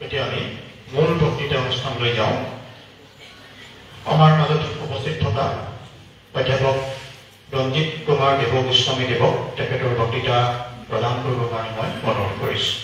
এতিয়া আমি মূল বক্তৃতা অনুষ্ঠানলৈ যাওঁ। আমাৰ মাজত উপস্থিত থকা অধ্যাপক ৰঞ্জিত কুমাৰ দেৱ গোস্বামী দেৱক তেখেতৰ বক্তৃতা প্ৰদান কৰিবৰ কাৰণে মই অনুৰোধ কৰিছোঁ।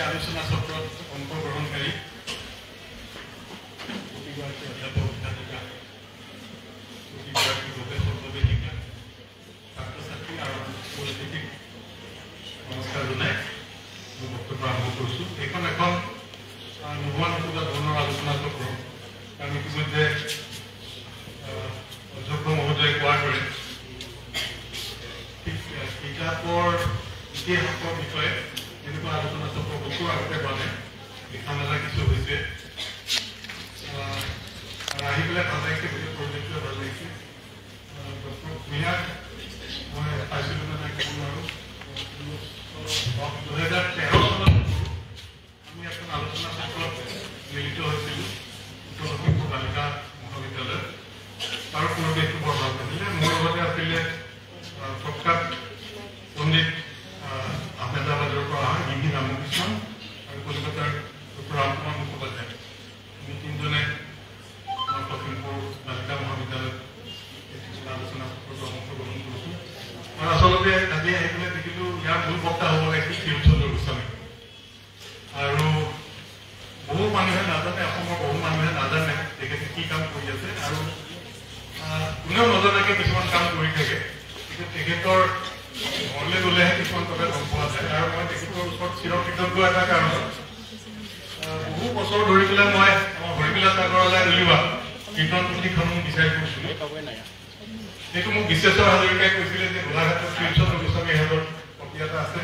আলোচনা চক্ৰত অংশগ্ৰহণকাৰী প্ৰতিগৰাকী অধ্যাপক অধ্যাপিকা, প্ৰতিগৰাকী গৱেষক গৱেষিকা, ছাত্ৰ ছাত্ৰী আৰু অতিথিক নমস্কাৰ জনাই মোৰ বক্তব্য আৰম্ভ কৰিছোঁ। এইখন এখন নোহোৱা নথকা ধৰণৰ আলোচনা চক্ৰ। কাৰণ ইতিমধ্যে অধ্যক্ষ মহোদয়ে কোৱাৰ দৰে কিতাপৰ ইতিহাসৰ বিষয়ে এনেকুৱা আলোচনা চক্ৰ বছৰ আগতে মানে লিখা মেলা কিছু হৈছে আৰু আহি পেলাই ভাল লাগিছে, গোটেই পৰিৱেশটোৱে ভাল লাগিছে। ডক্টৰ ভূঞাক মই পাইছিলোঁ মানে ক'ব নোৱাৰোঁ। 2013 চনত আমি এখন আলোচনা চক্ৰত মিলিত হৈছিলোঁ উত্তৰ লখিমপুৰ বালিকা মহাবিদ্যালয়ত। তাৰ পৰিৱেশটো বৰ ভাল লাগিছিলে। মোৰ লগতে আছিলে প্ৰখ্যাত পণ্ডিত আহমেদাবাদৰ পৰা অহা হিন্দী ৰামকৃষ্ণ আৰু কলিকতাৰ ডক্টৰ ৰামকুমাৰ মুখোপাধ্যায়। আমি তিনিজনে লখিমপুৰ বালিকা মহাবিদ্যালয়ত আলোচনা চক্ৰত অংশগ্ৰহণ কৰিছোঁ। আৰু আচলতে আজি আহি পেলাই দেখিলোঁ ইয়াৰ মূল বক্তা হ'ব লাগিছিল শিৱচন্দ্ৰ গোস্বামী। আৰু বহু মানুহে নাজানে, অসমৰ বহু মানুহে নাজানে তেখেতে কি কাম কৰি আছে আৰু কোনেও নজনাকৈ কিছুমান কাম কৰি থাকে। কিন্তু তেখেতৰ ঘৰলৈ গ'লেহে কিছুমান কথা গম পোৱা যায়। আৰু মই তেখেতৰ ওচৰত চিৰকৃতজ্ঞ এটা কাৰণত বহু বছৰ ধৰি পেলাই মই আমাৰ হৰিবিলাস সাগৰলৈ উলিওৱা কীৰ্তন পুথিখন বিচাৰি ফুৰিছিলোঁ। সেইটো মোক বিশ্বেশ্বৰ হাজৰিকাই কৈছিলে যে গোলাঘাটত শিৱচন্দ্ৰ গোস্বামীৰ হাতত কপি এটা আছে।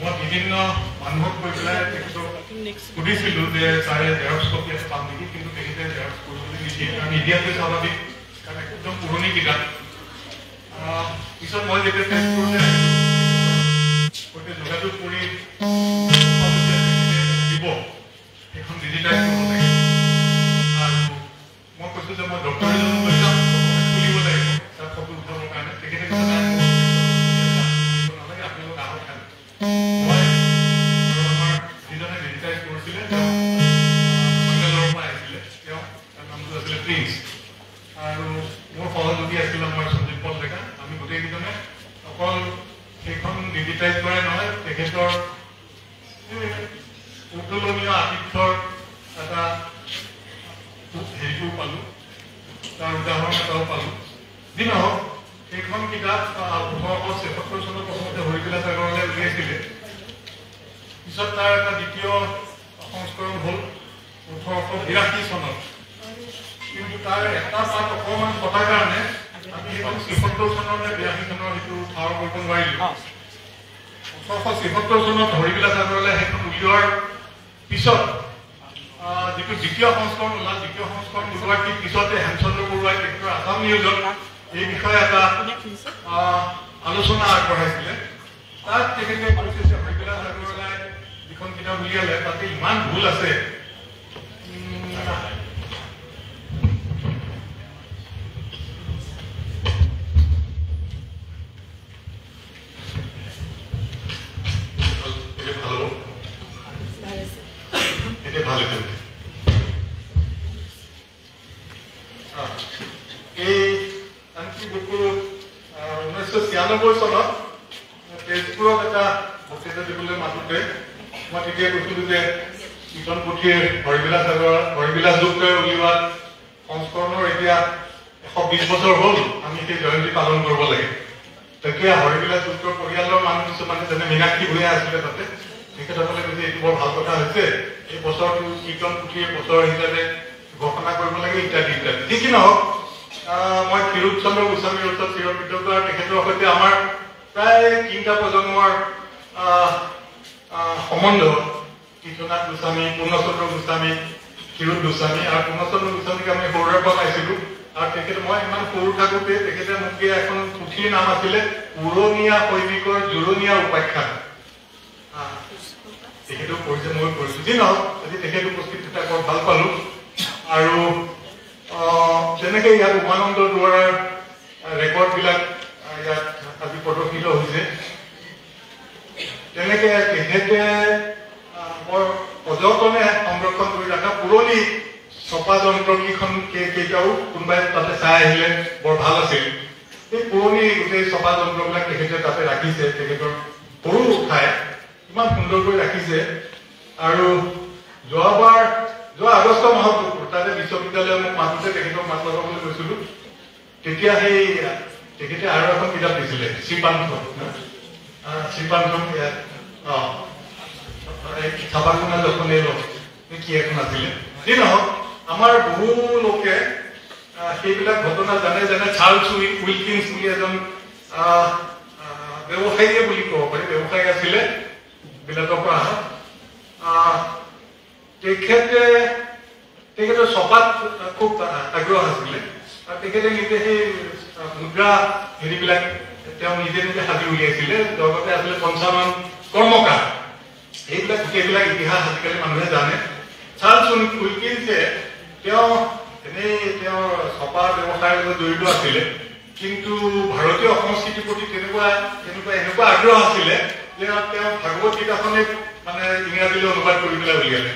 মই বিভিন্ন মানুহক কৈ পেলাই তেখেতক সুধিছিলোঁ যে ছাৰে জেৰক্স কপি এটা পাম নেকি, কিন্তু তেখেতে জেৰক্স কৰিবলৈ নিদিয়ে। কাৰণ নিদিয়াটোৱে স্বাভাৱিক, কাৰণ একদম পুৰণি কিতাপ। পিছত মই যেতিয়া তেজপুৰলৈ সৈতে যোগাযোগ কৰি দিব সেইখন ডিজিটাইজ কৰিব লাগে। আৰু মই কৈছোঁ যে মই ডক্টৰ এজন লৈ যাম, খুলিব লাগিব তাৰ ফটো উঠাবৰ কাৰণে। তেখেতে নালাগে, আপোনালোক আহক খালি। মই আৰু আমাৰ যিজনে ডিজিটাইজ কৰিছিলে তেওঁ বেংগালোৰৰ পৰা আহিছিলে। তেওঁ তাৰ নামটো আছিলে প্ৰিন্স আৰু মোৰ সহযোগী আছিলে আমাৰ সঞ্জীৱ পল ডেকা। আমি গোটেইকেইজনে অকল সেইখন ডিজিটাইজ কৰে নহয়, তেখেতৰ উত্তোলনীয় আতিথ্যৰ এটা হেৰিটোও পালোঁ, তাৰ উদাহৰণ এটাও পালোঁ। যি নহওক, সেইখন কিতাপ 1876 চনত প্ৰথমতে হৰিবিলাস সাগৰলৈ উলিয়াইছিলে। পিছত তাৰ এটা দ্বিতীয় সংস্কৰণ হ'ল 1882 চনত। কিন্তু তাৰ এটা পাত অকণমান কটাৰ কাৰণে আমি সেইখন 76 চনৰ নে 82 চনৰ সেইটো ঠাৱৰ কৰিব নোৱাৰিলোঁ। 1876 চনত হৰিবিলাস সাগৰলৈ সেইখন উলিওৱাৰ পিছত যিটো দ্বিতীয় সংস্কৰণ ওলাল, দ্বিতীয় সংস্কৰণ ওলোৱাৰ ঠিক পিছতে হেমচন্দ্ৰ বৰুৱাই তেখেতৰ আছাম নিউজত এই বিষয়ে এটা আলোচনা আগবঢ়াইছিলে। তাত তেখেতে কৈছে যে হৰিবিলাস সাগৰলৈ যিখন কিতাপ উলিয়ালে তাতে ইমান ভুল আছে। তেজপুৰত এটা বক্তৃতা দিবলৈ মাতোতে মই তেতিয়া কৈছিলোঁ যে কীৰ্তন পুথিৰ হৰিবিলাস যুক্তই উলিওৱা সংস্কৰণৰ এতিয়া 120 বছৰ হ'ল, আমি সেই জয়ন্তী পালন কৰিব লাগে। তেতিয়া হৰিবিলাস যুক্তৰ পৰিয়ালৰ মানুহ কিছুমানে যেনে মীনাক্ষী ভূঞা আছিলে তাতে, তেখেতসকলে কৈছে এইটো বৰ ভাল কথা হৈছে, এই বছৰটো কীৰ্তন পুথিৰ বছৰ হিচাপে ঘোষণা কৰিব লাগে ইত্যাদি ইত্যাদি। যি কি নহওক, মই ক্ষীৰোদ চন্দ্ৰ গোস্বামীৰ ওচৰত চিৰকৃতজ্ঞ আৰু তেখেতৰ সৈতে আমাৰ প্ৰায় 3টা প্ৰজন্মৰ সম্বন্ধ কীৰ্তনাথ গোস্বামী, পূৰ্ণচন্দ্ৰ গোস্বামী, ক্ষীৰোদ গোস্বামী আৰু পূৰ্ণচন্দ্ৰ গোস্বামীক আমি সৰুৰে পৰা পাইছিলোঁ আৰু তেখেতে মই ইমান সৰু থাকোঁতে তেখেতে মোক দিয়া এখন পুথিৰ নাম আছিলে পুৰণীয়া সৈনিকৰ জোৰণীয়া উপাখ্যান। তেখেতেও পঢ়িছে, মই পঢ়িছোঁ। যি নহওক আজি তেখেত উপস্থিত থকা বৰ ভাল পালোঁ। আৰু তেনেকৈ ইয়াত উমানন্দ দুৱাৰাৰ ৰেকৰ্ডবিলাক ইয়াত আজি প্ৰদৰ্শিত হৈছে। তেনেকৈ তেখেতে বৰ সযতনে সংৰক্ষণ কৰি ৰখা পুৰণি ছপা যন্ত্ৰ কেইটাও কোনোবাই তাতে চাই আহিলে বৰ ভাল আছিল। সেই পুৰণি গোটেই ছপা যন্ত্ৰবিলাক তেখেতে তাতে ৰাখিছে। তেখেতৰ সৰু ঠাই ইমান সুন্দৰকৈ ৰাখিছে। আৰু যোৱা আগষ্ট মাহত তাতে বিশ্ববিদ্যালয় মোক মাতোতে তেখেতক মাত লগাবলৈ গৈছিলোঁ। তেতিয়া সেই তেখেতে আৰু এখন কিতাপ দিছিলে শ্ৰীপান্থন ছাপাখনা যখন কি এখন আছিলে। যি নহওক আমাৰ বহু লোকে সেইবিলাক ঘটনা জানে। যেনে চাৰ্লছ উইলকিন্স বুলি এজন ব্যৱসায়ীয়ে বুলি ক'ব পাৰি, ব্যৱসায়ী আছিলে বিলাতৰ পৰা অহা। তেখেতৰ ছপাত খুব আগ্ৰহ আছিলে আৰু তেখেতে নিজে সেই মুদ্ৰা হেৰিবিলাক তেওঁ নিজে সাজি উলিয়াইছিলে। লগতে আছিলে পঞ্চানন কৰ্মকাৰ। এইবিলাক গোটেইবিলাক ইতিহাস আজিকালি মানুহে জানে। চাৰ্লছ উইলকিন্সে তেওঁৰ ছপা ব্যৱসায়ৰ লগত জড়িত আছিলে, কিন্তু ভাৰতীয় সংস্কৃতিৰ প্ৰতি এনেকুৱা আগ্ৰহ আছিলে যে তেওঁ ভাগৱত গীতাখনে মানে ইংৰাজীলৈ অনুবাদ কৰি পেলাই উলিয়ালে।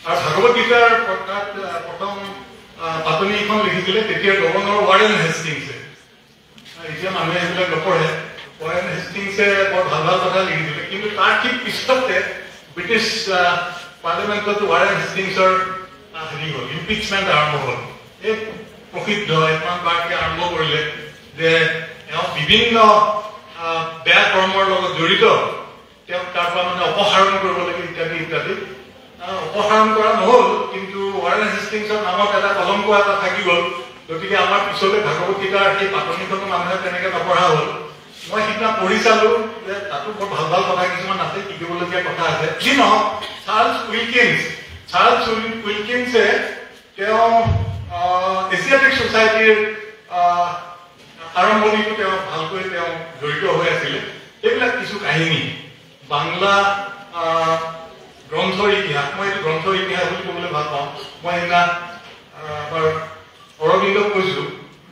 আৰু ভাগৱত গীতাৰ প্ৰথম পাতনিখন লিখিছিলে তেতিয়া গভৰ্ণৰ ৱাৰেন হেষ্টিংছে। এতিয়া মানুহে এইবিলাক নপঢ়ে। ৱাৰেন হেষ্টিংছে বৰ ভাল ভাল কথা লিখিছিলে, কিন্তু তাৰ ঠিক পিছতে ব্ৰিটিছ পাৰ্লিমেণ্টত ৱাৰেন হেষ্টিংছৰ হেৰি হ'ল, ইম্পিচমেণ্ট আৰম্ভ হ'ল। এই প্ৰসিদ্ধ এখন বাক্যে আৰম্ভ কৰিলে যে তেওঁ বিভিন্ন বেয়া কৰ্মৰ লগত জড়িত, তেওঁক তাৰ পৰা মানে অপসাৰণ কৰিব লাগে ইত্যাদি ইত্যাদি। অপসাৰণ কৰা নহ'ল, কিন্তু ৱাৰেন হেষ্টিংছৰ নামত এটা কলংক এটা থাকি গ'ল। গতিকে আমাৰ পিছলৈ ভাগৱত গীতাৰ সেই পাতনিখনো মানুহে তেনেকৈ নপঢ়া হ'ল। মই সিদিনা পঢ়ি চালোঁ যে তাতো বৰ ভাল ভাল কথা কিছুমান আছে, শিকিবলগীয়া কথা আছে। যি নহওক চাৰ্লছ উইলকিন্সে তেওঁ এছিয়াটিক ছ'চাইটিৰ আৰম্ভণিটো তেওঁ ভালকৈ জড়িত হৈ আছিলে। এইবিলাক কিছু কাহিনী বাংলা গ্ৰন্থৰ ইতিহাস। মই এইটো গ্ৰন্থৰ ইতিহাস বুলি ক'বলৈ ভাল পাওঁ। মই সেইদিনা অৰবিন্দক কৈছোঁ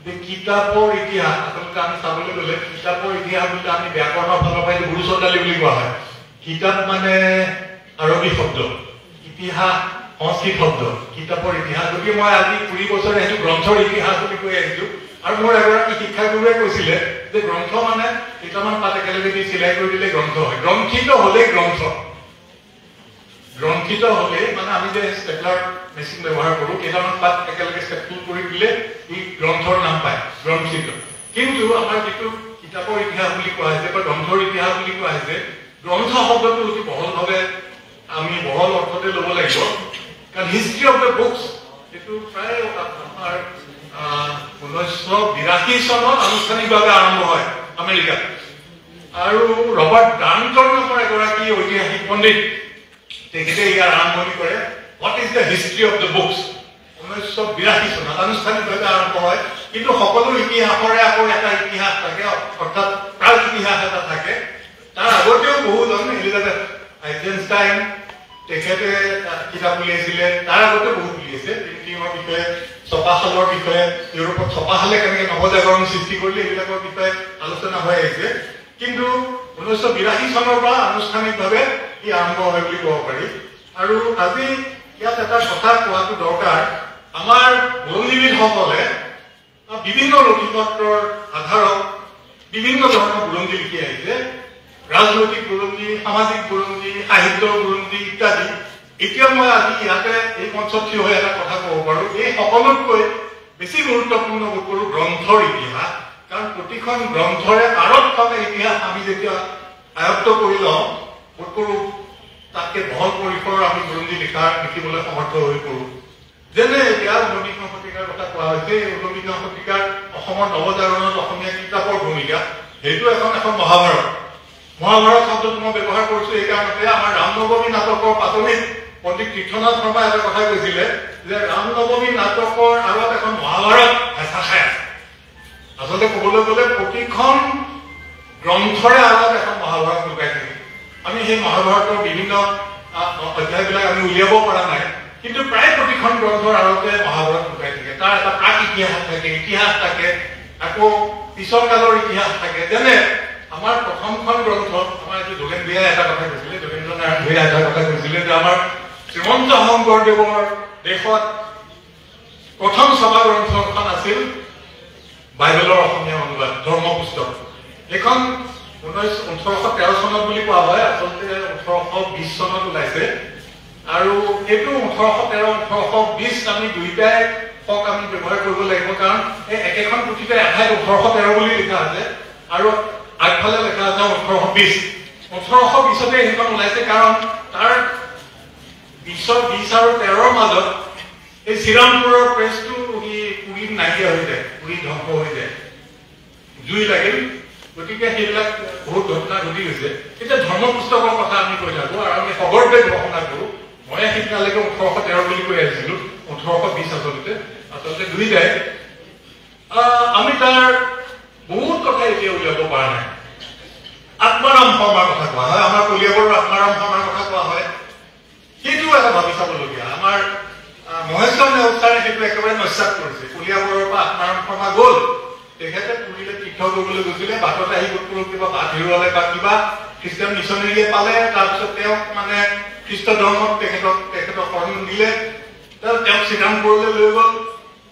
যে কিতাপৰ ইতিহাস আচলতে আমি চাবলৈ গ'লে কিতাপৰ ইতিহাস বুলি আমি ব্যাকৰণৰ ফালৰ পৰা গুৰু চন্দালি বুলি কোৱা হয়। কিতাপ মানে আৰবী শব্দ, ইতিহাস সংস্কৃত শব্দ, কিতাপৰ ইতিহাস। গতিকে মই আজি 20 বছৰে সেইটো গ্ৰন্থৰ ইতিহাস বুলি কৈ আহিছোঁ। আৰু মোৰ এগৰাকী শিক্ষাগুৰুৱে কৈছিলে যে গ্ৰন্থ মানে কেইটামান পাত একেলগে দি চিলাই কৰি দিলে গ্ৰন্থ হয়। গ্ৰন্থিত হ'লেই গ্ৰন্থ। গ্ৰন্থিত হ'লেই মানে আমি যে ষ্টেপলাৰ মেচিন ব্যৱহাৰ কৰোঁ, কেইটামান পাত একেলগে ষ্টেপল কৰি দিলে ই গ্ৰন্থৰ নাম পায়, গ্ৰন্থিত। কিন্তু আমাৰ যিটো কিতাপৰ ইতিহাস বুলি কোৱা হৈছে বা গ্ৰন্থৰ ইতিহাস বুলি কোৱা হৈছে, গ্ৰন্থ শব্দটো অতি বহলভাৱে আমি বহল অৰ্থতে ল'ব লাগিব। কাৰণ হিষ্ট্ৰী অফ দ্য বুকছ এইটো প্ৰায় আমাৰ 1982 চনত আনুষ্ঠানিকভাৱে আৰম্ভ হয় আমেৰিকাত। আৰু ৰবাৰ্ট ডাৰ্ণ্টন নামৰ এগৰাকী ঐতিহাসিক পণ্ডিত, তেখেতে ইয়াৰ আৰম্ভণি কৰে what is the history of the books. 1982 চনত আনুষ্ঠানিকভাৱে আৰম্ভ হয়। কিন্তু সকলো ইতিহাসৰে আকৌ এটা ইতিহাস থাকে, অৰ্থাৎ প্ৰাগ ইতিহাস এটা থাকে। তাৰ আগতেও বহুজন, এলিজাবেথ আইজেনষ্টাইন তেখেতে কিতাপ উলিয়াইছিলে, তাৰ আগতে বহুত উলিয়াইছে প্ৰিণ্টিঙৰ বিষয়ে, ছপাশালৰ বিষয়ে, ইউৰোপত ছপাশালে কেনেকৈ নৱজাগৰণ সৃষ্টি কৰিলে এইবিলাকৰ বিষয়ে আলোচনা হৈ আহিছে। কিন্তু 1982 চনৰ পৰা আনুষ্ঠানিকভাৱে ই আৰম্ভ হয় বুলি ক'ব পাৰি। আৰু আজি ইয়াত এটা কথা কোৱাটো দৰকাৰ, আমাৰ বুৰঞ্জীবিদসকলে বিভিন্ন নথিপত্ৰৰ আধাৰত বিভিন্ন ধৰণৰ বুৰঞ্জী লিখি আহিছে। ৰাজনৈতিক বুৰঞ্জী, সামাজিক বুৰঞ্জী, সাহিত্যৰ বুৰঞ্জী ইত্যাদি। এতিয়া মই আজি ইয়াতে এই মঞ্চত থিয় হৈ এটা কথা ক'ব পাৰোঁ, এই সকলোতকৈ বেছি গুৰুত্বপূৰ্ণ বোধ কৰোঁ গ্ৰন্থৰ ইতিহাস। কাৰণ প্ৰতিখন গ্ৰন্থৰে আঁৰত থকা ইতিহাস আমি যেতিয়া আয়ত্ত কৰি লওঁ, বোধ কৰোঁ তাতকৈ বহল পৰিসৰৰ আমি বুৰঞ্জী লিখিবলৈ সমৰ্থ হৈ পৰোঁ। যেনে এতিয়া 19 শতিকাৰ কথা কোৱা হৈছে 19 শতিকাৰ অসমৰ নৱজাগৰণত অসমীয়া কিতাপৰ ভূমিকা সেইটো এখন মহাভাৰত শব্দটো মই ব্যৱহাৰ কৰিছো এই কাৰণতে আমাৰ ৰামনৱমী নাটকৰ পাতনিত পণ্ডিত তীৰ্থনাথ শৰ্মাই এটা কথা কৈছিলে যে ৰামনৱমী নাটকৰ আঁৰত এখন মহাভাৰত হেঁচা খাই আছে আচলতে ক'বলৈ গ'লে প্ৰতিখন গ্ৰন্থৰে আঁৰত এখন মহাভাৰত লুকাই থাকে আমি সেই মহাভাৰতৰ বিভিন্ন অধ্যায়বিলাক আমি উলিয়াব পৰা নাই কিন্তু প্ৰায় প্ৰতিখন গ্ৰন্থৰ আঁৰতে মহাভাৰত লুকাই থাকে তাৰ এটা প্ৰাক ইতিহাস থাকে আকৌ পিছৰ কালৰ ইতিহাস থাকে যেনে আমাৰ প্ৰথমখন গ্ৰন্থ আমাৰ এইটো যোগেন ভূঞাই এটা কথা কৈছিলে যোগেন্দ্ৰ নাৰায়ণ ভূঞাই এটা কথা কৈছিলে যে আমাৰ শ্ৰীমন্ত শংকৰদেৱৰ দেশত প্ৰথম সভা গ্ৰন্থখন আছিল বাইবেলৰ অসমীয়া অনুবাদ ধৰ্ম পুস্তক এইখন 1813 চনত বুলি কোৱা হয় আচলতে 1820 চনত ওলাইছে আৰু এইটো 1813-1820 আমি দুইটাই হক আমি ব্যৱহাৰ কৰিব লাগিব কাৰণ এই একেখন পুথিতে এঠাইত 1813 বুলি লিখা আছে আৰু আগফালে লেখা আছে 1820তে সেইখন ওলাইছে কাৰণ তাৰ 20 আৰু 13ৰ মাজত এই শ্ৰীৰামপুৰৰ প্ৰেছটো পুৰি নাইকিয়া হৈ যায় পুৰি ধ্বংস হৈ যায় জুই লাগিল গতিকে সেইবিলাক বহুত ঘটনা ঘটি গৈছে এতিয়া ধৰ্ম পুস্তকৰ কথা আমি কৈ থাকো আৰু আমি সগৰ্বে ঘোষণা কৰো মই সেইদিনালৈকে 1813 বুলি কৈ আহিছিলো 1820 আচলতে দুইটাই আমি তাৰ বহুত কথা এতিয়া উলিয়াব পৰা নাই আত্মাৰাম শৰ্মাৰ কথা কোৱা হয় আমাৰ কলিয়াবৰৰ আত্মাৰাম শৰ্মাৰ কথা কোৱা হয় সেইটো এটা ভাবি চাবলগীয়া আমাৰ মহেশ্বৰ নেওতাৰে সেইটো একেবাৰে নস্যাৎ কৰিছে কলিয়াবৰৰ পৰা আত্মাৰাম শৰ্মা গ'ল তেখেতে পুৰীলে তীৰ্থ কৰিবলৈ গৈছিলে বাটতে আহি গোটপুৰৰ কিবা বাট হেৰুৱালে বা কিবা খ্ৰীষ্টান মিছনেৰীয়ে পালে তাৰপিছত তেওঁক মানে খ্ৰীষ্ট ধৰ্মত তেখেতক শৰণ দিলে তেওঁক শ্ৰীৰামপুৰলৈ লৈ গ'ল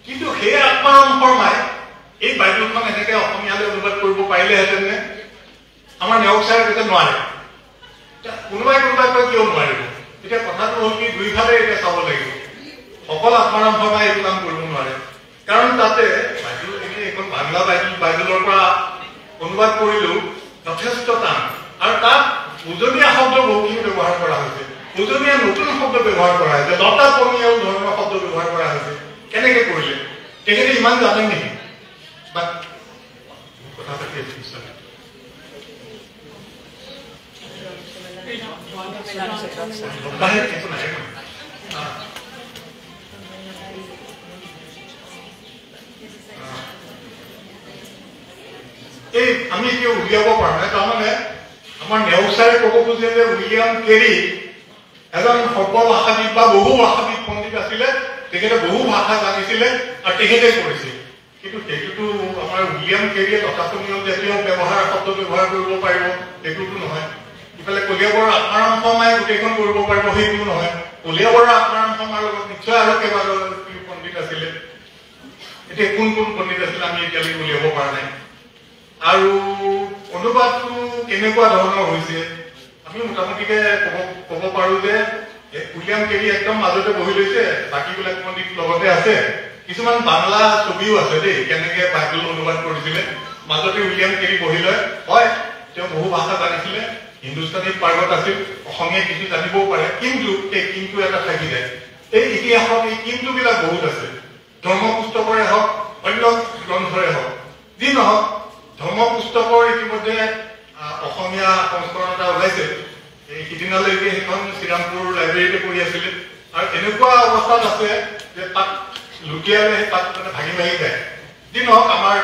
কিন্তু সেই আত্মাৰাম শৰ্মাই এই বাইবেলখন এনেকে অসমীয়ালৈ অনুবাদ কৰিব পাৰিলেহেঁতেন নে আমাৰ নেওগ ছাৰে তেতিয়া নোৱাৰে কোনোবাই কয় কিয় নোৱাৰিব এতিয়া কথাটো হ'ল কি দুইফালে এতিয়া চাব লাগিব অকল আত্মাৰাম শৰ্মাই এইটো কাম কৰিব নোৱাৰে কাৰণ তাতে বাইবেল এখন বাংলা বাইবেলৰ পৰা অনুবাদ কৰিলেও যথেষ্ট টান আৰু তাত উজনীয়া শব্দ বহুখিনি ব্যৱহাৰ কৰা হৈছে উজনীয়া নতুন শব্দ ব্যৱহাৰ কৰা হৈছে লতা পনীয়াও ধৰণৰ শব্দ ব্যৱহাৰ কৰা হৈছে কেনেকে কৰিলে তেখেতে ইমান জানে নেকি বা কথা পাতি এই আমি এতিয়া উলিয়াব পৰা নাই তাৰমানে আমাৰ নেওগ ছাৰে ক'ব খুজে যে উইলিয়াম কেৰী এজন সৰ্বভাষাবিদ বা বহু ভাষাবিদ পণ্ডিত আছিলে তেখেতে বহু ভাষা জানিছিলে আৰু তেখেতে কৰিছিল কিন্তু সেইটোতো আমাৰ উইলিয়াম কেৰীয়ে লতাপনীয় জাতীয় শব্দ ব্যৱহাৰ কৰিব পাৰিব সেইটোতো নহয় ইফালে কলিয়াবৰৰ আত্মাৰাম শৰ্মাই গোটেইখন কৰিব পাৰিব সেইটো নহয় কলিয়াবৰৰ আত্মাৰাম শৰ্মাৰ লগত নিশ্চয় আৰু কেইবাজন পণ্ডিত আছিলে এতিয়া কোন পণ্ডিত আছিলে আমি এতিয়ালৈকে উলিয়াব পৰা নাই আৰু অনুবাদটো কেনেকুৱা ধৰণৰ হৈছে আমি মোটামুটিকে ক'ব পাৰো যে উইলিয়াম কেৰী একদম মাজতে বহি লৈছে বাকীবিলাক পণ্ডিত লগতে আছে কিছুমান বাংলা ছবিও আছে দেই কেনেকে বাইবেল অনুবাদ কৰিছিলে মাজতে উইলিয়াম কেৰী বহি লয় হয় তেওঁ বহু ভাষা জানিছিলে হিন্দুস্তানী পাৰ্গত আছিল অসমীয়া কিছু জানিবও পাৰে কিন্তু এই কিন্তু এটা থাকি যায় এই ইতিহাসত এই কিন্তুবিলাক বহুত আছে ধৰ্ম পুস্তকৰে হওক অন্য গ্ৰন্থৰে হওক যি নহওক ধৰ্ম পুস্তকৰ ইতিমধ্যে অসমীয়া সংস্কৰণ এটা ওলাইছে এই সিদিনালৈকে সেইখন শ্ৰীৰামপুৰ লাইব্ৰেৰীতে পঢ়ি আছিলে আৰু এনেকুৱা অৱস্থাত আছে যে তাত লুটিয়ালে তাত মানে ভাঙি যায় যি নহওক আমাৰ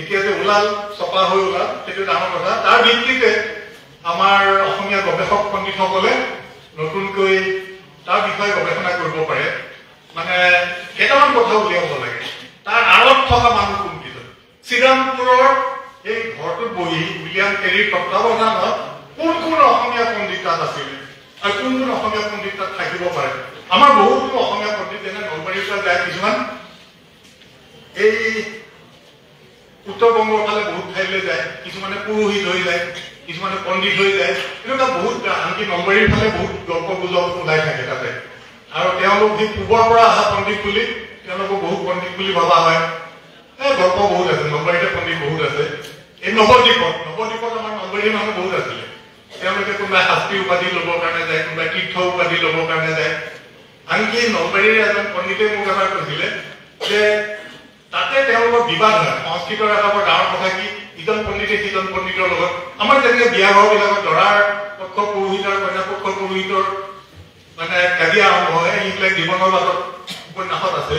এতিয়া যে ওলাল ছপা হৈ ওলাল সেইটো ডাঙৰ কথা তাৰ ভিত্তিতে আমাৰ অসমীয়া গৱেষক পণ্ডিতসকলে নতুনকৈ তাৰ বিষয়ে গৱেষণা কৰিব পাৰে মানে কেইটামান কথা উলিয়াব লাগে তাৰ আঁৰত থকা মানুহ কোনকেইজন শ্ৰীৰামপুৰৰ এই ঘৰটোত বহি উইলিয়াম কেৰীৰ তত্বাৱধানত কোন অসমীয়া পণ্ডিত তাত আছিলে আৰু কোন অসমীয়া পণ্ডিত তাত থাকিব পাৰে আমাৰ বহুতো অসমীয়া পণ্ডিত যেনে নলবাৰীৰ পৰা যায় কিছুমান এই উত্তৰ বংগৰ ফালে বহুত ঠাইলৈ যায় কিছুমানে পুৰোহিত হৈ যায় কিছুমানে পণ্ডিত হৈ যায় এনেকুৱা বহুত আনকি নলবাৰীৰ ফালে বহুত গল্প গুজব ওলাই থাকে তাতে আৰু তেওঁলোক সেই পূবৰ পৰা অহা পণ্ডিত বুলি তেওঁলোকক বহুত পণ্ডিত বুলি ভবা হয় গল্প বহুত আছে নলবাৰীতে পণ্ডিত বহুত আছে এই নৱদ্বীপত আমাৰ নলবাৰীৰ মানুহ বহুত আছিলে তেওঁলোকে কোনোবাই শাস্ত্ৰী উপাধি ল'বৰ কাৰণে যায় কোনোবাই তীৰ্থ উপাধি ল'বৰ কাৰণে যায় আনকি আনকি নলবাৰীৰ এজন পণ্ডিতে মোক এবাৰ কৈছিলে যে তাতে তেওঁলোকৰ বিবাদ হয় সংস্কৃতৰ এটা বৰ ডাঙৰ কথা কি ইজন পণ্ডিতে সিজন পণ্ডিতৰ লগত আমাৰ যেনেকে বিয়া ঘৰবিলাকত দৰাৰ পক্ষ পুৰোহিত আৰু কন্যা পক্ষ পুৰোহিতৰ মানে কাজিয়া আৰম্ভ হয় এইবিলাক জীৱনৰ বাটত উপন্যাসত আছে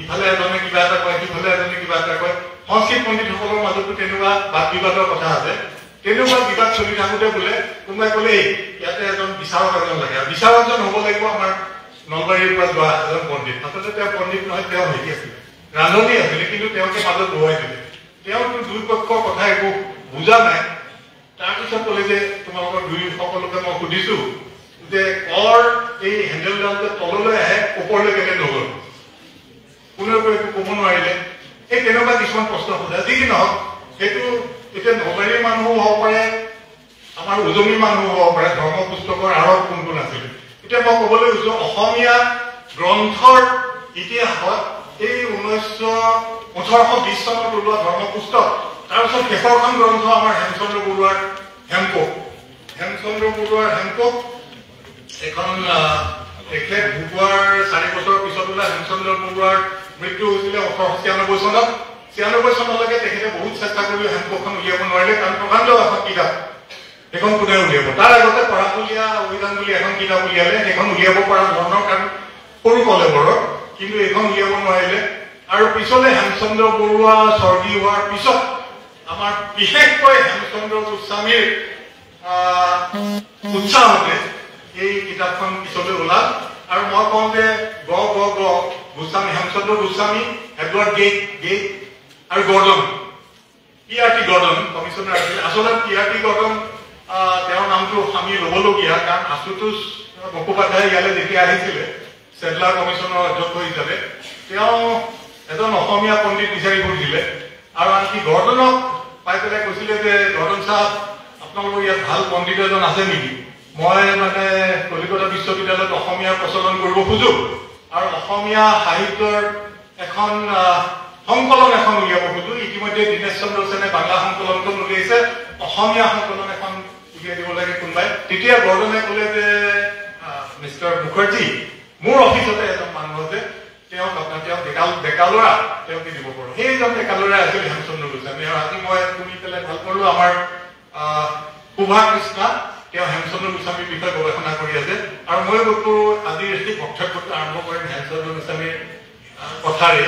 ইফালে এজনে কিবা এটা কয় সিফালে এজনে কিবা এটা কয় সংস্কৃত পণ্ডিতসকলৰ মাজতো তেনেকুৱা বাদ বিবাদৰ কথা আছে তেনেকুৱা বিবাদ চলি থাকোঁতে বোলে কোনোবাই ক'লে ইয়াতে এজন বিচাৰক এজন লাগে আৰু বিচাৰকজন হ'ব লাগিব আমাৰ নলবাৰীৰ পৰা যোৱা এজন পণ্ডিত আচলতে তেওঁ পণ্ডিত নহয় তেওঁ হেৰি আছিলে ৰান্ধনি আছিলে কিন্তু তেওঁকে মাজত বহুৱাই দিলে তেওঁতো দুই পক্ষৰ কথা একো বুজা নাই তাৰপিছত ক'লে যে তোমালোকৰ দুই সকলোকে মই সুধিছো যে কৰ এই হেণ্ডেলডাল যে তললৈ আহে ওপৰলৈ কেনে নগ'ল কোনেও একো ক'ব নোৱাৰিলে এই তেনেকুৱা কিছুমান প্ৰশ্ন সোধা যি কি নহওক সেইটো এতিয়া নলবাৰীৰ মানুহো হ'ব পাৰে আমাৰ উজনিৰ মানুহো হ'ব পাৰে ধৰ্ম পুস্তকৰ আঁৰত কোন কোন আছিলে এতিয়া মই ক'বলৈ গৈছো অসমীয়া গ্ৰন্থৰ ইতিহাসত এই 1820 চনত ওলোৱা ধৰ্ম পুস্তক তাৰপিছত শেষৰখন গ্ৰন্থ আমাৰ হেমচন্দ্ৰ বৰুৱাৰ হেমকোষ এখন তেখেত ঢুকোৱাৰ 4 বছৰৰ পিছত ওলা হেমচন্দ্ৰ বৰুৱাৰ মৃত্যু হৈছিলে 1896 চনত 96 চনলৈকে তেখেতে বহুত চেষ্টা কৰিও হেমকোষখন উলিয়াব নোৱাৰিলে কাৰণ প্ৰকাণ্ড এখন কিতাপ এখন কোনে উলিয়াব তাৰ আগতে পৰাশলীয়া অভিধান বুলি এখন কিতাপ উলিয়ালে সেইখন উলিয়াব পৰা ধৰণৰ কাৰণ সৰু কলেবৰৰ কিন্তু এইখন উলিয়াব নোৱাৰিলে আৰু পিছলে হেমচন্দ্ৰ বৰুৱা স্বৰ্গী হোৱাৰ পিছত আমাৰ বিশেষকৈ হেমচন্দ্ৰ গোস্বামীৰ উৎসাহতে এই কিতাপখন পিছলৈ ওলাল আৰু মই কওঁ যে গোস্বামী হেমচন্দ্ৰ গোস্বামী এডৱাৰ্ড গেইট আৰু গৰ্ডন PRT গৰ্ডন কমিশনাৰ আছিল আচলতে PRT গৰ্ডন তেওঁৰ নামটো আমি ল'বলগীয়া কাৰণ আশুতোষ মুখোপাধ্যায় ইয়ালৈ যেতিয়া আহিছিলে চেডলাৰ কমিশনৰ অধ্যক্ষ হিচাপে তেওঁ এজন অসমীয়া পণ্ডিত বিচাৰি ফুৰিছিলে আৰু আনকি গৰ্ডনক পাই পেলাই কৈছিলে যে গৰ্ডন চাহাব আপোনালোকৰ ইয়াত ভাল পণ্ডিত এজন আছে নেকি মই মানে কলিকতা বিশ্ববিদ্যালয়ত অসমীয়াৰ প্ৰচলন কৰিব খোজো আৰু অসমীয়া সাহিত্যৰ এখন সংকলন এখন উলিয়াব খোজো ইতিমধ্যে দীনেশ চন্দ্ৰ সেনে বাংলা সংকলনখন উলিয়াইছে অসমীয়া সংকলন এখন উলিয়াই দিব লাগে কোনোবাই তেতিয়া গৰ্ডনে ক'লে যে মিষ্টাৰ মুখাৰ্জী মোৰ অফিচতে এজন মানুহ আছে তেওঁ ডেকা ল'ৰা তেওঁকে দিব পাৰোঁ সেইজন ডেকা ল'ৰাই আছিল হেমচন্দ্ৰ গোস্বামী আৰু আজি মই শুনি পেলাই ভাল পালোঁ আমাৰ সুভা কৃষ্ণা তেওঁ হেমচন্দ্ৰ গোস্বামীৰ বিষয়ে গৱেষণা কৰি আছে আৰু মই বোধো আজিৰ এই বক্তব্যটো আৰম্ভ কৰিম হেমচন্দ্ৰ গোস্বামীৰ কথাৰে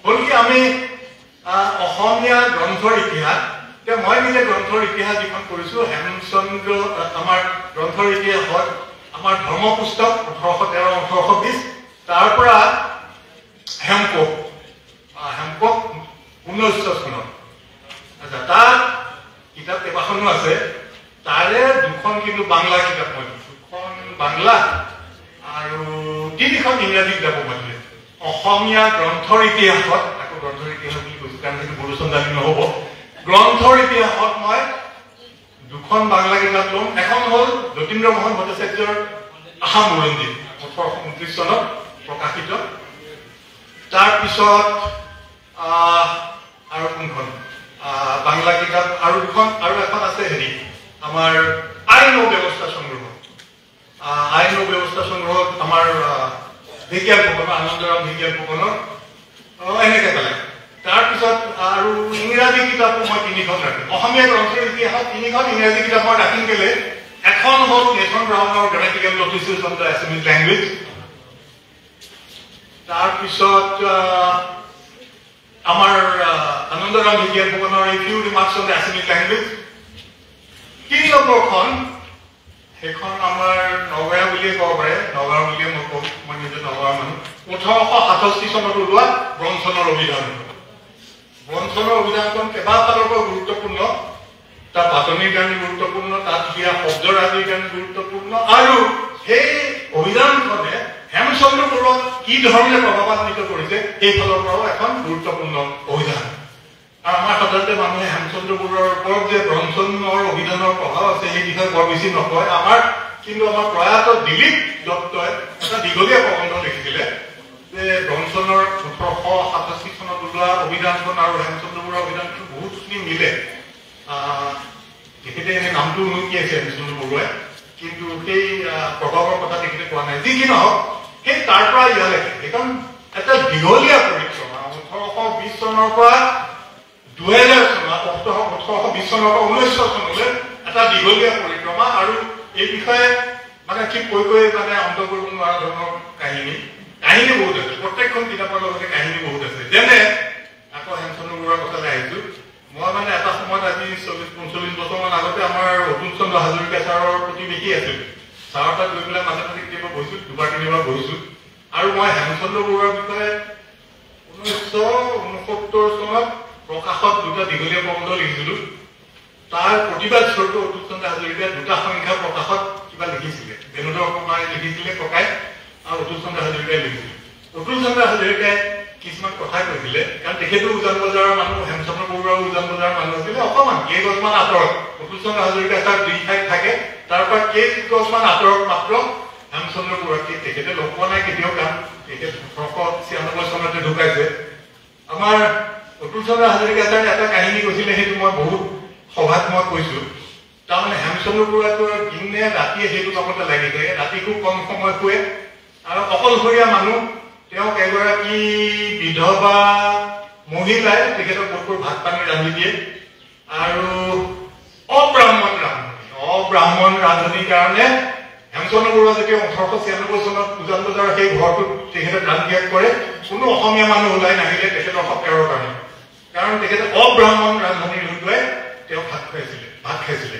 হ'ল কি আমি অসমীয়া গ্ৰন্থৰ ইতিহাস এতিয়া মই নিজে গ্ৰন্থৰ ইতিহাস যিখন কৰিছো হেমচন্দ্ৰ আমাৰ গ্ৰন্থৰ ইতিহাসত আমাৰ ধৰ্ম পুস্তক 1813-1820 তাৰ পৰা হেমকোষ 1900 চনত আচ্ছা তাত কিতাপ কেইবাখনো আছে তাৰে দুখন কিন্তু বাংলা কিতাপ মই দুখন বাংলা আৰু 3খন ইংৰাজী কিতাপ মই অসমীয়া গ্ৰন্থৰ ইতিহাসত আকৌ গ্ৰন্থৰ ইতিহাস বুলি কৈছো কাৰণ সেইটো বড়োচন্দালী নহ'ব গ্ৰন্থৰ ইতিহাসত মই দুখন বাংলা কিতাপ ল'ম এখন হ'ল যতীন্দ্ৰ মোহন ভট্টাচাৰ্যৰ আসাম বুৰঞ্জী 1829 চনত প্ৰকাশিত তাৰপিছত আৰু কোনখন বাংলা কিতাপ আৰু দুখন আৰু এখন আছে হেৰি আমাৰ আইন ও ব্যৱস্থা সংগ্ৰহত আমাৰ ঢেকীয়াল ফুকনৰ আনন্দৰাম ঢেকীয়াল ফুকনৰ এনেকে পেলাই তাৰপিছত আৰু ইংৰাজী কিতাপো মই 3খন ৰাখিম অসমীয়া গ্ৰন্থৰ ইতিহাসত 3খন ইংৰাজী কিতাপ মই ৰাখিম কেলে এখন হ'ল নেথন ব্ৰাউনৰ grammatical notices on the Assamese language তাৰপিছত আমাৰ আনন্দৰাম ঢেকীয়াল ফুকনৰ এই few remarks on the Assamese language 3 নম্বৰখন সেইখন আমাৰ নগাঁও বুলিয়ে ক'ব পাৰে নগাঁও বুলিয়ে মই কওঁ মই নিজে নগাঁৱৰ মানুহ 1867 চনত ওলোৱা ব্ৰনছনৰ অভিধানখন কেইবাফালৰ পৰা গুৰুত্বপূৰ্ণ তাৰ বাতনিৰ কাৰণে গুৰুত্বপূৰ্ণ তাত দিয়া শব্দৰাজিৰ কাৰণে গুৰুত্বপূৰ্ণ আৰু সেই অভিধানখনে হেমচন্দ্ৰ বৰুৱাক কি ধৰণে প্ৰভাৱান্বিত কৰিছে সেইফালৰ পৰাও এখন গুৰুত্বপূৰ্ণ অভিধান আৰু আমাৰ সাধাৰণতে মানুহে হেমচন্দ্ৰ বৰুৱাৰ ওপৰত যে ব্ৰনছনৰ অভিধানৰ প্ৰভাৱ আছে সেই বিষয়ে বৰ বেছি নকয় আমাৰ কিন্তু আমাৰ প্ৰয়াত দিলীপ দত্তই এটা দীঘলীয়া প্ৰবন্ধ লিখিছিলে যে ব্ৰনছনৰ 1867 চনত ওলোৱা অভিধানখন আৰু হেমচন্দ্ৰ বৰুৱাৰ অভিধানখন বহুতখিনি মিলে তেখেতে এনে নামটো উনুকি আছে হেমচন্দ্ৰ বৰুৱাই কিন্তু সেই প্ৰভাৱৰ কথা তেখেতে কোৱা নাই যি কি নহওক সেই তাৰ পৰা ইয়ালৈকে এইখন এটা দীঘলীয়া পৰিক্ৰমা 1820 চনৰ পৰা 2000 চনত 1820 চনৰ পৰা 1900 চনলৈ এটা দীঘলীয়া পৰিক্ৰমা আৰু এই বিষয়ে মানে ঠিক কৈ মানে অন্ত কৰিব নোৱাৰা ধৰণৰ কাহিনী বহুত আছে প্ৰত্যেকখন কিতাপৰ লগতে কাহিনী বহুত আছে যেনে আকৌ হেমচন্দ্ৰ বৰুৱাৰ কথালৈ আহিছো মই মানে এটা সময়ত আজি 40-45 বছৰমান আগতে আমাৰ অতুল চন্দ্ৰ হাজৰিকা ছাৰৰ প্ৰতিবেশী আছিল ছাৰৰ তাত গৈ পেলাই মাজে মাজে কেতিয়াবা বহিছো দুবাৰ তিনিবাৰ বহিছো আৰু মই হেমচন্দ্ৰ বৰুৱাৰ বিষয়ে 1969 চনত প্ৰকাশত দুটা দীঘলীয়া প্ৰবন্ধ লিখিছিলো তাৰ প্ৰতিবাদ স্বৰূপে অতুল চন্দ্ৰ হাজৰিকাই দুটা সংখ্যা প্ৰকাশত কিবা লিখিছিলে বেনুধৰ কমাই লিখিছিলে ককাই আৰু অতুল চন্দ্ৰ হাজৰিকাই লিখিছিলে অতুল চন্দ্ৰ হাজৰিকাই কিছুমান কথা কৈছিলে কাৰণ তেখেতো উজান বজাৰৰ মানুহ হেমচন্দ্ৰ বৰুৱাও উজান বজাৰৰ মানুহ আছিলে অকণমান কেইগছমান আঁতৰত অতুল চন্দ্ৰ হাজৰিকা তাৰ দুই ঠাইত থাকে তাৰ পৰা কেইগছমান আঁতৰত মাত্ৰ হেমচন্দ্ৰ বৰুৱাক তেখেতে লগ পোৱা নাই কেতিয়াও কাৰণ তেখেত 1896 চনতে ঢুকাইছে আমাৰ অতুল চন্দ্ৰ হাজৰিকা তাৰ এটা কাহিনী কৈছিলে সেইটো মই বহুত সভাত মই কৈছো তাৰমানে হেমচন্দ্ৰ বৰুৱাটোৰ দিনে ৰাতিয়ে সেইটো কামতে লাগি থাকে ৰাতি খুব কম সময় শুৱে আৰু অকলশৰীয়া মানুহ তেওঁক এগৰাকী বিধৱা মহিলাই তেখেতক বহুত ভাত পানী ৰান্ধি দিয়ে আৰু অব্ৰাহ্মণ ৰান্ধনিৰ কাৰণে হেমচন্দ্ৰ বৰুৱা যেতিয়া 1896 চনত উজান বজাৰৰ সেই ঘৰটোত তেখেতে দান ত্যাগ কৰে কোনো অসমীয়া মানুহ ওলাই নাহিলে তেখেতৰ সৎকাৰৰ কাৰণে কাৰণ তেখেতে অব্ৰাহ্মণ ৰান্ধনিৰ লোকে তেওঁ ভাত খাইছিলে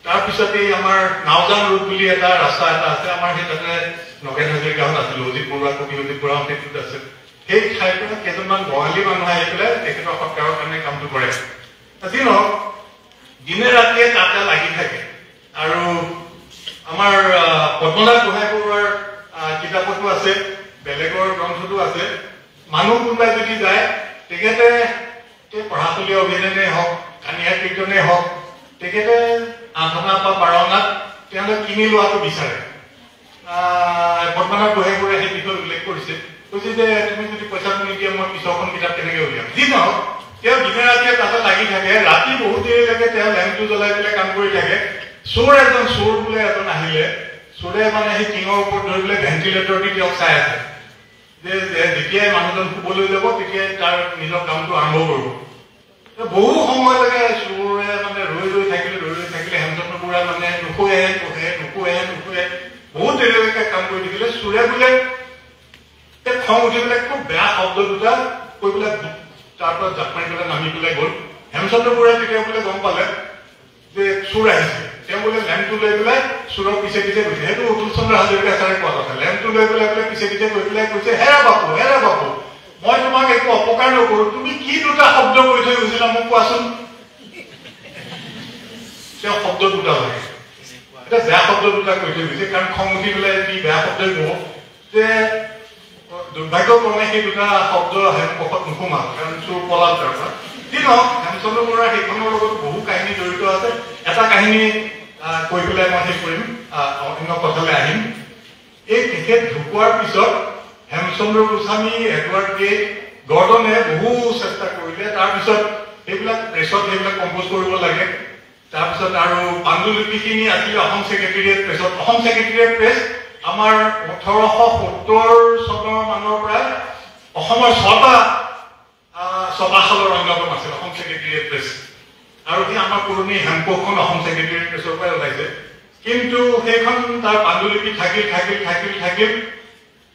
তাৰপিছতে আমাৰ নাওজান ৰোড বুলি এটা ৰাস্তা এটা আছে আমাৰ সেই তাতে নগেন হাজৰিকাহঁত আছিল অজিত বৰুৱা কবি অজিত বৰুৱা সেইটোত আছে সেই ঠাইৰ পৰা কেইজনমান বঙালী মানুহ আহি পেলাই তেখেতৰ সৎকাৰৰ কাৰণে কামটো কৰে আজি নহওক দিনে ৰাতিয়ে তাতে লাগি থাকে আৰু আমাৰ পদ্মনাথ গোহাঁই বৰুৱাৰ কিতাপতো আছে বেলেগৰ গ্ৰন্থতো আছে মানুহ কোনোবাই যদি যায় তেখেতে পঢ়াশলীয়া অভিধানেই হওক কানিয়া কীৰ্তনেই হওক তেখেতে 8 অনা বা 12 অনাত তেওঁলোকে কিনি লোৱাটো বিচাৰে পদ্মনাথ গোহাঁই বৰুৱাই সেই বিষয়ে উল্লেখ কৈছে যে তুমি যদি পইচাটো নিদিয়া মই পিছৰখন কিতাপ কেনেকৈ উলিয়াম যি নহওক তেওঁ দিনে ৰাতিয়ে তাতে লাগি থাকে ৰাতি বহুত দেৰিলৈকে তেওঁ লেম্পটো জ্বলাই পেলাই কাম কৰি থাকে চোৰ বোলে এজন আহিলে চোৰে মানে সেই টিঙৰ ওপৰত ধৰি পেলাই ভেণ্টিলেটৰ দি তেওঁক চাই আছে যে যেতিয়াই মানুহজন শুবলৈ যাব তেতিয়াই তাৰ নিজৰ কামটো আৰম্ভ কৰিব বহু সময়লৈকে চোৰে মানে ৰৈ থাকিলে হেমচন্দ্ৰ বৰুৱাই মানে নুশুৱে বহুত দেৰিলৈকে কাম কৰি থাকিলে চোৰে বোলে খং উঠি পেলাই খুব বেয়া শব্দ দুটা কৈ পেলাই তাৰ পৰা জাপ মাৰি পেলাই নামি পেলাই গ'ল হেমচন্দ্ৰ বৰুৱাই তেতিয়া বোলে গম পালে যে চোৰ আহিছে তেওঁ বোলে লেম্পটো লৈ পেলাই চোৰৰ পিছে গৈছে সেইটো অতুল চন্দ্ৰ হাজৰিকা ছাৰে কোৱা কথা লেম্পটো লৈ পেলাই পিছে গৈ পেলাই কৈছে হেৰা বাপু মই তোমাক একো অপকাৰ নকৰো তুমি কি দুটা শব্দ কৈ থৈ গৈছিলা মোক কোৱাচোন তেওঁ শব্দ দুটা লাগে এটা বেয়া শব্দ দুটা কৈ থৈ গৈছে কাৰণ খং উঠি পেলাই কি বেয়া শব্দই কব যে দুৰ্ভাগ্যক্ৰমে সেই দুটা শব্দ হেমকোষত নোসোমাল কাৰণ চোৰ পলাল তাৰ পৰা যি নহওক হেমচন্দ্ৰ বৰুৱাৰ সেইখনৰ লগত বহু কাহিনী জড়িত আছে এটা কাহিনী কৈ পেলাই মই শেষ কৰিম অন্য কথালৈ আহিম এই তেখেত ঢুকোৱাৰ পিছত হেমচন্দ্ৰ গোস্বামী এডৱাৰ্ড গেট গৰ্ডনে বহু চেষ্টা কৰিলে তাৰপিছত সেইবিলাক প্ৰেছত সেইবিলাক কম্প'জ কৰিব লাগে তাৰপিছত আৰু পাণ্ডুলিপিখিনি আছিলে অসম ছেক্ৰেটেৰিয়েট প্ৰেছত অসম ছেক্ৰেটেৰিয়েট প্ৰেছ আমাৰ 1870 চনৰ মানৰ পৰা অসমৰ 6টা ছপাশালৰ অন্যতম আছিল অসম ছেক্ৰেটেৰিয়েট প্ৰেছ আৰু সেই আমাৰ পুৰণি হেমকোষখন অসম ছেক্ৰেটেৰিয়েট প্ৰেছৰ পৰাই ওলাইছে কিন্তু সেইখন তাৰ পাণ্ডুলিপি থাকিল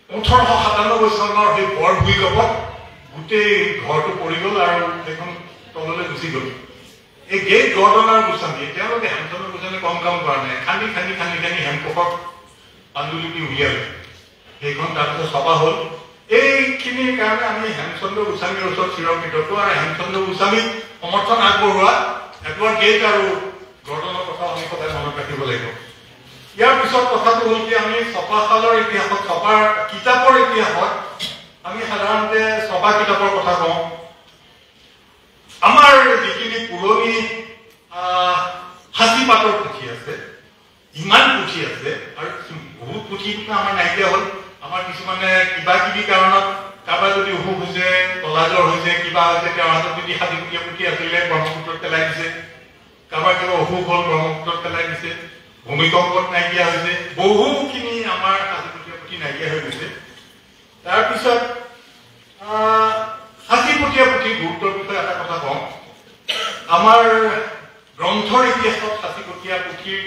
1897 চনৰ সেই বৰ ভূঁইকঁপত গোটেই ঘৰটো পৰি গ'ল আৰু সেইখন তললৈ গুচি গ'ল এই গেট গৰ্ডন আৰু গোস্বামী তেওঁলোকে হেমচন্দ্ৰ গোস্বামী কম কাম কৰা নাই খান্দি হেমকোষক পাণ্ডুলিপি উলিয়ালে সেইখন তাৰপিছত ছপা হ'ল এইখিনিৰ কাৰণে আমি হেমচন্দ্ৰ গোস্বামীৰ ওচৰত চিৰকৃতজ্ঞ আৰু হেমচন্দ্ৰ গোস্বামীক সমৰ্থন আগবঢ়োৱা এডৱাৰ্ড গেট আৰু গৰ্ডনৰ কথা আমি সদায় মনত ৰাখিব লাগিব ইয়াৰ পিছত কথাটো হ'ল কি আমি ছপাশালৰ ইতিহাসত ছপাৰ কিতাপৰ ইতিহাসত আমি সাধাৰণতে ছপা কিতাপৰ কথা কওঁ আমাৰ যিখিনি পুৰণি সাঁচি পাতৰ পুথি আছে ইমান পুথি আছে আৰু বহুত পুথি আমাৰ নাইকিয়া হ'ল আমাৰ কিছুমানে কিবা কিবি কাৰণত কাৰোবাৰ যদি অসুখ হৈছে তলাজৰ হৈছে কিবা হৈছে তেওঁৰ হাতত যদি সাঁচিপুটীয়া পুথি আছিলে ব্ৰহ্মপুত্ৰত পেলাই দিছে কাৰোবাৰ কিবা অসুখ হ'ল ব্ৰহ্মপুত্ৰত পেলাই দিছে ভূমিকম্পত নাইকিয়া হৈছে বহুখিনি আমাৰ সাঁচিপুটীয়া পুথি নাইকিয়া হৈ গৈছে তাৰপিছত সাঁচিপতীয়া পুথিৰ গুৰুত্বৰ বিষয়ে এটা কথা কওঁ আমাৰ গ্ৰন্থৰ ইতিহাসত সাঁচিপতীয়া পুথিৰ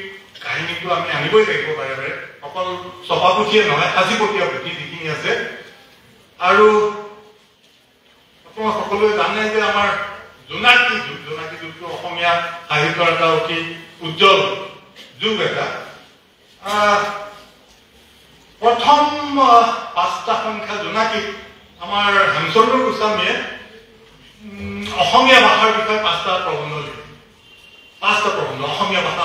কাহিনীটো আমি আনিবই লাগিব বাৰে বাৰে অকল ছপা পুথিয়ে নহয় সাঁচিপতীয়া পুথি যিখিনি আছে আৰু আপোনালোক সকলোৱে জানে যে আমাৰ জোনাকী যুগটো অসমীয়া সাহিত্যৰ এটা অতি উজ্জ্বল যুগ এটা প্ৰথম 5টা সংখ্যা জোনাকীত আমাৰ হেমচন্দ্ৰ গোস্বামীয়ে অসমীয়া ভাষাৰ বিষয়ে 5টা প্ৰবন্ধ লিখে 5টা প্ৰবন্ধ অসমীয়া ভাষা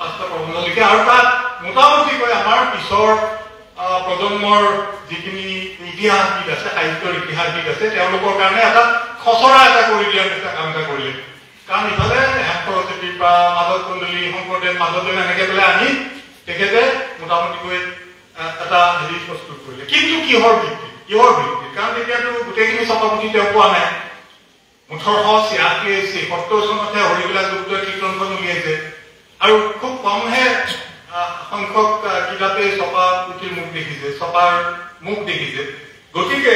5টা প্ৰবন্ধ লিখে আৰু তাত মোটামুটি কৈ আমাৰ পিছৰ প্ৰজন্মৰ যিখিনি ইতিহাসবিদ আছে সাহিত্যৰ ইতিহাসবিদ আছে তেওঁলোকৰ কাৰণে এটা খচৰা এটা কৰি দিয়াৰ নিচিনা কাম এটা কৰিলে কাৰণ ইফালে হেম সৰস্বতী বা মাধৱ কন্দলী শংকৰদেৱ মাধৱদেৱ এনেকে পেলাই আনি তেখেতে মোটামুটিকৈ এটা হেৰি প্ৰস্তুত কৰিলে কিন্তু কিহৰ ভিত্তিত কাৰণ তেতিয়াতো গোটেইখিনি ছপা পুথি তেওঁ পোৱা নাই 1876 চনতহে হৰিবিলাস গুপ্তই কীৰ্তনখন উলিয়াইছে আৰু খুব কমহে সংখ্যক কিতাপে ছপা পুথিৰ মুখ দেখিছে গতিকে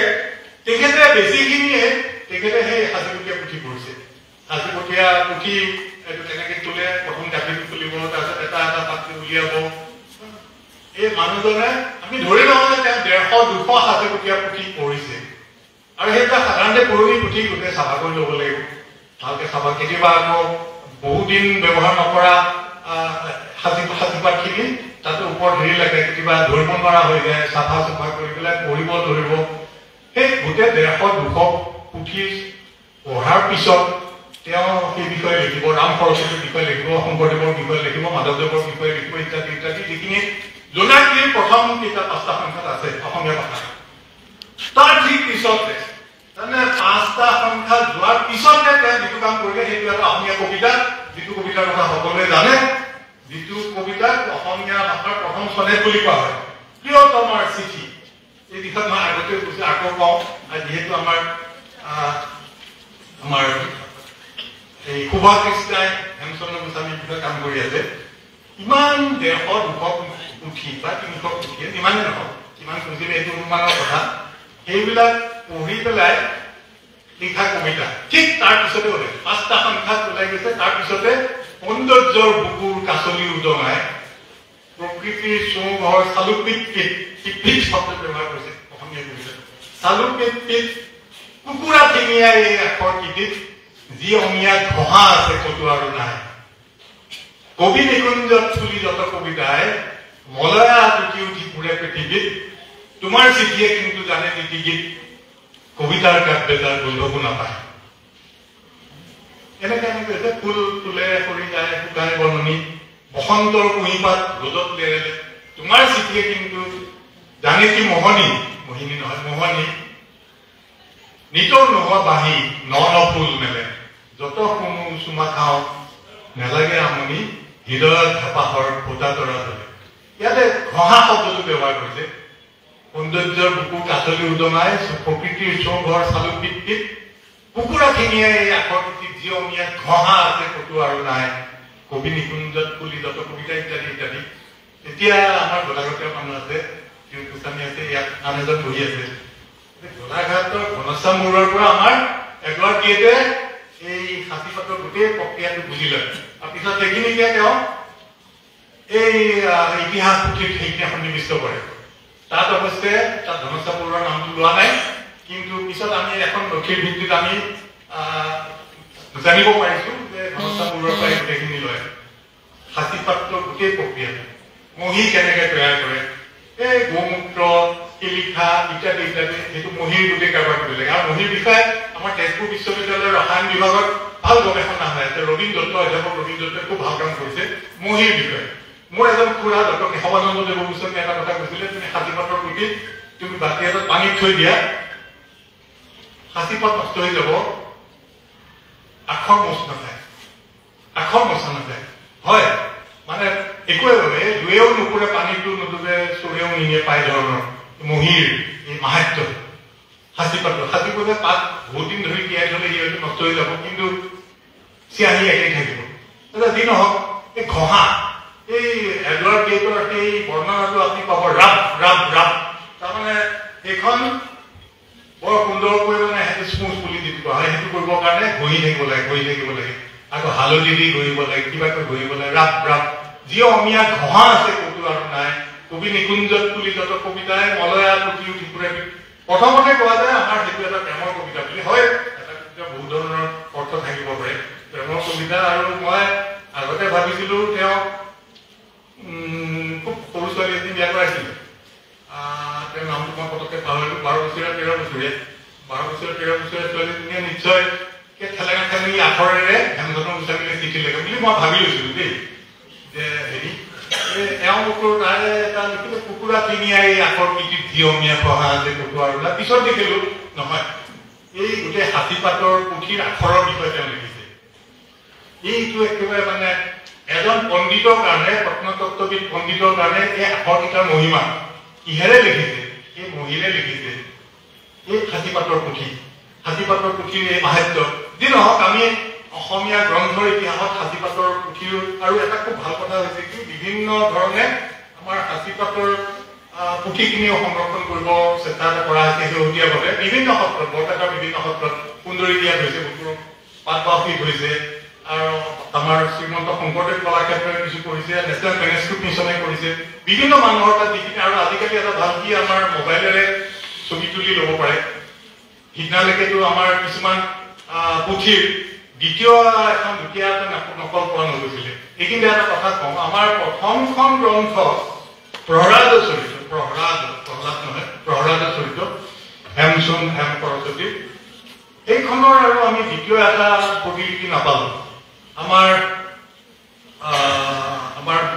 তেখেতে বেছিখিনিয়ে তেখেতে সেই সাঁচিপতীয়া পুথি পঢ়িছে সাঁচিপতীয়া পুথি এইটো তেনেকে তোলে প্ৰথম কাপিটো খুলিব তাৰপিছত এটা এটা পাতি উলিয়াব এই মানুহজনে আমি ধৰি লওঁ যে তেওঁ 150-200 সাঁচিপতীয়া পুথি পঢ়িছে আৰু সেইবিলাক সাধাৰণতে পুৰণি পুথি গোটেই চাফা কৰি ল'ব লাগিব ভালকে চাফা কেতিয়াবা আকৌ বহুদিন ব্যৱহাৰ নকৰা সাঁচিপাতখিনি তাতে ওপৰত হেৰি লাগে কেতিয়াবা ধৰিব নোৱাৰা হৈ যায় চাফা কৰি পেলাই পঢ়িব ধৰিব সেই গোটেই 150-200 পুথি পঢ়াৰ পিছত তেওঁ সেই বিষয়ে লিখিব ৰাম সৰস্বতীৰ বিষয়ে লিখিব শংকৰদেৱৰ বিষয়ে লিখিব মাধৱদেৱৰ বিষয়ে লিখিব ইত্যাদি ইত্যাদি যিখিনি জোনাকীৰ প্ৰথম কিতাপ 5টা সংখ্যাত আছে অসমীয়া ভাষা তাৰ ঠিক পিছতে মানে 5টা সংখ্যা যোৱাৰ পিছতে তেওঁ যিটো কাম কৰিলে সেইটো এটা অসমীয়া কবিতা যিটো কবিতাৰ কথা সকলোৱে জানে যিটো কবিতাক অসমীয়া ভাষাৰ প্ৰথম সনেট বুলি কোৱা হয় প্ৰিয়তমাৰ চিঠি এই বিষয়ে মই আগতে কৈছো আকৌ কওঁ আৰু যিহেতু আমাৰ এই সুভাষ কৃষ্ণাই হেমচন্দ্ৰ গোস্বামীৰ বিষয়ে কাম কৰি আছে ইমান 150-200 পুথি বা 300 পুথি ইমানে নহয় কিমান কৈছিলে এইটো অনুমানৰ কথা সেইবিলাক পঢ়ি পেলাই লিখা কবিতা ঠিক তাৰপিছতে ওলাই 5টা সংখ্যাত ওলাই গৈছে তাৰপিছতে সৌন্দৰ্যৰ বুকুৰ কাছলি উদঙাই প্ৰকৃতিৰ চৌঘৰ চালুপিত শব্দ ব্যৱহাৰ কৰিছে অসমীয়া কবিতা চালুপিত কুকুৰা ঠেঙীয়া এই আখৰ কীৰ্তিত যি অসমীয়াত ঘঁহা আছে ক'তো আৰু নাই কবি নিকুঞ্জত চুলি যত কবিতাই মলয়া টুকি উঠি ফুৰে পৃথিৱীত তোমাৰ চিঠিয়ে কিন্তু জানে নীতি গীত কবিতাৰ কাব্যতাৰ গোন্ধকো নাপায় এনেকে এনেকে ফুল ফুলে সৰি যায় শুকাই বননি বসন্তৰ কুঁহিপাত ৰ'দত লেৰেলে তোমাৰ চিঠিয়ে কিন্তু জানে কি মোহনী নহয় মোহনী নিতৰ নোহোৱা বাঁহী ন ফুল মেলে যত শুনো চুমা খাওঁ নেলাগে আমনি হৃদয়ত হেঁপাহৰ ফুটা তৰা ধৰে ইয়াতে ঘঁহা শব্দটো ব্যৱহাৰ কৰিছে সৌন্দৰ্যৰ বুকুৰ কাছলি উদঙাই প্ৰকৃতিৰ চৌঘৰ চালুপিত কুকুৰা ঠেঙীয়াই এই আখৰ কীৰ্তিত যি অসমীয়াত ঘঁহা আছে ক'তো আৰু নাই কবি নিকুঞ্জত ফুলি যত কবিতা ইত্যাদি ইত্যাদি এতিয়া আমাৰ গোলাঘাটৰ মানুহ আছে গোস্বামী আছে ইয়াত আন এজন বহি আছে গোলাঘাটৰ ঘনশ্যাম বৰুৱাৰ পৰা আমাৰ এগৰাকীয়ে এই সাঁচিপাতৰ গোটেই প্ৰক্ৰিয়াটো বুজি লয় আৰু পিছত সেইখিনিকে তেওঁ এই ইতিহাস পুথিত সেইখিনি সন্নিৱিষ্ট কৰে তাত অৱশ্যে তাত ঘনশ্যাম বৰুৱাৰ নামটো লোৱা নাই কিন্তু পিছত আমি এখন নথিৰ ভিত্তিত আমি জানিব পাৰিছো যে ঘনশ্যাম বৰুৱাৰ পৰা গোটেইখিনি লয় সাঁচিপাতৰ গোটেই প্ৰক্ৰিয়াটো মহি কেনেকে তৈয়াৰ কৰে এই গোমূত্ৰ শিলিখা ইত্যাদি ইত্যাদি সেইটো মহিৰ গোটেই কাৰবাৰ কৰিব লাগে আৰু মহিৰ বিষয়ে আমাৰ তেজপুৰ বিশ্ববিদ্যালয়ৰ ৰসায়ন বিভাগত ভাল গৱেষণা হৈ আছে ৰবীন দত্ত অধ্যাপক ৰবীন দত্তই খুব ভাল কাম কৰিছে মহিৰ বিষয়ে মোৰ এজন খুৰা ডক্টৰ কেশৱানন্দ দেৱ গোস্বামীয়ে এটা কথা কৈছিলে তুমি সাঁচিপাতৰ পুথিত তুমি বাতি এটাত পানীত থৈ দিয়া সাঁচিপাত নষ্ট হৈ যাব আখৰ মচা নাযায় হয় মানে একোৱে ভাবে দুৱেও নুপুৰে পানীটো নুডুবে চোৰেও নিয়ে পাই ধৰণৰ মহিৰ এই মাহাত্য সাঁচিপাতে পাত বহুত দিন ধৰি তিয়াই থলে সি হয়তো নষ্ট হৈ যাব কিন্তু চিয়াহী একেই থাকিব যি নহওক এই ঘঁহা এই এডৱাৰ্ড গেটৰ সেই বৰ্ণনাটো আপুনি পাব ৰাপ ৰাপ ৰাপ তাৰমানে এইখন বৰ সুন্দৰকৈ মানে সেইটো স্মুথ বুলি যিটো কোৱা হয় সেইটো কৰিবৰ কাৰণে ঘঁহি থাকিব লাগে আকৌ হালধি দি ঘঁহিব লাগে কিবাকৈ ঘঁহিব লাগে ৰাপ ৰাপ যি অসমীয়াত ঘঁহা আছে ক'তো আৰু নাই কবি নিকুঞ্জত তুলিত কবিতাই মলয়া পুথি উঠিপুৰে প্ৰথমতে কোৱা যায় আমাৰ সেইটো এটা প্ৰেমৰ কবিতা বুলি হয় এটা কবিতা বহুত ধৰণৰ অৰ্থ থাকিব পাৰে প্ৰেমৰ কবিতা আৰু মই আগতে ভাবিছিলো তেওঁ খুব সৰু ছোৱালী এজনী বিয়া কৰাইছিলে তেওঁৰ নামটো মই পটককৈ পাহৰিলো 12 বছৰীয়া 13 বছৰীয়া ছোৱালীজনীয়ে নিশ্চয় ঠেলেঙা ঠেলেঙি আখৰেৰে হেমচন্দ্ৰ গোস্বামীলৈ চিঠি লিখে বুলি মই ভাবি লৈছিলো দেই যে হেৰি এওঁলোকৰ তাৰে এটা লিখিলে কুকুৰা কিনিয়া এই আখৰ পিঠিত ধিয়মীয়া পঢ়া আছে কুকুৰা পিছত দেখিলো নহয় এই গোটেই হাতীপাতৰ পুথিৰ আখৰৰ বিষয়ে তেওঁ লিখিছে এইটো একেবাৰে মানে এজন পণ্ডিতৰ কাৰণে প্ৰত্নতত্ত্ববিদ পণ্ডিতৰ কাৰণে এই আখৰকেইটাৰ মহিমা কিহেৰে লিখিছে এই মহিৰে লিখিছে এই হাতীপাতৰ পুথিৰ এই মাহাত্য যি নহওক আমি অসমীয়া গ্ৰন্থৰ ইতিহাসত হাতীপাতৰ পুথিৰ আৰু এটা খুব ভাল কথা হৈছে কি বিভিন্ন ধৰণে আমাৰ হাতীপাতৰ পুথিখিনিও সংৰক্ষণ কৰিব চেষ্টা কৰা হৈছে শেহতীয়াভাৱে বিভিন্ন সত্ৰত বৰপেটাৰ বিভিন্ন সত্ৰত সুন্দৰী দিয়াত হৈছে পাতবাসীত হৈছে আৰু আমাৰ শ্ৰীমন্ত শংকৰদেৱ কলাক্ষেত্ৰই কিছু কৰিছে নেশ্যনেল মেনেজমেণ্ট মিছনে কৰিছে বিভিন্ন মানুহৰ তাত যিখিনি আৰু আজিকালি এটা ভাল কি আমাৰ মোবাইলেৰে ছবি তুলি ল'ব পাৰে সিদিনালৈকেতো আমাৰ কিছুমান পুথিৰ দ্বিতীয় এখন দুখীয়া নকল কৰা নগৈছিলে এইখিনি এটা কথা কওঁ আমাৰ প্ৰথমখন গ্ৰন্থ প্ৰহ্লাদ চৰিত্ৰ হেমচুন হেম সৰস্বতী এইখনৰ আৰু আমি দ্বিতীয় এটা প্ৰতিলিপি নাপালো আমাৰ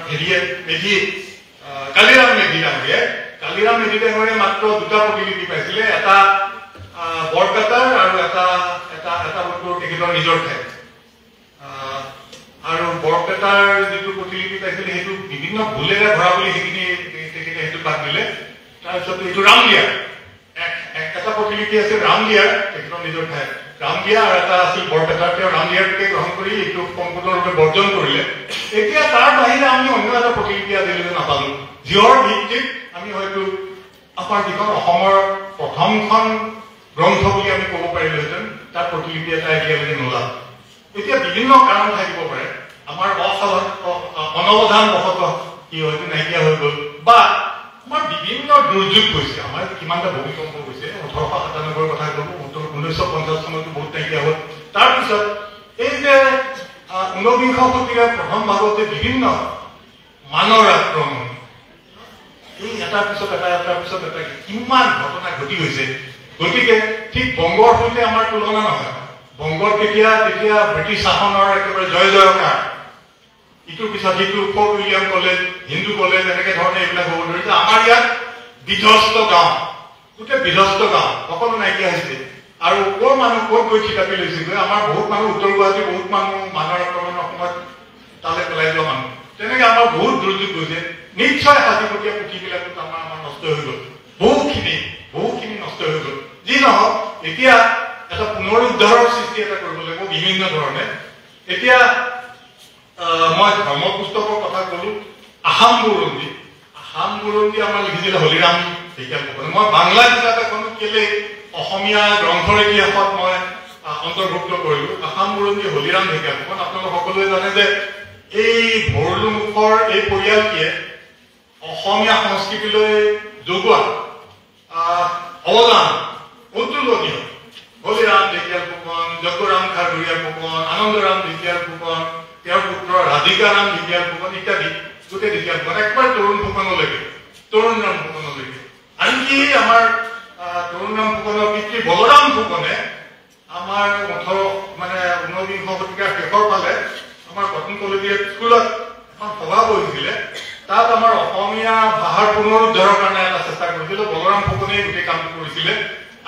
হেৰিয়ে মেধি কালিৰাম মেধি ডাঙৰীয়ে মাত্ৰ দুটা প্ৰতিলিপি পাইছিলে এটা বৰপেটাৰ আৰু এটা তেখেতৰ নিজৰ ঠাই আৰু বৰপেটাৰ যিটো প্ৰতিলিপি পাইছিলে সেইটো বিভিন্ন ভুলেৰে ভৰা বুলি সেইখিনি তেখেতে সেইটো বাদ দিলে তাৰপিছত এইটো ৰামদিয়াৰ এটা প্ৰতিলিপি আছে ৰামদিয়াৰ তেখেতৰ নিজৰ ঠাই ৰামদিয়া আৰু এটা আছিল বৰপেটাৰ তেওঁ ৰামদিয়াৰকে গ্ৰহণ কৰি এইটো সম্পূৰ্ণৰূপে বৰ্জন কৰিলে এতিয়া তাৰ বাহিৰে আমি অন্য এটা প্ৰতিলিপি আজিলৈকে নাপালো যিহৰ ভিত্তিত আমি হয়তো আমাৰ যিখন অসমৰ প্ৰথমখন গ্ৰন্থ বুলি আমি ক'ব পাৰিলোহেঁতেন তাৰ প্ৰতিলিপি এটা এতিয়ালৈকে নোলাল এতিয়া বিভিন্ন কাৰণ থাকিব পাৰে আমাৰ অনৱধানবশতঃ কি হয়তো নাইকিয়া হৈ গ'ল বা আমাৰ বিভিন্ন দুৰ্যোগ হৈছে আমাৰ কিমানটা ভূমিকম্প হৈছে 1897 কথা ক'লো 1950 চনতো বহুত নাইকিয়া হ'ল তাৰপিছত এই যে 19বিংশ শতিকাৰ প্ৰথম ভাগতে বিভিন্ন মানৰ আক্ৰমণ এই এটাৰ পিছত এটা কিমান ঘটনা ঘটি গৈছে গতিকে ঠিক বংগৰ সৈতে আমাৰ তুলনা নহয় বংগত তেতিয়া ব্ৰিটিছ শাসনৰ একেবাৰে জয় জয়কাৰ ইটোৰ পিছত সিটো Fort William college Hindu college এনেকে ধৰণে এইবিলাক হ'ব ধৰিছে আমাৰ ইয়াত বিধ্বস্ত গাঁও সকলো নাইকিয়া হৈছে আৰু ক'ৰ মানুহ ক'ত গৈ থিতাপি লৈছেগৈ আমাৰ বহুত মানুহ উত্তৰ গুৱাহাটীৰ বহুত মানুহ মানৰ আক্ৰমণৰ সময়ত তালৈ পেলাই যোৱা মানুহ তেনেকে আমাৰ বহুত দুৰ্যোগ গৈছে নিশ্চয় সাঁচিপতীয়া পুথিবিলাকত আমাৰ নষ্ট হৈ গ'ল বহুখিনি নষ্ট হৈ গ'ল যি নহওক এতিয়া এটা পুনৰুদ্ধাৰৰ সৃষ্টি এটা কৰিব লাগিব বিভিন্ন ধৰণে এতিয়া মই ধৰ্ম পুস্তকৰ কথা ক'লো আসাম বুৰঞ্জী আমাৰ লিখিছিলে হলিৰাম ঢেকীয়াল ফুকনে মই বাংলা কিতাপ এখন কেলে অসমীয়া গ্ৰন্থৰ ইতিহাসত মই অন্তৰ্ভুক্ত কৰিলো আসাম বুৰঞ্জী হলিৰাম ঢেকীয়াল ফুকন আপোনালোক সকলোৱে জানে যে এই ভৰলুমুখৰ এই পৰিয়ালটিয়ে অসমীয়া সংস্কৃতিলৈ যোগোৱা অৱদান অতুলনীয় হলিৰাম ঢেকীয়াল ফুকন যজ্ঞৰাম খাৰঘৰীয়া ফুকন আনন্দৰাম ঢেকীয়াল ফুকন তেওঁৰ পুত্ৰ ৰাধিকাৰাম ঢেকীয়াল ফুকন ইত্যাদি গোটেই ঢেকীয়াল ফুকন একবাৰে তৰুণৰাম ফুকনলৈকে আনকি আমাৰ তৰুণৰাম ফুকনৰ পিতৃ বলৰাম ফুকনে আমাৰ 19বিংশ শতিকাৰ শেষৰ ফালে আমাৰ কটন কলেজিয়েট স্কুলত এখন সভা বহিছিলে তাত আমাৰ অসমীয়া ভাষাৰ পুনৰুদ্ধাৰৰ কাৰণে এটা চেষ্টা কৰিছিল বলৰাম ফুকনে গোটেই কামটো কৰিছিলে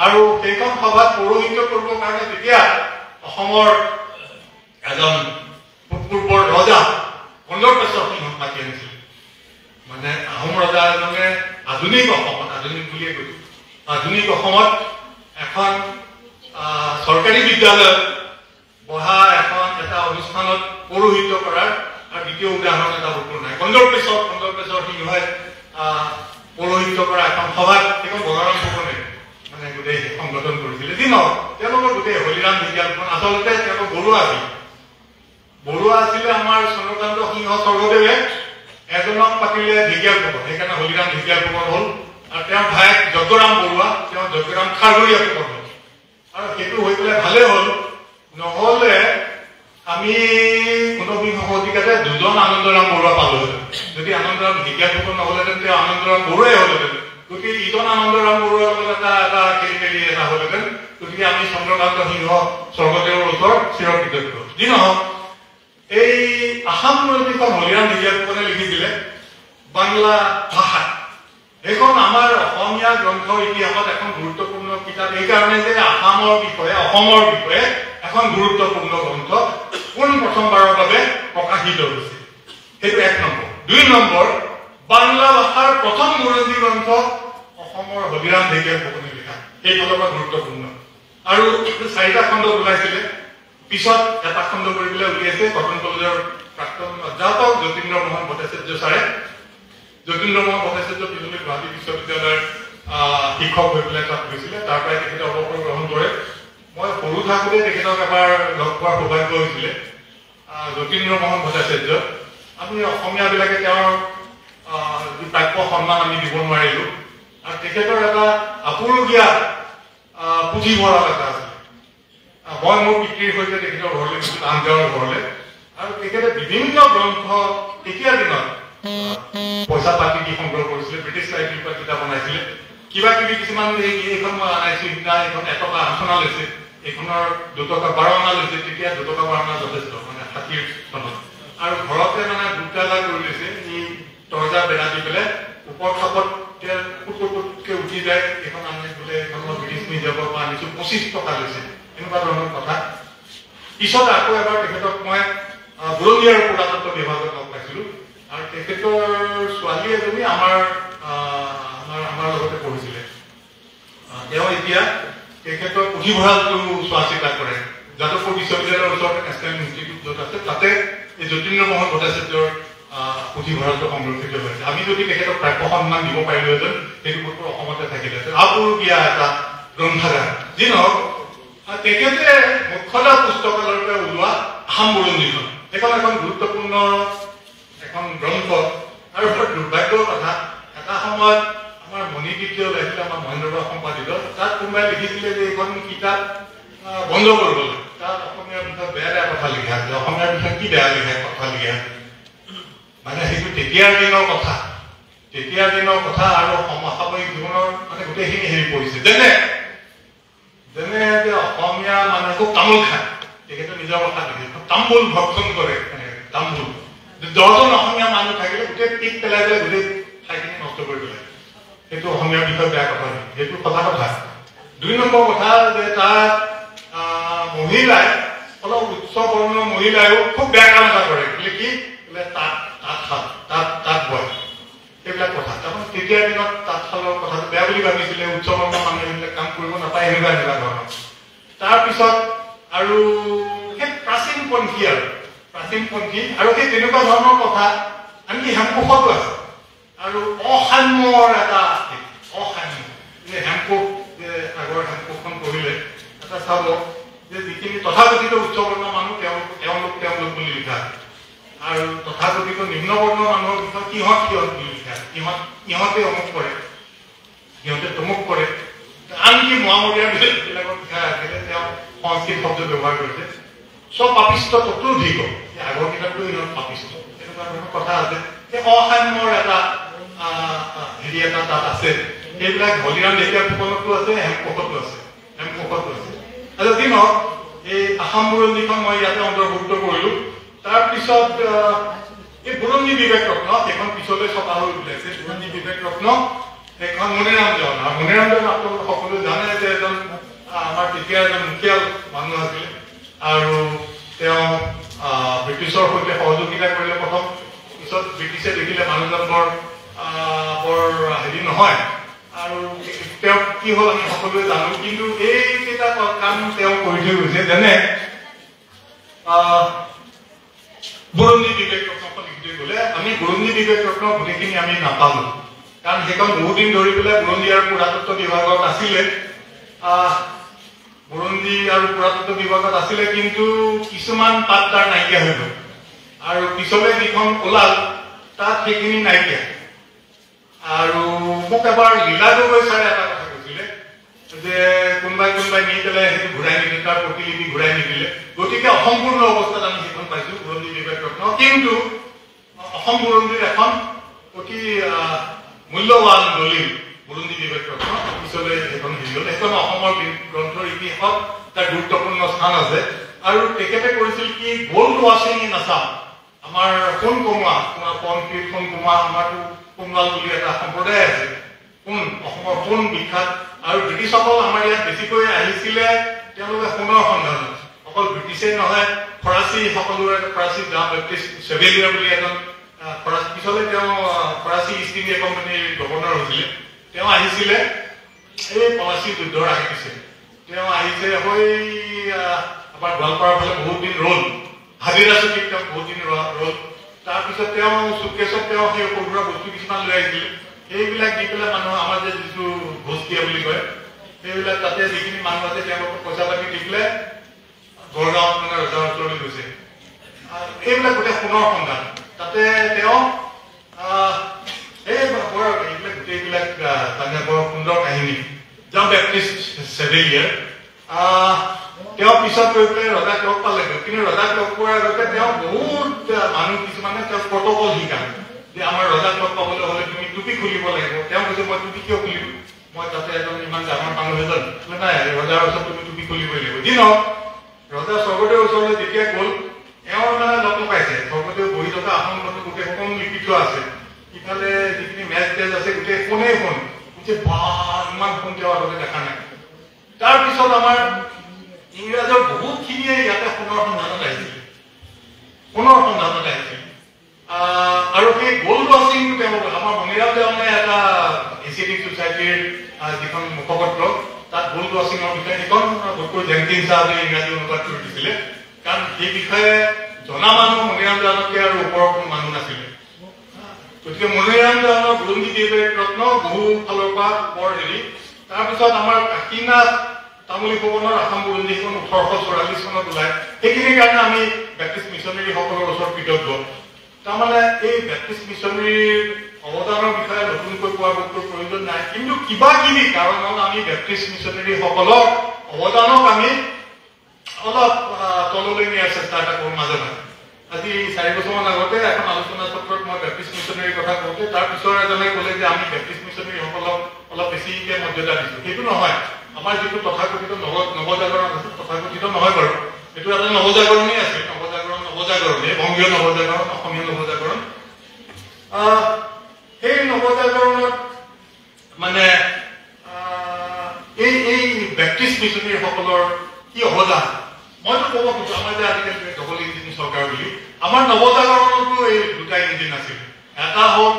আৰু সেইখন সভাত পৌৰোহিত্য কৰিবৰ কাৰণে তেতিয়া অসমৰ এজন পূৰ্বৰ ৰজা কন্দৰ্পেশ্বৰ সিংহক মাতি আনিছিল মানে আহোম ৰজা এজনে আধুনিক বুলিয়ে কৈছো আধুনিক অসমত এখন চৰকাৰী বিদ্যালয়ত বহা এটা অনুষ্ঠানত পৌৰোহিত্য কৰাৰ আৰু দ্বিতীয় উদাহৰণ এটা বৰ্তমান নাই। কন্দৰপেছৰ সিংহই পৌৰোহিত্য কৰা এখন সভাত এখন বগাৰাম ফুকনে মানে গোটেই সংগঠন কৰিছিলে। যি নহওক তেওঁলোকৰ গোটেই হলিৰাম ঢেকীয়ালখন আচলতে তেওঁলোক বৰুৱা আছিলে। আমাৰ চন্দ্ৰকান্ত সিংহ স্বৰ্গদেৱে এজনক পাতিলে ঢেকীয়াল ফুকন, সেইকাৰণে হলিৰাম ঢেকীয়াল ফুকন হ'ল। আৰু তেওঁৰ ভায়েক যজ্ঞৰাম বৰুৱা, তেওঁ যজ্ঞৰাম খাৰঘৰীয়া ফুকন হ'ল। আৰু সেইটো হৈ পেলাই ভালেই হ'ল। নহ'লে আমি 19বিংশ শতিকাতে দুজন আনন্দৰাম বৰুৱা পালোহেঁতেন। যদি আনন্দৰাম ঢেকীয়াল ফুকন নহ'লেহেঁতেন তেওঁ আনন্দৰাম বৰুৱাই হ'লহেঁতেন। গতিকে ইজন আনন্দৰাম বৰুৱাৰ লগত এটা খেলি এটা হ'লহেঁতেন। গতিকে আমি চন্দ্ৰকান্ত সিংহ স্বৰ্গদেৱৰ ওচৰত চিৰকৃতজ্ঞ। যি নহওক এই আসাম বুৰঞ্জীখন হলিৰাম ঢেকীয়াল ফুকনে লিখিছিলে বাংলা ভাষাত। এইখন আমাৰ অসমীয়া গ্ৰন্থৰ ইতিহাসত এখন গুৰুত্বপূৰ্ণ কিতাপ, এইকাৰণে যে অসমৰ বিষয়ে এখন গুৰুত্বপূৰ্ণ গ্ৰন্থ পোন প্ৰথমবাৰৰ বাবে প্ৰকাশিত হৈছে। সেইটো 1 নম্বৰ। 2 নম্বৰ, বাংলা ভাষাৰ প্ৰথম বুৰঞ্জী গ্ৰন্থ অসমৰ হলিৰাম ঢেকীয়াল ফুকনে লিখা, এই ফালৰ পৰা গুৰুত্বপূৰ্ণ। আৰু 4টা খণ্ড ওলাইছিলে, পিছত এটা খণ্ড কৰি পেলাই উলিয়াইছে কটন কলেজৰ প্ৰাক্তন অধ্যাপক যতীন্দ্ৰ মোহন ভট্টাচাৰ্য ছাৰে। যতীন্দ্ৰ মোহন ভট্টাচাৰ্য পিছলৈ গুৱাহাটী বিশ্ববিদ্যালয়ৰ শিক্ষক হৈ পেলাই তাত গৈছিলে। তাৰ পৰাই তেখেতে অৱসৰ গ্ৰহণ কৰে। মই সৰু থাকোঁতে তেখেতক এবাৰ লগ পোৱাৰ সৌভাগ্য হৈছিলে। যতীন্দ্ৰ মোহন ভট্টাচাৰ্য, আমি অসমীয়াবিলাকে তেওঁৰ প্ৰাপ্য সন্মান আমি দিব নোৱাৰিলোঁ। আৰু তেখেতৰ এটা আপুৰুগীয়া পুথিভঁৰাল এটা আছিল। মই মোৰ পিতৃৰ সৈতে তেখেতৰ ঘৰলৈ গৈছিলোঁ, আনগাঁৱৰ ঘৰলৈ। আৰু তেখেতে বিভিন্ন গ্ৰন্থ তেতিয়াৰ দিনত পইচা পাতি দি সংগ্ৰহ কৰিছিলে। ব্ৰিটিছ লাইব্ৰেৰীৰ পৰা কিতাপ বনাইছিলে। কিবা কিবি কিছুমান এইখন মই আনাইছো, সিদিনা এইখন 1 টকা 8 অনা লৈছে, এইখনৰ 2 টকা 12 অনা লৈছে। তেতিয়া 2 টকা 12 অনা যথেষ্ট, মানে 60 চনত। আৰু ঘৰতে মানে দুটালা কৰি লৈছে, এই দৰ্জা বেৰা দি পেলাই ওপৰ খাপত ফুটকে উঠি যায়। এইখন আমি বোলে এইখন মই ব্ৰিটিছ মিউজিয়ামৰ পৰা আনিছো, 25 টকা লৈছে, এনেকুৱা ধৰণৰ কথা। পিছত আকৌ এবাৰ তেখেতক মই বুৰঞ্জী আৰু পুৰাতত্ব বিভাগত লগ পাইছিলো। আৰু তেখেতৰ ছোৱালী এজনী আমাৰ লগতে পঢ়িছিলে। তেওঁ এতিয়া তেখেতৰ পুথিভঁৰালটো চোৱা চিতা কৰে। যাদৱপুৰ বিশ্ববিদ্যালয়ৰ ওচৰতে নেশ্যনেল ইনষ্টিটিউট য'ত আছে, তাতে এই যতীন্দ্ৰ মোহন ভট্টাচাৰ্যৰ পুথিভঁৰালটো সংৰক্ষিত হৈছে। আমি যদি তেখেতক প্ৰাপ্য সন্মান দিব পাৰিলোহেঁতেন, সেইটো বস্তু অসমতে থাকিলেহেঁতেন। আপুৰুগীয়া এটা গ্ৰন্থাগাৰ। যি নহওক, তেখেতে মুখ্যতঃ পুস্তকালয়ৰ পৰা ওলোৱা আসাম বুৰঞ্জীখন, সেইখন এখন গুৰুত্বপূৰ্ণ এখন গ্ৰন্থ। আৰু বৰ দুৰ্ভাগ্যৰ কথা, এটা সময়ত আমাৰ মণিতীৰ্থ ওলাইছিলে, আমাৰ মহেন্দ্ৰ বৰা সম্পাদিত। তাত কোনোবাই লিখিছিলে যে এইখন কিতাপ বন্ধ কৰিবলৈ। তাত অসমীয়াৰ বিষয়ে বেয়া কথা লিখা আছে। অসমীয়াৰ বিষয়ে কি বেয়া কথা লিখা আছে? মানে সেইটো তেতিয়াৰ দিনৰ কথা আৰু সমসাময়িক জীৱনৰ মানে গোটেইখিনি হেৰি পৰিছে। যেনে যে অসমীয়া মানুহে খুব তামোল খায়, তেখেতে নিজৰ কথা লিখে, তামোল ভক্ষণ কৰে। তামোল 10জন অসমীয়া মানুহ থাকিলে গোটেই পিক পেলাই পেলাই গোটেই ঠাইখিনি নষ্ট কৰি পেলাই। সেইটো অসমীয়াৰ বিষয়ে বেয়া কথা নহয়, সেইটো সঁচা কথা। 2 নম্বৰ কথা যে তাত মহিলাই, অলপ উচ্চ বৰ্ণৰ মহিলাইও খুব বেয়া কাম এটা কৰে। বোলে কি বোলে তাঁত বয়, সেইবিলাক কথা। তাৰমানে তেতিয়াৰ দিনত তাঁতশালৰ কথাটো বেয়া বুলি ভাবিছিলে, উচ্চ বৰ্ণৰ মানুহে এইবিলাক কাম কৰিব নাপায়, এনেকুৱা ধৰণৰ। তাৰপিছত আৰু সেই প্ৰাচীনপন্থী আৰু সেই তেনেকুৱা ধৰণৰ কথা আনকি হেমকোষতো আছে। আৰু অসাম্যৰ এটা অসাম্য যে হেমকোষ, যে আগৰ হেমকোষখন পঢ়িলে এটা চাব যে যিখিনি তথাকথিত উচ্চ বৰ্ণৰ মানুহ তেওঁলোক বুলি লিখা, আৰু তথাকথিত নিম্ন বৰ্ণৰ মানুহৰ বিষয়ে সিহঁত বুলি লিখা। সিহঁতে অমুক কৰে, সিহঁতে তমুক কৰে। আনকি মোৱামৰীয়াৰ বিলাকৰ লিখা আছিলে, তেওঁ সংস্কৃত শব্দ ব্যৱহাৰ কৰিছে। স্বপাপিষ্ট চতুৰ্ধিক, আগৰ কিতাপটো ইমান পাপিষ্ট, এনেকুৱা ধৰণৰ কথা আছে। সেই অসাম্যৰ এটা হেৰি এটা তাত আছে। সেইবিলাক হলিৰাম ঢেকীয়াল ফুকনতো আছে, হেমকোষতো আছে। আৰু যি নহওক, এই আসাম বুৰঞ্জীখন মই ইয়াতে অন্তৰ্ভুক্ত কৰিলো। তাৰপিছত এই বুৰঞ্জী বিবেক ৰত্ন, সেইখন পিছলৈ ছপা হৈ ওলাইছে। বুৰঞ্জী বিবেক ৰত্ন সেইখন মণিৰাম দেৱান। আৰু মণিৰাম দেৱান আপোনালোকে সকলোৱে জানে যে এজন আমাৰ তেতিয়া এজন মুখিয়াল মানুহ আছিলে। আৰু তেওঁ ব্ৰিটিছৰ সৈতে সহযোগিতা কৰিলে প্ৰথম। পিছত ব্ৰিটিছে দেখিলে মানুহজন বৰ হেৰি নহয়, আৰু তেওঁ কি হ'ল আমি সকলোৱে জানো। কিন্তু এইকেইটা কাম তেওঁ কৰি থৈ গৈছে। যেনে বুৰঞ্জী বিবেক ৰত্নখন লিখি গ'লে আমি বুৰঞ্জী বিবেক ৰত্ন গোটেইখিনি আমি নাপালো কাৰণ সেইখন বহুত দিন ধৰি পেলাই বুৰঞ্জী আৰু পুৰাতত্ব বিভাগত আছিলে বুৰঞ্জী আৰু পুৰাতত্ব বিভাগত আছিলে কিন্তু কিছুমান পাত তাৰ নাইকিয়া হৈ গ'ল আৰু পিছলৈ যিখন ওলাল তাত সেইখিনি নাইকিয়া আৰু মোক এবাৰ লীলা গগৈ ছাৰে এটা কথা কৈছিলে যে কোনোবাই নি পেলাই সেইটো ঘূৰাই নিদিলে তাৰ প্ৰতিলিপি ঘূৰাই নিদিলে গতিকে অসম্পূৰ্ণ অৱস্থাত আমি সেইখন পাইছো বুৰঞ্জী বিবেক ৰত্ন কিন্তু অসম বুৰঞ্জীৰ এখন অতি মূল্যৱান দলিল বুৰঞ্জী বিবেক ৰত্ন পিছলৈ সেইখন হেৰি হ'ল সেইখন অসমৰ গ্ৰন্থৰ ইতিহাসত তাৰ গুৰুত্বপূৰ্ণ স্থান আছে আৰু তেখেতে কৰিছিল কি গ'ল্ড ৱাশ্বিং ইন আছাম আমাৰ সোণ কমোৱা পনপীৰ সোণ কমোৱা আমাৰতো সোণোৱাল বুলি এটা সম্প্ৰদায় আছে অসমৰ সোণ বিখ্যাত আৰু ব্ৰিটিছসকল আমাৰ ইয়াত বেছিকৈ আহিছিলে তেওঁলোকে সোণৰ সন্ধানত অকল ব্ৰিটিছে নহয় ফৰাচী সকলোৰে ফৰাচী জা বেপ্টিষ্ট চেভেলিয়াৰ বুলি এজন ফৰাচী পিছলৈ তেওঁ ফৰাচী ইষ্ট ইণ্ডিয়া কোম্পানীৰ গভৰ্ণৰ হৈছিলে তেওঁ আহিছিলে এই পলাচী যুদ্ধৰ আগে পিছে তেওঁ আহিছে হৈ আমাৰ গোৱালপাৰাৰ ফালে বহুত দিন ৰ'ল হাজিৰা চকীত তেওঁ বহুত দিন ৰ'ল তাৰপিছত তেওঁ চুকেছত তেওঁ সেই সৰু বস্তু কিছুমান লৈ আহিছিলে সেইবিলাক দি পেলাই মানুহ আমাৰ যে যিটো ভোজতীয়া বুলি কয় সেইবিলাক তাতে যিখিনি মানুহ আছে তেওঁলোকক পইচা পাতি দি পেলাই গড়গাঁৱত মানে ৰজাৰ ওচৰলৈ গৈছে এইবিলাক গোটেই সোণৰ সন্ধান তাতে তেওঁ এইবিলাক গোটেইবিলাক মানে বৰ সুন্দৰ কাহিনী জন বেপ্টিষ্ট চেভেলিয়াৰ তেওঁ পিছত গৈ পেলাই ৰজাক লগ পালেগৈ কিন্তু ৰজাক লগ পোৱাৰ আগতে তেওঁ বহুত মানুহ কিছুমানে তেওঁ প্ৰটকল শিকায় যে আমাৰ ৰজাক লগ পাবলৈ হ'লে তুমি টুপি খুলিব লাগিব তেওঁ কৈছে মই টুপি কিয় খুলিম মই তাতে এজন ইমান ডাঙৰ মানুহ এজন নাই ৰজাৰ ওচৰত তুমি টুপি খুলিবই লাগিব যি নহওক ৰজা স্বৰ্গদেৱৰ ওচৰলৈ যেতিয়া গ'ল এওঁৰ মানে লগ পাইছে স্বৰ্গদেৱ বহি থকা আসনখনত গোটেই সোণ লিপি থোৱা আছে ইফালে যিখিনি মেজ টেজ আছে গোটেই সোণেই সোণ যে ইমান সোণ তেওঁ আগতে দেখা নাই তাৰপিছত আমাৰ ইংৰাজৰ বহুতখিনিয়ে ইয়াতে সোণৰ সন্ধানত আহিছিল আৰু সেই গ'ল্ড ৱাশ্বিংটো তেওঁলোকে আমাৰ মণিৰাম দেৱানে এটা এছিয়াটিক ছ'চাইটিৰ যিখন মুখপত্ৰ তাত গ'ল্ড ৱাশ্বিঙৰ বিষয়ে সেইখন ডক্টৰ জেনকিন্স চাহাবে ইংৰাজী অনুবাদ কৰি দিছিলে কাৰণ সেই বিষয়ে জনা মানুহ মণিৰাম দেৱানতকৈ আৰু ওপৰৰ কোনো মানুহ নাছিলে গতিকে মণিৰাম দেৱানৰ বুৰঞ্জী বিবেক ৰত্ন বহু ফালৰ পৰা বৰ হেৰি তাৰপিছত আমাৰ কাশীনাথ তামুলী ভৱনৰ আসাম বুৰঞ্জীখন 1844 চনত ওলায় সেইখিনিৰ কাৰণে আমি বেপ্টিষ্ট মিছনেৰীসকলৰ ওচৰত কৃতজ্ঞ তাৰমানে এই বেপ্টিষ্ট মিছনেৰীৰ অৱদানৰ বিষয়ে নতুনকৈ কোৱাৰ বস্তুৰ প্ৰয়োজন নাই কিন্তু কিবা কিবি কাৰণত আমি বেপ্টিষ্ট মিছনেৰীসকলৰ অৱদানক আমি অলপ তললৈ নিয়াৰ চেষ্টা এটা কৰোঁ মাজে মাজে আজি 4 বছৰমান আগতে এখন আলোচনা চক্ৰত মই বেপ্টিষ্ট মিছনেৰীৰ কথা কওঁতে তাৰ পিছৰ এজনে ক'লে যে আমি বেপ্টিষ্ট মিছনেৰীসকলক অলপ বেছিকৈ মৰ্যাদা দিছোঁ সেইটো নহয় আমাৰ যিটো তথাকথিত নৱজাগৰণ আছে তথাকথিত নহয় বাৰু এইটো এটা নৱজাগৰণেই আছে নৱজাগৰণেই বংগীয় নৱজাগৰণ অসমীয়া নৱজাগৰণ সেই নৱজাগৰণত মানে এই বেপ্টিষ্ট মিছনেৰীসকলৰ কি অৱদান মইতো ক'ব খুজিছোঁ আমাৰ যে আজিকালি ডবল ইঞ্জিন চৰকাৰ বুলি আমাৰ নৱজাগৰণতো এই দুটা ইঞ্জিন আছিল এটা হ'ল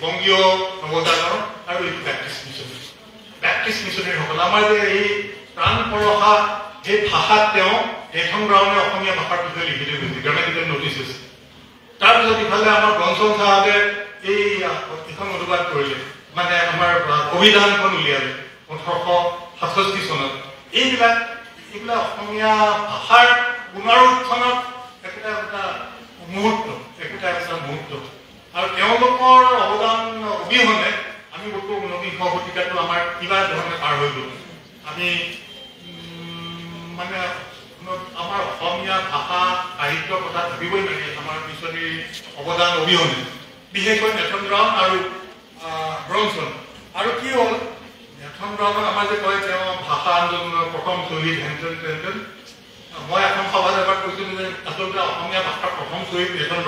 বংগীয় নৱজাগৰণ আৰু এইটো বেপ্টিষ্ট মিছনেৰীসকল আমাৰ যে এই প্ৰাণ পৰশা সেই ভাষাত তেওঁ এখন ব্ৰাউনে অসমীয়া ভাষাৰ বিষয়ে লিখি থৈ গৈছে গ্ৰামেটিকেল নটিচেছ তাৰপিছত ইফালে আমাৰ ব্ৰনছন চাহাবে এই এখন অনুবাদ কৰিলে মানে আমাৰ অভিধানখন উলিয়ালে 1867 চনত এইবিলাক অসমীয়া ভাষাৰ পুনৰুত্থানত একোটা মুহূৰ্ত আৰু তেওঁলোকৰ অৱদান অবিহনে আমি বৰ্তমান 19শ শতিকাটো আমাৰ কিবা ধৰণে পাৰ হৈ গ'ল আমি মানে আমাৰ অসমীয়া ভাষা সাহিত্য কথা ভাবিবই লাগে আমাৰ মিছনেৰী অৱদান অবিহনে বিশেষকৈ নেথন ব্ৰাউন আৰু ব্ৰনছন আৰু কি হ'ল নেথন ব্ৰাউনক আমাৰ যে কয় তেওঁ ভাষা আন্দোলনৰ প্ৰথম শ্বহীদ হেনটেন মই এখন সভাত এবাৰ কৈছিলোঁ যে আচলতে অসমীয়া ভাষাৰ প্ৰথম শ্বহীদ নেথন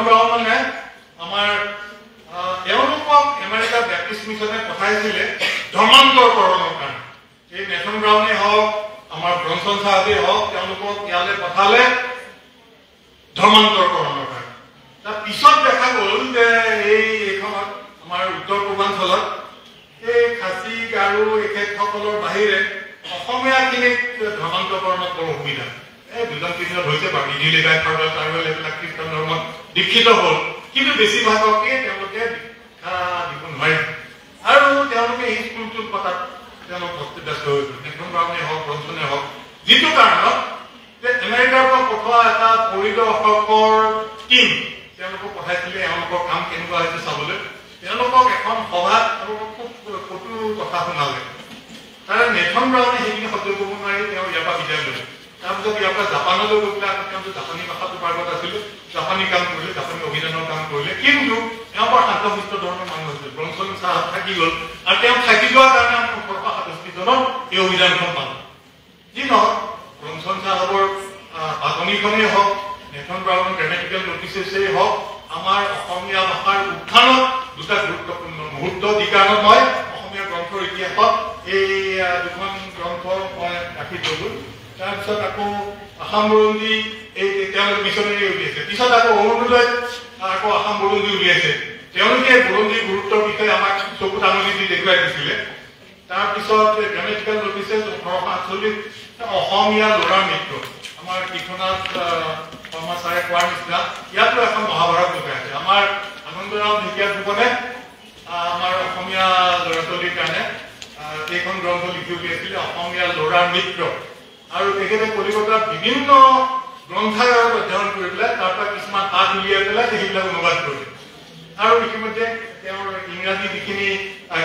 ব্ৰাউন মানে আমাৰ তেওঁলোকক আমেৰিকাৰ বেপ্টিষ্ট মিছনে পঠাইছিলে ধৰ্মান্তৰকৰণৰ কাৰণে এই নেথন ব্ৰাউনে হওক আমাৰ ব্ৰনছন চাহাবে হওক তেওঁলোকক ইয়ালৈ পঠালে ধৰ্মান্তৰকৰণৰ কাৰণে তাৰ পিছত দেখা গ'ল যে এইখনত আমাৰ উত্তৰ পূৰ্বাঞ্চলত এই খাচী গাৰো এখেতসকলৰ বাহিৰে অসমীয়াখিনিক ধৰ্মান্তৰকৰণত বৰ অসুবিধা দুজন তিনিজন হৈছে বা বিধি লিগাই ফাৰ্গল চাৰ্গল এইবিলাক খ্ৰীষ্টান ধৰ্মত দীক্ষিত হ'ল, কিন্তু বেছিভাগকে তেওঁলোকে দীক্ষা দিব নোৱাৰিলে। আৰু তেওঁলোকে এই স্কুলটোৰ কথাত তেওঁলোক ব্যস্ত হৈ গ'ল, নেথন ব্ৰাউনে হওক, ব্ৰনছনে হওক, যিটো কাৰণত যে আমেৰিকাৰ পৰা পঠোৱা এটা পৰিদৰ্শকৰ টীম তেওঁলোকক পঠাইছিলে এওঁলোকৰ কাম কেনেকুৱা হৈছে চাবলৈ। তেওঁলোকক এখন সভাত খুব কটু কথা শুনালে। তাৰে নেথন ব্ৰাউনে সেইখিনি সহ্য কৰিব নোৱাৰি তেওঁ ইয়াৰ পৰা বিদায় ল'লে। তাৰপিছত ইয়াৰ পৰা জাপানলৈ গৈ পেলাই তেওঁ জাপানী ভাষাটো পাৰ্গত আছিলে, জাপানী কাম কৰিলে, জাপানী অভিযানৰ কাম কৰিলে, কিন্তু তেওঁ বৰ শান্তশিষ্ট ধৰণৰ মানুহ হৈছিল। ব্ৰনছন চাহাব থাকি গ'ল, আৰু তেওঁ থাকি যোৱাৰ কাৰণে আমি 1867 চনত এই অভিযানখন পালোঁ। যি নহওক, ব্ৰনছন চাহাবৰ বাতনিখনেই হওক, নেথন ব্ৰাউনৰ গ্ৰামেটিকেল নটিচেছেই হওক, আমাৰ অসমীয়া ভাষাৰ উত্থানত দুটা গুৰুত্বপূৰ্ণ মুহূৰ্ত, যি কাৰণত মই অসমীয়া গ্ৰন্থৰ ইতিহাসত এই দুখন গ্ৰন্থ মই ৰাখি থলোঁ। তাৰপিছত আকৌ আসাম বুৰঞ্জী এই তেওঁলোকে মিছনেৰী উলিয়াইছে, পিছত আকৌ অৰুণোদয় আকৌ আসাম বুৰঞ্জী উলিয়াইছে। তেওঁলোকে বুৰঞ্জীৰ গুৰুত্বৰ বিষয়ে আমাক চকুত আঙুলি দি দেখুৱাই দিছিলে। তাৰপিছত গ্ৰামেটিকেল নটিচেছ 1848 অসমীয়া ল'ৰাৰ মৃত্যু, আমাৰ কীৰ্তনাথ শৰ্মা ছাৰে কোৱাৰ নিচিনা ইয়াতো এখন মহাভাৰত লগাই আছে। আমাৰ আনন্দৰাম ঢেকীয়া ফুকনে আমাৰ অসমীয়া ল'ৰা ছোৱালীৰ কাৰণে এইখন গ্ৰন্থ লিখি উলিয়াইছিলে, অসমীয়া ল'ৰাৰ মৃত্যু। আৰু তেখেতে কলিকতাৰ বিভিন্ন গ্ৰন্থাগাৰত অধ্যয়ন কৰি পেলাই তাৰ পৰা কিছুমান পাঠ উলিয়াই পেলাই সেইবিলাক অনুবাদ কৰিলে। আৰু ইতিমধ্যে তেওঁৰ ইংৰাজী যিখিনি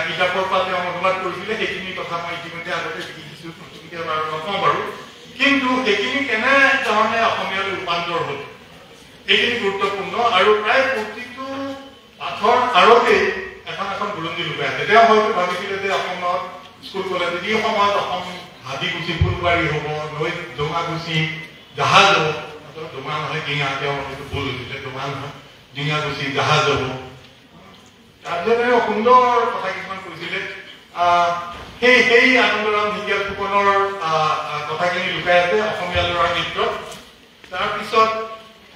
কিতাপৰ পৰা তেওঁ অনুবাদ কৰিছিলে সেইখিনি কথা মই ইতিমধ্যে আগতে লিখিছোঁ, নকওঁ বাৰু, কিন্তু সেইখিনি কেনে ধৰণে অসমীয়ালৈ ৰূপান্তৰ হ'ল সেইখিনি গুৰুত্বপূৰ্ণ। আৰু প্ৰায় প্ৰতিটো পাঠৰ আঁৰতেই এখন এখন বুৰঞ্জী লুকাই আছে। তেওঁ হয়তো ভাবিছিলে যে অসমত স্কুল কলেজত যি সময়ত অসম হাবিগুচি ফুলবাৰী হ'ব, নৈ ডোঙাগুচি জাহাজ হ'ব, ডোঙা নহয় ডিঙা, তেওঁ হয়তো ভুল হৈছিলে, ডোঙা নহয় ডিঙাগুচি জাহাজ হ'ব। তাৰপিছত সুন্দৰ কথা কিছুমান কৈছিলে। সেই আনন্দৰাম ঢেকীয়া ফুকনৰ কথাখিনি লুকাই আছে অসমীয়া ল'ৰাৰ নৃত্যত। তাৰপিছত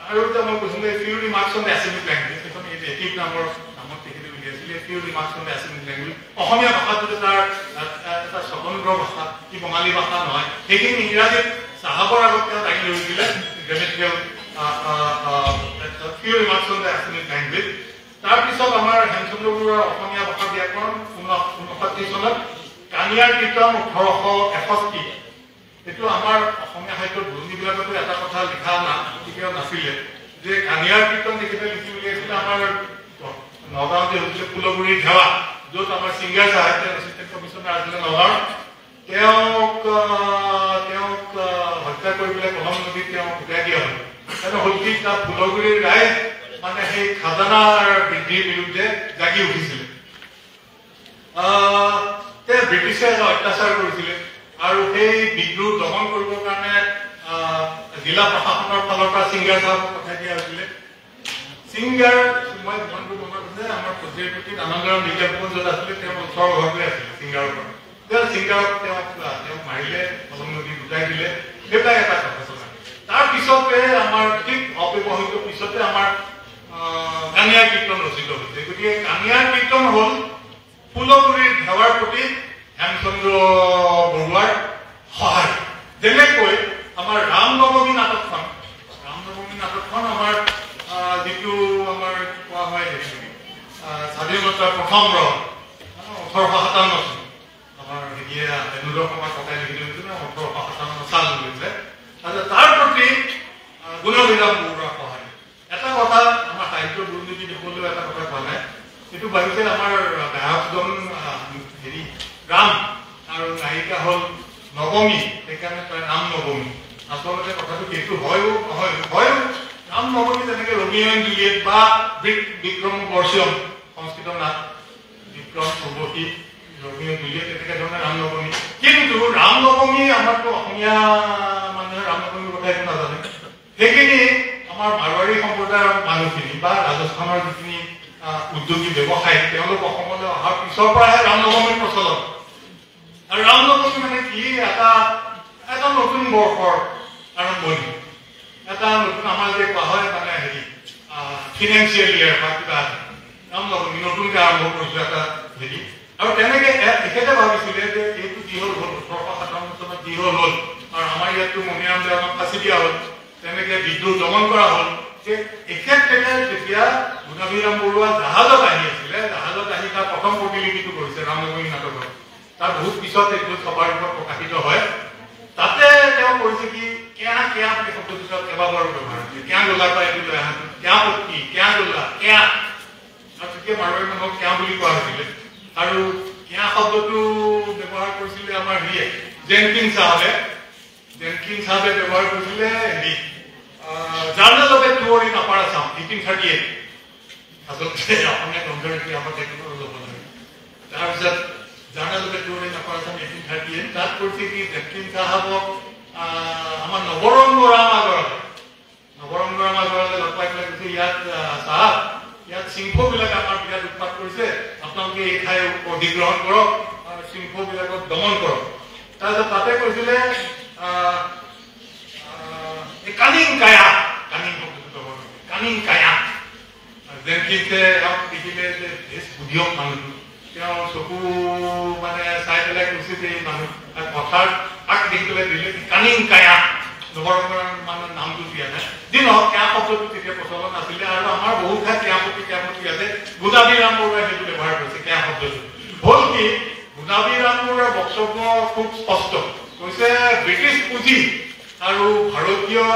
আৰু এটা মই কৈছিলো few remarks on the assembly language, সেইখন এটিভ নামৰ নামত তেখেতে উলিয়াইছিলে। Few remarks on the assembly language, অসমীয়া ভাষাটো তাৰ এটা স্বতন্ত্ৰ ভাষা, কি বঙালী ভাষা নহয়, সেইখিনি ইংৰাজীত চাহাবৰ আগত তেওঁ দাঙি ধৰিছিলে। Grammatical few remarks on the assembly language. তাৰপিছত আমাৰ হেমচন্দ্ৰ বৰুৱাৰ অসমীয়া ভাষা ব্যাকৰণ 1959 চনত, কানিয়াৰ কীৰ্তন 1861। এইটো আমাৰ অসমীয়া সাহিত্যৰ বুৰঞ্জীবিলাকতো এটা কথা লিখা কেতিয়াও নাছিলে যে কানিয়াৰ কীৰ্তন তেখেতে লিখি উলিয়াইছিলে আমাৰ নগাঁৱতে হৈছিলে ফুলগুৰিৰ ঢেৱা, য'ত আমাৰ ছিংগাৰ সাহিত্য এছিষ্টেণ্ট কমিছনাৰ আছিলে নগাঁৱৰ। তেওঁক হত্যা কৰি পেলাই কলম নদীত তেওঁক উটাই দিয়া হ'ল। হ'ল কি তাত ফুলগুৰিৰ ৰাইজ মানে সেই খাজানাৰ বৃদ্ধিৰ বিৰুদ্ধে জাগি উঠিছিলে। তেওঁ ব্ৰিটিছে অত্যাচাৰ কৰিছিলে আৰু সেই বিদ্ৰোহ দমন কৰিবৰ কাৰণে জিলা প্ৰশাসনৰ ফালৰ পৰা ছিংগাৰ চাহাবক পঠাই দিয়া হৈছিলে। ছিংগাৰ মই মনটো মনত আছে, আমাৰ পতিত আনন্দৰাম ঢেকীয়া ফুকন য'ত আছিলে তেওঁৰ ওচৰৰ ঘৰটোৱে আছিলে ছিংগাৰৰ পৰা। তেওঁ ছিংগাৰক তেওঁক মাৰিলে, কলম নদী গোটাই দিলে, সেইবিলাক এটা কথা চলা। তাৰপিছতে আমাৰ ঠিক অব্যৱহিত পিছতে আমাৰ কানিয়াৰ কীৰ্তন ৰচিত হৈছে। গতিকে কানিয়াৰ কীৰ্তন হ'ল ফুলগুৰিৰ ঢেৱাৰ প্ৰতি হেমচন্দ্ৰ বৰুৱাৰ সহায়। যেনেকৈ আমাৰ ৰামনৱমী নাটকখন আমাৰ যিটো আমাৰ কোৱা হয় স্বাধীনতাৰ প্ৰথম ৰং 1857 চন আমাৰ হেৰিয়ে এনুদৰ সময় ককাই লিখি লৈছিল 1857 চাল লৈছে। তাৰ প্ৰতি গুণবিৰাম বৰুৱাৰ সহায়। এটা কথা আমাৰ সাহিত্য বুৰঞ্জী দিবলৈও এটা কথা কোৱা নাই, এইটো ভাবিছে আমাৰ গায়কজন হেৰি ৰাম আৰু নায়িকা হ'ল নৱমী, সেইকাৰণে তাৰ নাম নৱমী। আচলতে কথাটো সেইটো হয়ও নহয়ও। ৰাম নৱমী যেনেকে ৰমিঅ এণ্ড জুলিয়েট বা বিক্ৰম বৰ্ষিয়ম সংস্কৃত নাট, বিক্ৰম প্ৰবশী ৰমিঅ জুলিয়েট তেনেকে ধৰণে ৰাম নৱমী। কিন্তু ৰাম নৱমী আমাৰতো অসমীয়া মানুহে ৰাম নৱমীৰ কথা একো নাজানে। সেইখিনি আমাৰ মাৰোৱাৰী সম্প্ৰদায়ৰ মানুহখিনি বা ৰাজস্থানৰ যিখিনি উদ্যোগী ব্যৱসায়ী তেওঁলোক অসমলৈ অহাৰ পিছৰ পৰাহে ৰাম নৱমীৰ প্ৰচলন। আৰু ৰাম নৱমী মানে কি, এটা নতুন বৰ্ষৰ আৰম্ভণি, এটা নতুন আমাৰ যে কোৱা হয় মানে হেৰি ফিনেন্সিয়েল ইয়েৰ বা কিবা ৰাম নৱমী নতুনকে আৰম্ভ কৰিছো এটা হেৰি। আৰু তেনেকে তেখেতে ভাবিছিলে যে এইটো যি হ'ল 1857 চনত যি হ'ল আৰু আমাৰ ইয়াততো মণিৰাম দেৱানক ফাঁচি দিয়া হ'ল, তেনেকৈ বিদ্ৰোহ দমন কৰা হ'ল। যে এখেত তেতিয়া গুণাভিৰাম বৰুৱা জাহাজত আহি আছিলে, জাহাজত আহি তাৰ প্ৰথম প্ৰতিলিপিটো কৰিছে ৰামনগৰী নাটকত। তাৰ বহুত পিছত এইটো ছপাৰ ৰূপত প্ৰকাশিত হয়। তাতে তেওঁ কৰিছে কি কেয়া কেয়া বুলি শব্দটো কেইবাবাৰো ব্যৱহাৰ কৰিছে। কেয়া গোলা পৰা এইটো লৈ আহা, কেয়া পক্ষী, কেয়া গোলা, কেয়া। আৰু তেতিয়া মাৰোৱাৰী মানুহক কেয়া বুলি কোৱা হৈছিলে। আৰু কেয়া শব্দটো ব্যৱহাৰ কৰিছিলে আমাৰ হেৰিয়ে জেনকিন চাহাবে। জেনকিন চাহাবে ব্যৱহাৰ কৰিছিলে হেৰি journal of A tour in upper Assam 1838। আচলতে অসমীয়া গ্ৰন্থৰ আমাৰ তেখেতৰ ল'ব লাগে। তাৰপিছত journal of A tour in upper Assam 1838 তাত কৈছে কি জেনকিন চাহাবক আমাৰ নৱৰংগৰাম আগৰৱালে লগ পাই পেলাই কৈছে ইয়াত চাহাব ইয়াত সিংহবিলাক আমাৰ বিৰাট উৎপাত কৰিছে, আপোনালোকে এই ঠাই অধিগ্ৰহণ কৰক, সিংহবিলাকক দমন কৰক। তাৰপিছত তাতে কৈছিলে কানিং কায়া, কানিং শব্দটো কানিং কায়া। জেনকিনছে দেখিলে যে বেছ বুদ্ধিয়ক মানুহটো, তেওঁ চকু মানে চাই পেলাই কৈছে যে এই মানুহ কথাৰ তাক দেখি পেলাই দিলে কানিং কায়া। নৱৰংগৰ মানুহৰ নামটো দিয়া নাই। যি নহওক কেয়া শব্দটো তেতিয়া প্ৰচলন আছিলে আৰু আমাৰ বহু ঠাইত কেয়াপতি আছে। গুণাভিৰাম বৰুৱাই সেইটো ব্যৱহাৰ কৰিছে কেয়া শব্দটো। হ'ল কি গুণাভিৰাম বৰুৱাৰ বক্তব্য খুব স্পষ্ট, কৈছে ব্ৰিটিছ পুঁজি আৰু ভাৰতীয়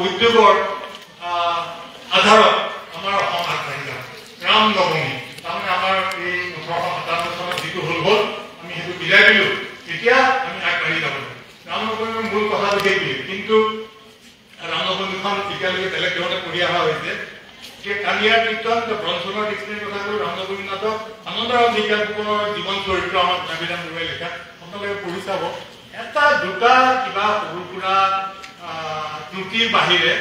উদ্যোগৰ আধাৰত আমাৰ অসম আগবাঢ়ি যাব। ৰাম নৱমী তাৰমানে আমাৰ এই 1857 চনত যিটো হ'ল আমি সেইটো বিদায় দিলো, এতিয়া আমি আগবাঢ়ি যাব লাগিব। ৰাম নৱমীৰ মূল কথাটো সেইটোৱে। কিন্তু ৰাম নৱমীখন এতিয়ালৈকে বেলেগ ধৰণে পঢ়ি অহা হৈছে। যে কালিয়াৰ কীৰ্তন ব্ৰঞ্চনৰ ডিক্সনেৰীৰ কথা কলো, ৰাম নৱমী নাটক আনন্দৰাম ঢেকীয়াল ফুকনৰ জীৱন চৰিত্ৰ আমাৰ গুণাভিৰাম বৰুৱাই লিখা, আপোনালোকে পঢ়ি চাব। এটা দুটা কিবা সৰু সুৰা ত্ৰুটিৰ বাহিৰে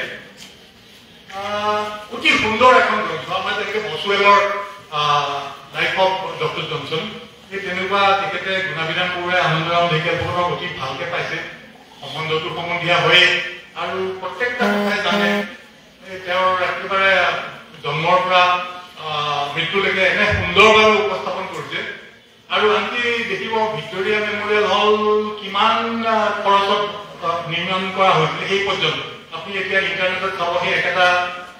অতি সুন্দৰ এখন গ্ৰন্থ। আমাৰ যেনেকৈ বসুৱেলৰ লাইফ অফ ডক্টৰ জনছন, সেই তেনেকুৱা তেখেতে গুণাভিৰাম বৰুৱাই আনন্দৰাম ঢেকীয়াল ফুকনক অতি ভালকে পাইছে, সম্বন্ধটো সম্বন্ধীয়া হয়েই আৰু প্ৰত্যেকটা কথাই জানে। তেওঁৰ একেবাৰে জন্মৰ পৰা মৃত্যুলৈকে এনে সুন্দৰভাৱে উপস্থাপন কৰিছে। আৰু আনকি দেখিব ভিক্টোৰিয়া মেমৰিয়েল হল কিমান খৰচত নিৰ্মাণ কৰা হৈছিল সেই পৰ্যন্ত। আপুনি এতিয়া ইণ্টাৰনেটত চাব, সেই একেটা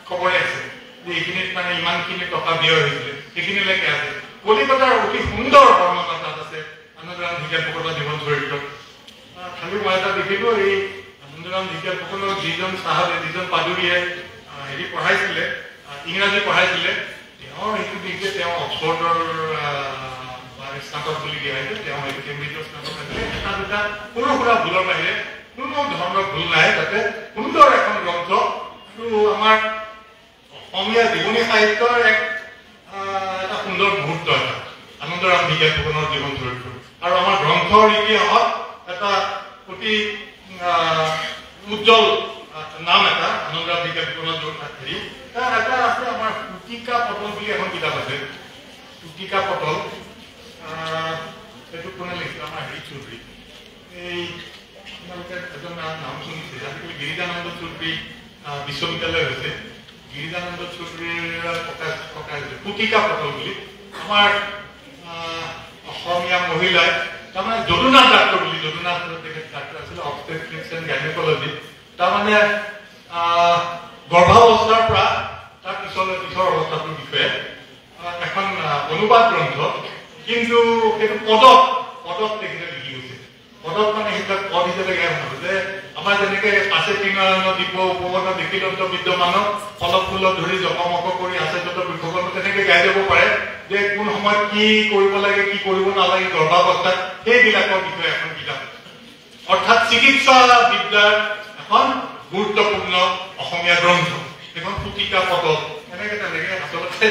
খবৰে আছে যে এইখিনিত মানে ইমানখিনি টকা ব্যয় হৈছিলে, সেইখিনিলৈকে আছে। কলিকতাৰ অতি সুন্দৰ বৰ্ণনা তাত আছে আনন্দৰাম ঢেকীয়াল ফুকনৰ জীৱন চৰিত্ৰ। খালি মই এটা দেখিলো, এই আনন্দৰাম ঢেকীয়াল ফুকনৰ যিজন চাহাবে, যিজন পাদুৰীয়ে হেৰি পঢ়াইছিলে, ইংৰাজী পঢ়াইছিলে, তেওঁৰ সেইটো দিশে তেওঁ অক্সফৰ্ডৰ স্নাতক বুলি দিয়া হৈছে, তেওঁ হয়তো কেম্ব্ৰিজৰ স্নাতক আছিলে। এটা দুটা সৰু সুৰা ভুলৰ বাহিৰে কোনো ধৰণৰ ভুল নাই তাতে। সুন্দৰ এখন গ্ৰন্থ আৰু আমাৰ অসমীয়া জীৱনী সাহিত্যৰ এটা সুন্দৰ মুহূৰ্ত এটা আনন্দৰাম ঢেকীয়াল ফুকনৰ জীৱন চৰিত্ৰ। আৰু আমাৰ গ্ৰন্থৰ ইতিহাসত এটা অতি উজ্জ্বল নাম এটা আনন্দৰাম ঢেকীয়াল ফুকনৰ হেৰি এটা আছে। আমাৰ টুটিকা পটল বুলি এখন কিতাপ আছে, টুটিকা পটল। এইটো কোনে লিখিছে? আমাৰ হেৰি চৌধুৰী। এই আপোনালোকে এজন নাম শুনিছে, আজিকালি গিৰিজানন্দ চৌধুৰী বিশ্ববিদ্যালয় হৈছে। গিৰিজানন্দ চৌধুৰীৰ প্ৰকাশ টুটিকা পটল বুলি। আমাৰ অসমীয়া মহিলাই তাৰমানে যদুনাথ ডাক্তৰ বুলি, যদুনাথ তেখেত ডাক্তৰ আছিলে, অবষ্টেট্ৰিক্স এণ্ড গাইনকলজি। তাৰমানে গৰ্ভাৱস্থাৰ পৰা তাৰ পিছৰ অৱস্থাটোৰ বিষয়ে এখন অনুবাদ গ্ৰন্থ। কিন্তু সেইটো পদত তেখেতে লিখি গৈছে। পদত মানে সেইবিলাক পদ হিচাপে গাই শুনাব যে আমাৰ যেনেকে আছে তিনিনয়ন দিব উপবন দেখিলন্ত বিদ্যমানক ফলক ফুলক ধৰি জকমক কৰি আছে যত বৃক্ষগণ, তেনেকে গাই যাব পাৰে যে কোন সময়ত কি কৰিব লাগে, কি কৰিব নালাগে গৰ্ভাৱস্থাত, সেইবিলাকৰ বিষয়ে এখন কিতাপ। অৰ্থাৎ চিকিৎসা বিদ্যাৰ এখন গুৰুত্বপূৰ্ণ অসমীয়া গ্ৰন্থ, এখন টুটিকা পটল। তেনেকে আচলতে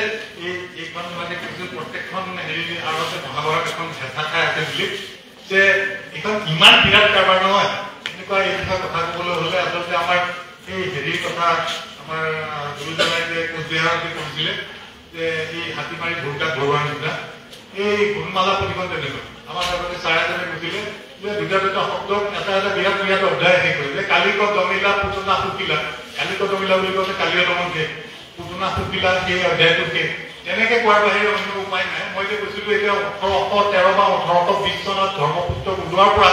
এইখন মানে কিছু প্ৰত্যেকখন হেৰি আগতে মহাভাৰত এখন হেঁচা খাই আছে বুলি, যে এইখন ইমান বিৰাট কাৰবাৰ নহয়। এনেকুৱা এই বিষয়ে কথা ক'বলৈ হ'লে আচলতে আমাৰ এই হেৰিৰ কথা আমাৰ গুৰুজনাই যে কোচবিহাৰতে কৰিছিলে, যে এই হাতীমাৰি ভোৰতাত ঘৰুৱা নিচিনা এই গুণমালা প্ৰতিখন তেনেকুৱা। আমাৰ আগতে ছাৰ এজনে কৈছিলে যে দুটা শব্দ এটা বিৰাট বিৰাট অধ্যায় শেষ কৰিলে। কালিক দমিলা পুতনা সুকিলা, কালিক দমিলা বুলি কওঁতে কালিয় দমন শেষ, পুতনা সুকিলা সেই অধ্যায়টো শেষ। তেনেকে কোৱাৰ বাহিৰে অন্য উপায় নাই। মই যে কৈছিলো এতিয়া 1813 বা 1820 চনত ধৰ্মপুত্ৰ ওলোৱাৰ পৰা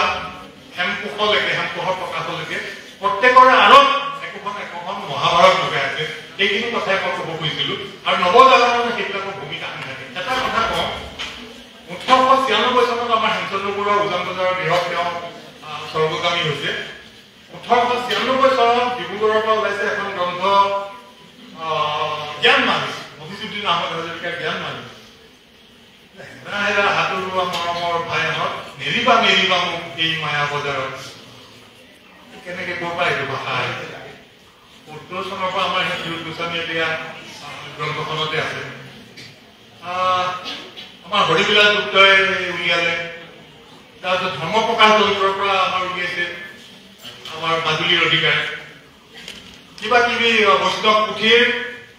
হেমকোষৰ প্ৰকাশলৈকে প্ৰত্যেকৰে আঁৰত একোখন মহাভাৰত লগাই আছে। এইখিনি কথাই মই ক'ব খুজিছিলোঁ। আৰু নৱজাগৰণে সেইবিলাকৰ ভূমিকা নাথাকে। এটা কথা কওঁ, 1896 চনত আমাৰ হেমচন্দ্ৰ বৰুৱা উজান বজাৰৰ গৃহত তেওঁ স্বৰ্গগামী হৈছে। 1896 চনত ডিব্ৰুগড়ৰ পৰা ওলাইছে এখন গ্ৰন্থ জ্ঞান মানি, মফিজুদ্দিন আহমেদ হাজৰিকাৰ জ্ঞান মানি। হাতৰুৱা মৰমৰ ভাইহঁত নেৰিবা নেৰিবা মোক এই মায়া বজাৰত। কেনেকে ক'ৰ পৰা এইটো ভাষা আহিছে? 70 চনৰ পৰা আমাৰ সেই ফিৰোজ গোস্বামী এতিয়া গ্ৰন্থখনতে আছে। আমাৰ হৰিবিলাস গুপ্তই উলিয়ালে। তাৰপিছত ধৰ্মপ্ৰকাশ যন্ত্ৰৰ পৰা আমাৰ উলিয়াইছে আমাৰ মাজুলীৰ অধিকাৰী। কিবা কিবি বৈষ্ণৱ পুথিৰ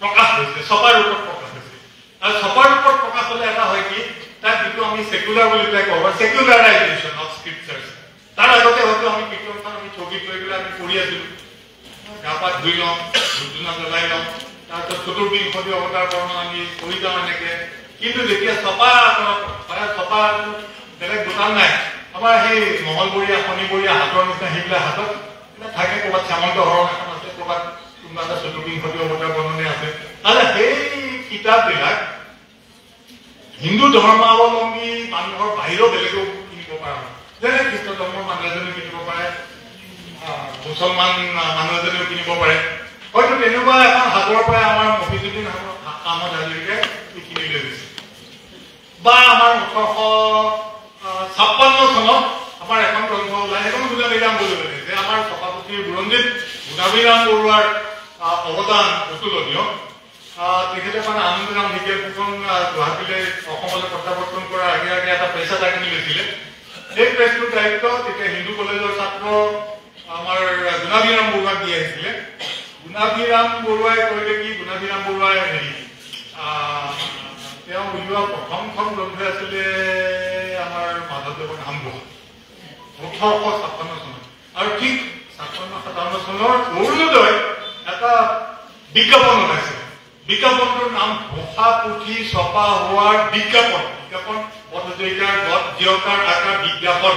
প্ৰকাশ হৈছে, ছপাৰ ৰূপত প্ৰকাশ হৈছে। আৰু ছপাৰ ৰূপত প্ৰকাশ হ'লে এটা হয় কি, তাক যিটো আমি সেকুলাৰ বুলি কওঁ, সেকুলাৰাইজেশ্যন অফ স্ক্ৰিপচাৰ্ছ। তাৰ আগতে হয়তো আমি কীৰ্তনখন আমি ঠগি থৈ পেলাই আমি পঢ়ি আছিলোঁ। গা পা ধুই লওঁ, ধূপ ধূনা জ্বলাই লওঁ, তাৰপিছত চতুৰ্বিংশতি অৱতাৰ বৰ্ণন আমি পঢ়ি যাওঁ এনেকে। কিন্তু যেতিয়া ছপা বেলেগ দোকান নাই, আমাৰ সেই মঙলবৰীয়া শনিবৰীয়া হাতৰ নিচিনা সেইবিলাক হাতত থাকে। ক'ৰবাত শ্যামন্ত হৰণ এখন আছে, ক'ৰবাত কোনোবা এটা চতুৰ্বিংশতি অৱতাৰ বৰ্ণনে আছে। তাহলে সেই কিতাপবিলাক হিন্দু ধৰ্মাৱলম্বী মানুহৰ বাহিৰেও বেলেগেও কিনিব পৰা হয়। যেনে খ্ৰীষ্ট ধৰ্মৰ মানুহ এজনেও কিনিব পাৰে, মুছলমান মানুহ এজনেও কিনিব পাৰে। হয়তো তেনেকুৱা এখন হাতৰ পৰাই আমাৰ মফিজুদ্দিন আহমেদ হাজৰিকাই কিনি লৈ গৈছে। বা আমাৰ 1856 চনত আমাৰ এখন গ্ৰন্থ ওলাই, সেইখন গুণাভিৰাম বৰুৱাই যে আমাৰ সভাপতিৰ বুৰঞ্জীত গুণাভিৰাম বৰুৱাৰ অৱদান অতুলনীয়। তেখেতে মানে আনন্দৰাম ঢেকীয়াল ফুকন গুৱাহাটীলৈ অসমলৈ প্ৰত্যাৱৰ্তন কৰাৰ আগে আগে এটা প্ৰেছ এটা কিনি লৈছিলে। সেই প্ৰেছটোৰ দায়িত্ব তেতিয়া হিন্দু কলেজৰ ছাত্ৰ আমাৰ গুণাভিৰাম বৰুৱাক দি আহিছিলে। গুণাভিৰাম বৰুৱাই কৰিলে কি, গুণাভিৰাম বৰুৱাই তেওঁ উলিওৱা প্ৰথমখন গ্ৰন্থ আছিলে আমাৰ মাধৱদেৱৰ নামঘোষা, 1856 চনত। আৰু ঠিক 56-57 চনৰ অৰুণোদয় এটা বিজ্ঞাপন ওলাইছে। বিজ্ঞাপনটোৰ নাম ঘোষা পুথি ছপা হোৱাৰ বিজ্ঞাপন। পদজয়িকাৰ গদ্যকাৰ আকাৰ বিজ্ঞাপন,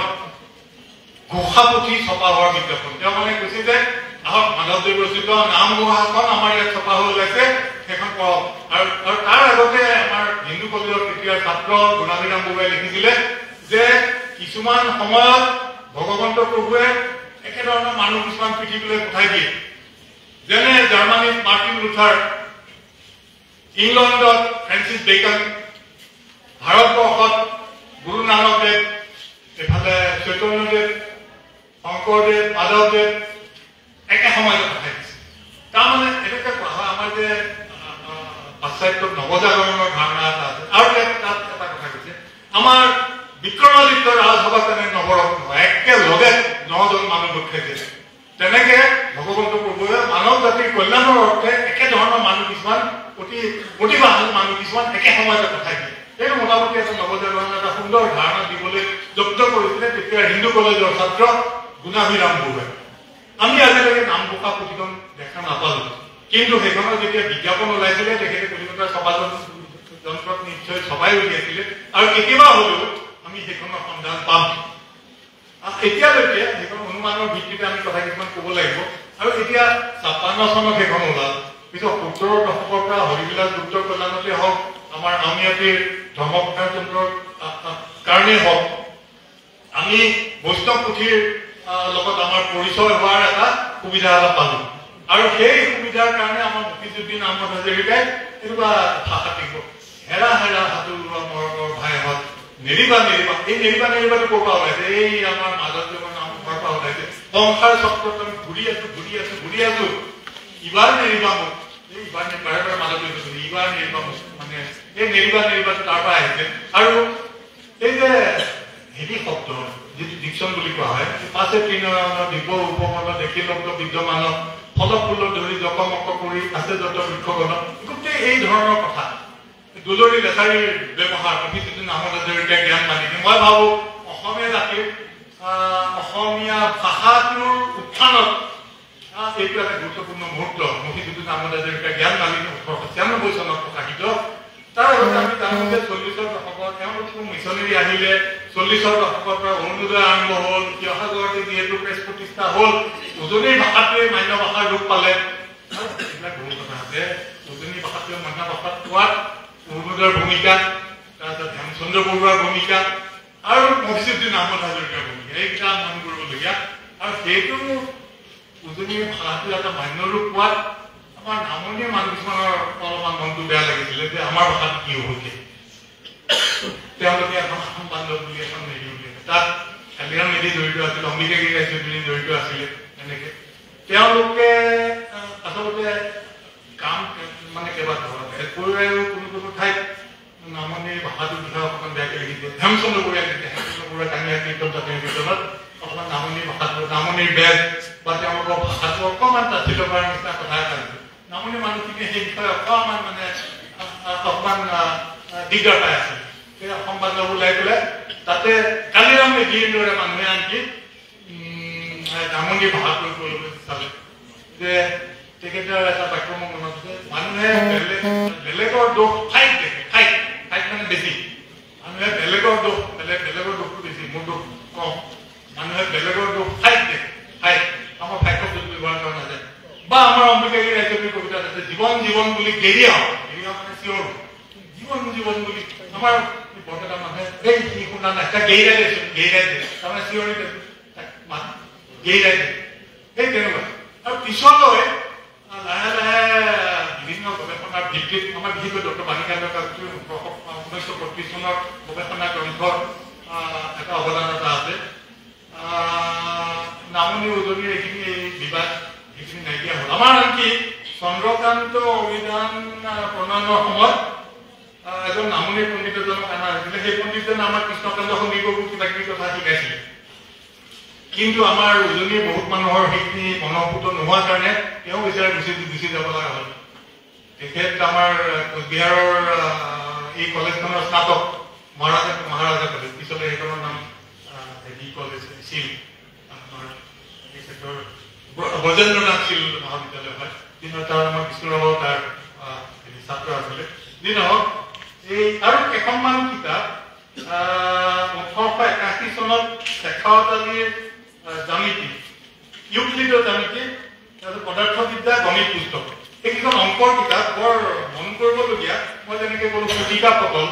ঘোষা পুথি ছপা হোৱাৰ বিজ্ঞাপন। তেওঁ মানে কৈছে যে আহক মাধৱদেৱ ৰচিত নামঘোষাখন আমাৰ ইয়াত ছপা হৈ ওলাইছে, সেইখন পঢ়ক। আৰু তাৰ আগতে আমাৰ হিন্দু কলেজৰ তেতিয়াৰ ছাত্ৰ গুণাভিৰাম বৰুৱাই লিখিছিলে যে কিছুমান সময়ত ভগৱন্ত প্ৰভুৱে একেধৰণৰ মানুহ কিছুমান পৃথিৱীলৈ পঠাই দিয়ে। যেনে জাৰ্মানীত মাৰ্টিন লুথাৰ, ইংলণ্ডত ফ্ৰেন্সিছ বেকন, ভাৰতবৰ্ষত গুৰু নানক দেৱ, এফালে চৈতন্যদেৱ, শংকৰদেৱ, মাধৱদেৱ একে সময়তে পঠাই দিছে। তাৰমানে এনেকৈ কোৱা হয় আমাৰ যে পাশ্চাত্যত নৱজাগৰণৰ ধাৰণা এটা আছে। আৰু তাত এটা কথা কৈছে, আমাৰ বিক্ৰমাদিত্য ৰাজসভা তেনে নৱৰত্ন একেলগে 9জন মানুহ গোট খাইছে। তেনেকে ভগৱন্ত প্ৰভুৱে মানৱ জাতিৰ কল্যাণৰ অৰ্থে একেধৰণৰ মানুহ কিছুমান প্ৰতিভাশালী মানুহ কিছুমান একে সময়তে পঠাই দিয়ে। এইটো মোটামুটি এটা নৱজাগৰণৰ এটা সুন্দৰ ধাৰণা দিবলৈ যত্ন কৰিছিলে তেতিয়া হিন্দু কলেজৰ ছাত্ৰ গুণাভিৰাম বৰুৱাই। আমি আজিলৈকে নামঘোষা পুথিখন দেখা নাপালো, কিন্তু সেইখনৰ যেতিয়া বিজ্ঞাপন ওলাইছিলে তেখেতে কলিকতাৰ ছপা যন্ত্ৰত নিশ্চয় ছপাই উলিয়াইছিলে। আৰু কেতিয়াবা হলেও আমি সেইখনৰ সন্ধান পাম। এতিয়ালৈকে সেইখন অনুমানৰ ভিত্তিতে আমি কথা কিছুমান ক'ব লাগিব। আৰু এতিয়া 56 চনত সেইখন ওলাল। পিছত 70ৰ দশকৰ পৰা হৰিবিলাস গুপ্তৰ কল্যাণতে হওক, আমাৰ আউনীআটীৰ ধৰ্মপ্ৰকাশ যন্ত্ৰৰ কাৰণেই হওক, আমি বৈষ্ণৱ পুথিৰ লগত আমাৰ পৰিচয় হোৱাৰ এটা সুবিধা এটা পালো। আৰু সেই সুবিধাৰ কাৰণে আমাৰ মফিজুদ্দিন আহমেদ হাজৰিকাই এনেকুৱা ভাষা দিব, হেৰা হেৰা হাতৰুৱা মৰমৰ ভাইহঁত নেৰিবা নেৰিবা। এই নেৰিবা নেৰিবাটো ক'ৰ পৰা ওলাইছে? এই আমাৰ মাধৱদেৱৰ নামঘৰৰ পৰা ওলাইছে। সংসাৰ চক্ৰত আমি ঘূৰি আছো, ইবাৰ নেৰিবা মোক, এই ইবাৰ বাৰে বাৰে মাধৱদেৱ কৈছে ইবাৰ নেৰিবা মোক, মানে এই নেৰিবাটো তাৰ পৰা আহিছে। আৰু এই যে হেৰি শব্দ যিটো ডিকশ্যন বুলি কোৱা হয়, পাছে ত্ৰিনয়নৰ দিব্য উপকৰণ দেখি লব্ধ বিদ্যমান ফল ফুল ধৰি জকমক কৰি আছে যত বৃক্ষগণ, গোটেই এই ধৰণৰ কথা দুলৰি লেচাৰীৰ ব্যৱহাৰ মফিজুদ্দিন আহমেদ হাজৰিকাই জ্ঞান মানি। মই ভাবো অসমীয়া জাতিৰ অসমীয়া ভাষাটোৰ উত্থানত এইটো এটা গুৰুত্বপূৰ্ণ মুহূৰ্ত। মফিজুদ্দিন আহমেদ হাজৰিকাই জ্ঞান মানি 1896 চনত প্ৰকাশিত। তাৰ আগতে আমি জানো যে 40ৰ দশকত তেওঁলোক মিছনেৰী আহিলে 40ৰ দশকৰ পৰা অৰুণোদয় আৰম্ভ হ'ল তিয়হাগৰতে যিহেতু প্ৰেছ প্ৰতিষ্ঠা হ'ল উজনিৰ ভাষাটোৱে মান্য ভাষাৰ ৰূপ পালে এইবিলাক বহুত কথা আছে উজনিৰ ভাষাটোৱে মান্য ভাষাত পোৱাত অৰুণোদয়ৰ ভূমিকা তাৰপিছত হেমচন্দ্ৰ বৰুৱাৰ ভূমিকা আৰু মফিজুদ্দিন আহমদ হাজৰিকাৰ ভূমিকা এইকেইটা মন কৰিবলগীয়া আৰু সেইটো উজনিৰ ভাষাটো এটা মান্য ৰূপ পোৱাত আমাৰ নামনিৰ মানুহ কিছুমানৰ অলপমান মনটো বেয়া লাগিছিলে যে আমাৰ ভাষাত কি হৈছে তেওঁলোকে এখন অসম বান্ধৱ বুলি এখন হেৰি উলিয়াইছে তাত কালিৰাম মেধি জড়িত আছিল অম্বিকাগিৰি ৰাজ্যগুৰি জড়িত আছিলে এনেকে তেওঁলোকে আচলতে কাম মানে কেইবাটাও কোনো কোনো ঠাইত নামনিৰ ভাষাটোৰ বিষয়ে অকণমান বেয়াকে লিখিছে হেমচন্দ্ৰ বৰুৱাই লিখিছে হেমচন্দ্ৰ বৰুৱাই কানিয়া কীৰ্তন জাতীয় কীৰ্তনত অকণমান নামনিৰ ভাষাটো নামনিৰ বেজ বা তেওঁলোকৰ ভাষাটো অকণমান তাচিত কৰাৰ নিচিনা কথা এটা আছে নামনি মানুহখিনিয়ে সেই বিষয়ে অকণমান মানে অকণমান দিগদাৰ পাই আছিল সেই অসম বান্ধৱ ওলাই পেলাই তাতে কালিৰাম মেধিৰ দৰে মানুহে আনকি নামনিৰ ভাষাটো কৰিবলৈ চালে যে তেখেতৰ এটা বাক্য মোৰ মনত আছে মানুহে বেলেগৰ দোষ ঠাইত দেখে ঠাইত মানে বেছি মানুহে বেলেগৰ দোষটো বেছি মোৰ দোষ কম মানুহে বেলেগৰ দোষ ঠাইত দেখে ঠাইত আমাৰ ভাষ্য ব্যৱহাৰ কৰা নাযায় বা আমাৰ অম্বিকাগিৰি ৰাজ্যগুৰি কবিতাত আছে জীৱন জীৱন বুলি গেৰিয়া মানে চিঞৰ জীৱন বুলি আমাৰ বৰপেটা মানুহে এই সি শুনা নাই তাক গেৰিয়াই দিয়ে তাৰমানে চিঞৰি গেৰিয়াই দিয়ে সেই তেনেকুৱা আৰু পিছলৈ লাহে লাহে বিভিন্ন গৱেষণাৰ ভিত্তিত আমাৰ বিশেষকৈ ডক্টৰ বাণীকান্ত কাকতিৰ 1935 চনৰ গৱেষণা গ্ৰন্থৰ এটা অৱদান এটা আছে নামনি উজনিৰ এইখিনি এই বিবাদ সেইখিনি নাইকিয়া হ'ল আমাৰ আনকি চন্দ্ৰকান্ত অভিধান প্ৰণয়নৰ সময়ত এজন নামনিৰ পণ্ডিত এজনক অনা হৈছিলে সেই পণ্ডিতজনে আমাৰ কৃষ্ণকান্ত সন্দিকৈকো কিবা কিবি কথা শিকাইছিলে কিন্তু আমাৰ উজনিৰ বহুত মানুহৰ সেইখিনি মনোভূত নোহোৱাৰ কাৰণে তেওঁ বিচাৰি গুচি যাব লগা হ'ল তেখেত আমাৰ কোচবিহাৰৰ এই কলেজখনৰ স্নাতক মহাৰাজা কলেজ পিছলৈ সেইখনৰ নাম হেৰি কলেজ আছিল আমাৰ তেখেতৰ ব্ৰজেন্দ্ৰনাথ শীল মহাবিদ্যালয় হয় যিটো তাৰ আমাৰ বিষ্ণুৰাও তাৰ ছাত্ৰ আছিলে যি নহওক এই আৰু কেইখনমান কিতাপ 1881 চনত শেখাৱত আলীৰ জ্যামিতি ইউক্লিডৰ জ্যামিতি পদাৰ্থবিদ্যা গণিত পুস্তক এইকেইখন অংকৰ কিতাপ বৰ মন কৰিবলগীয়া মই যেনেকৈ ক'লো সুজিকা পটল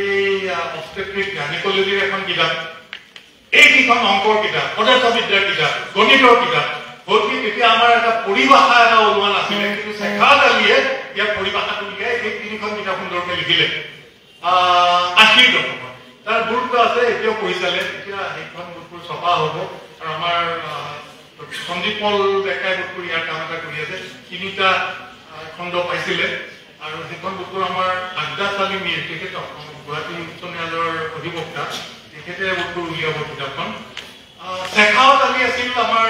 এই অবষ্ট্ৰেক্টিভ গাইনেকলজিৰ এখন কিতাপ এইকেইখন অংকৰ কিতাপ পদাৰ্থবিদ্যাৰ কিতাপ গণিতৰ কিতাপ গতিকে তেতিয়া আমাৰ এটা পৰিভাষা এটা ওলোৱা নাছিলে কিন্তু শেখাৱত আলীয়ে ইয়াৰ পৰিভাষাটো উলিয়াই এই তিনিখন কিতাপ সুন্দৰকৈ লিখিলে 80ৰ দশকত তাৰ গুৰুত্ব আছে এতিয়াও পঢ়ি চালে এতিয়া সেইখন বস্তুৰ ছপা হ'ব আৰু আমাৰ সঞ্জীৱ মল ডেকাই বস্তুৰ ইয়াৰ কাম এটা কৰি আছে 3টা খণ্ড পাইছিলে আৰু সেইখন বস্তুৰ আমাৰ আড্ডা চালি মিৰ তেখেত গুৱাহাটী উচ্চ ন্যায়ালয়ৰ অধিবক্তা তেখেতে বস্তু উলিয়াব কিতাপখন শেখাৱত আলী আছিল আমাৰ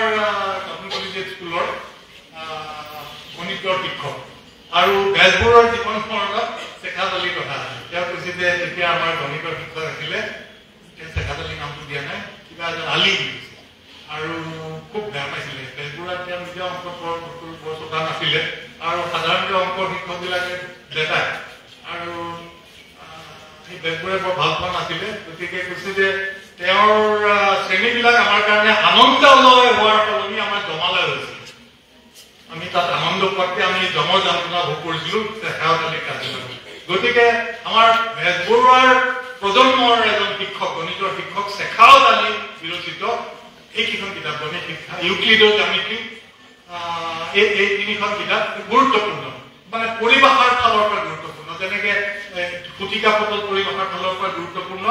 নতুন কলেজিয়েট স্কুলৰ গণিতৰ শিক্ষক আৰু বেজবৰুৱাৰ জীৱন স্মৰণত শেখাৱত আলীৰ কথা তেওঁ কৈছে যে তেতিয়া আমাৰ গণিতৰ শিক্ষক আছিলে শেখাৱত আলী নামটো দিয়া নাই কিবা এজন আলী আৰু খুব বেয়া পাইছিলে বেজবৰুৱা তেওঁ নিজে অংক বৰ চোকা নাছিলে আৰু সাধাৰণতে অংকৰ শিক্ষকবিলাকে দেখায় আৰু সেই বেজবৰুৱাই বৰ ভাল পোৱা নাছিলে গতিকে কৈছে যে তেওঁৰ শ্ৰেণীবিলাক আমাৰ কাৰণে আনন্দময় হোৱাৰ সলনি আমাৰ জমালয় হৈছিল আমি তাত আনন্দ পোৱাতকৈ আমি জমৰ যন্ত্ৰণা ভোগ কৰিছিলোঁ শেখাৱত আলীৰ কাৰ্য্যালয়ত গতিকে আমাৰ বেজবৰুৱাৰ প্ৰজন্মৰ এজন শিক্ষক গণিতৰ শিক্ষক শেখাৱত আলী বিৰচিত এইকেইখন কিতাপ গণিত শিক্ষা ইউক্লিডৰ জ্যামিতি এই তিনিখন কিতাপ গুৰুত্বপূৰ্ণ মানে পৰিভাষাৰ ফালৰ পৰা গুৰুত্বপূৰ্ণ যেনেকৈ সুজিকা পটল পৰিভাষাৰ ফালৰ পৰা গুৰুত্বপূৰ্ণ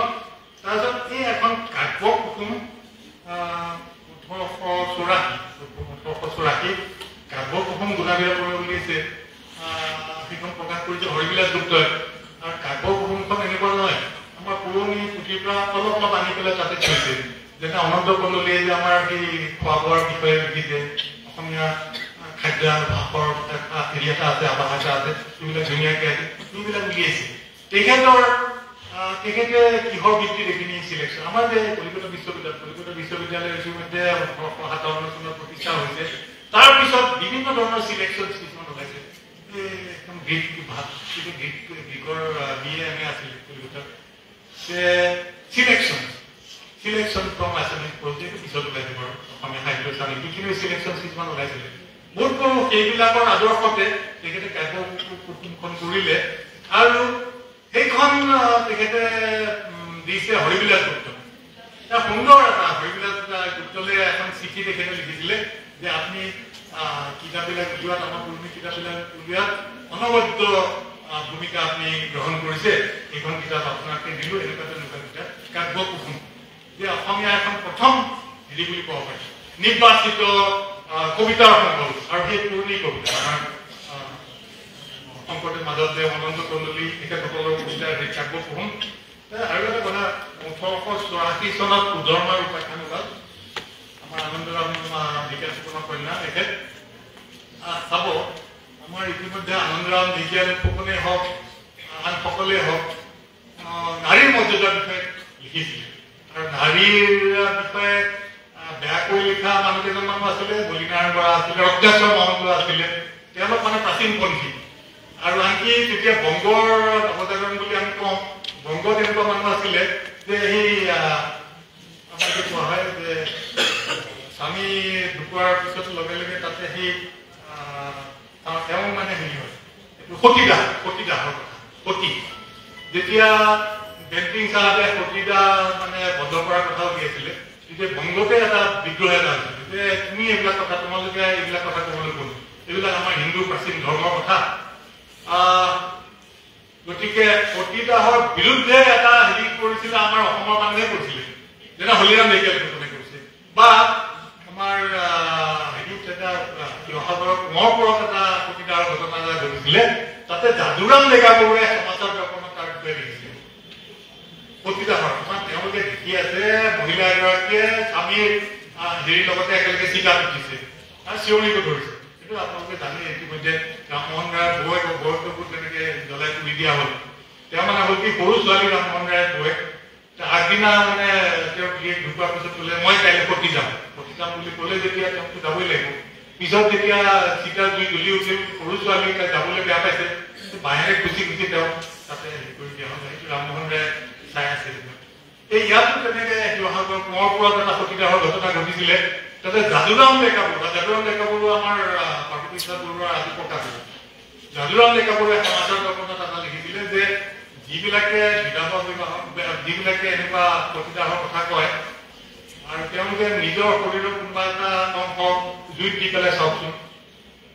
তাৰপিছত এই এখন কাব্য কুসুম 1884 কাব্য কুসুম গুণাবীৰা বৰুৱাই উলিয়াইছে সেইখন প্ৰকাশ কৰিছে হৰিবিলাস গুপ্তই আৰু কাব্য কুসুমখন এনেকুৱা নহয় আমাৰ পুৰণি পুথিৰ পৰা অলপ আনি পেলাই তাতে থৈছে যেনে অনন্ত কন্দলীয়ে যে আমাৰ সেই খোৱা বোৱাৰ বিষয়ে লিখিছে অসমীয়া খাদ্যাভাসৰ হেৰি এটা আছে আৱাস এটা আছে এইবিলাক ধুনীয়াকৈ আছে এইবিলাক উলিয়াইছে তেখেতে কিহৰ ভিত্তিত এইখিনি চিলেকশ্যন আমাৰ যে কলিকতা বিশ্ববিদ্যালয় ইতিমধ্যে 1957 চনত প্ৰতিষ্ঠা হৈছে তাৰপিছত বিভিন্ন ধৰণৰ চিলেকশ্যন কিছুমান ওলাইছে এখন গীত ভাত কিন্তু গীতৰ BA আছিল কলিকতাত সিলেকশ্যন ফ্ৰম আছামিজ প্ৰজেক্ট পিছত ওলাইছে বাৰু অসমীয়া সাহিত্য চালি কিন্তু সিলেকশ্যন কিছুমান ওলাইছিলে বহুত সেইবিলাকৰ আদৰ্শতে তেখেতে কাব্য প্ৰথমখন কৰিলে আৰু সেইখন তেখেতে দিছে হৰিবিলাস গুপ্ত সুন্দৰ এটা হৰিবিলাস গুপ্তলে এখন চিঠি তেখেতে লিখিছিলে যে আপুনি কিতাপবিলাক উলিওৱাত আমাৰ পুৰণি কিতাপবিলাক উলিওৱাত অনবদ্য ভূমিকা আপুনি গ্ৰহণ কৰিছে এইখন কিতাপ আপোনাকে দিলো এনেকুৱা তেনেকুৱা কিতাপ কাব্য কুসুম যে অসমীয়া এখন প্ৰথম হেৰি বুলি ক'ব পাৰি নিৰ্বাচিত কবিতাৰ সংকলন আৰু সেই পুৰণি কবিতা আমাৰ শংকৰদেৱ মাধৱদেৱ অনন্ত কন্দলী তেখেতসকলৰ কবিতাৰ সেই কাব্য কুসুম আৰু এটা কথা 1884 চনত উদৰমাৰ উপাখ্যান ওলাল আমাৰ আনন্দৰাম ঢেকীয়াল ফুকনৰ কন্যা তেখেত চাব আমাৰ ইতিমধ্যে আনন্দৰাম ঢেকীয়াল ফুকনে হওক আন সকলেই হওক নাৰীৰ মৰ্যাদাৰ বিষয়ে লিখিছিলে আৰু নাৰীৰ বিষয়ে বেয়াকৈ লিখা মানুহ কেইজনমানো আছিলে বলিনাৰায়ণ বৰা আছিলে ৰক্তেশ্বৰ মহন্ত আছিলে তেওঁলোক মানে প্ৰাচীনপন্থী আৰু আনকি তেতিয়া বংগৰ নৱজাগৰণ বুলি আমি কওঁ বংগত এনেকুৱা মানুহ আছিলে যে সেই আমাকে কোৱা হয় যে স্বামী ঢুকোৱাৰ পিছত লগে লগে তাতে সেই তেওঁ মানে হেৰি হয় সতীদাহৰ কথা সতী যেতিয়া বেন্টিং চাহাবে সতীদাহ মানে বন্ধ কৰাৰ কথা উলিয়াইছিলে তেতিয়া বংগতে এটা বিদ্ৰোহ এটা হৈছিলে যে তুমি এইবিলাক কথা তোমালোকে এইবিলাক কথা ক'বলৈ কোন এইবিলাক আমাৰ হিন্দু প্ৰাচীন ধৰ্মৰ কথা গতিকে সতীদাহৰ বিৰুদ্ধে এটা হেৰি কৰিছিলে আমাৰ অসমৰ মানুহে কৰিছিলে যেনে হলিৰাম ঢেকীয়াল ফুকনে কৰিছে বা আমাৰ হেৰিত এটা শিৱসাগৰৰ কোঁৱৰপুৰত এটা সতীদাহৰ ঘটনা এটা ঘটিছিলে তাতে যাদুৰাম ডেকাবৰুৱাই সমাজৰ দৰ্পণত তাৰ বিষয়ে লিখিছিলে সতীদাহৰ তেওঁলোকে দেখি আছে মহিলা এগৰাকীয়ে স্বামীৰ হেৰিৰ লগতে একেলগে চিকাত উঠিছে আৰু চিঞৰিব ধৰিছে কিন্তু আপোনালোকে জানে ইতিমধ্যে ৰামমোহন ৰায়ৰ বৌয়েককো তেনেকে জ্বলাই তুলি দিয়া হ'ল তেওঁ মানে হ'ল কি সৰু ছোৱালী ৰামমোহন ৰায়ৰ বৌয়েক আগদিনা মানে তেওঁ ঢুকোৱাৰ পিছত ক'লে মই কাইলৈ সতী যাম বুলি ক'লে যেতিয়া তেওঁকতো যাবই লাগিব পিছত যেতিয়া চিতাৰ জুই জ্বলি উঠিল সৰু ছোৱালী যাবলৈ বেয়া পাইছে বাহিৰে খুচি তেওঁ তাতে হেৰি কৰি দিয়া হ'ল সেইটো ৰামমোহন ৰায় চাই আছে এই ইয়াতো তেনেকে শিৱসাগৰ কোঁৱৰপুৰত এটা সতীদাহৰ ঘটনা ঘটিছিলে তাতে যাদুৰাম ডেকাবৰুৱা আমাৰ পাৰ্বতীপ্ৰসাদ বৰুৱাৰ আদি প্ৰকাশ যাদুৰাম ডেকাবৰুৱাই সমাজৰ দৰ্পণত এটা লিখিছিলে যে যিবিলাকে বিধৱা বিবাহ যিবিলাকে এনেকুৱা সতীদাহৰ কথা কয় আৰু তেওঁলোকে নিজৰ শৰীৰৰ কোনোবা এটা অংশ জুইত দি পেলাই চাওকচোন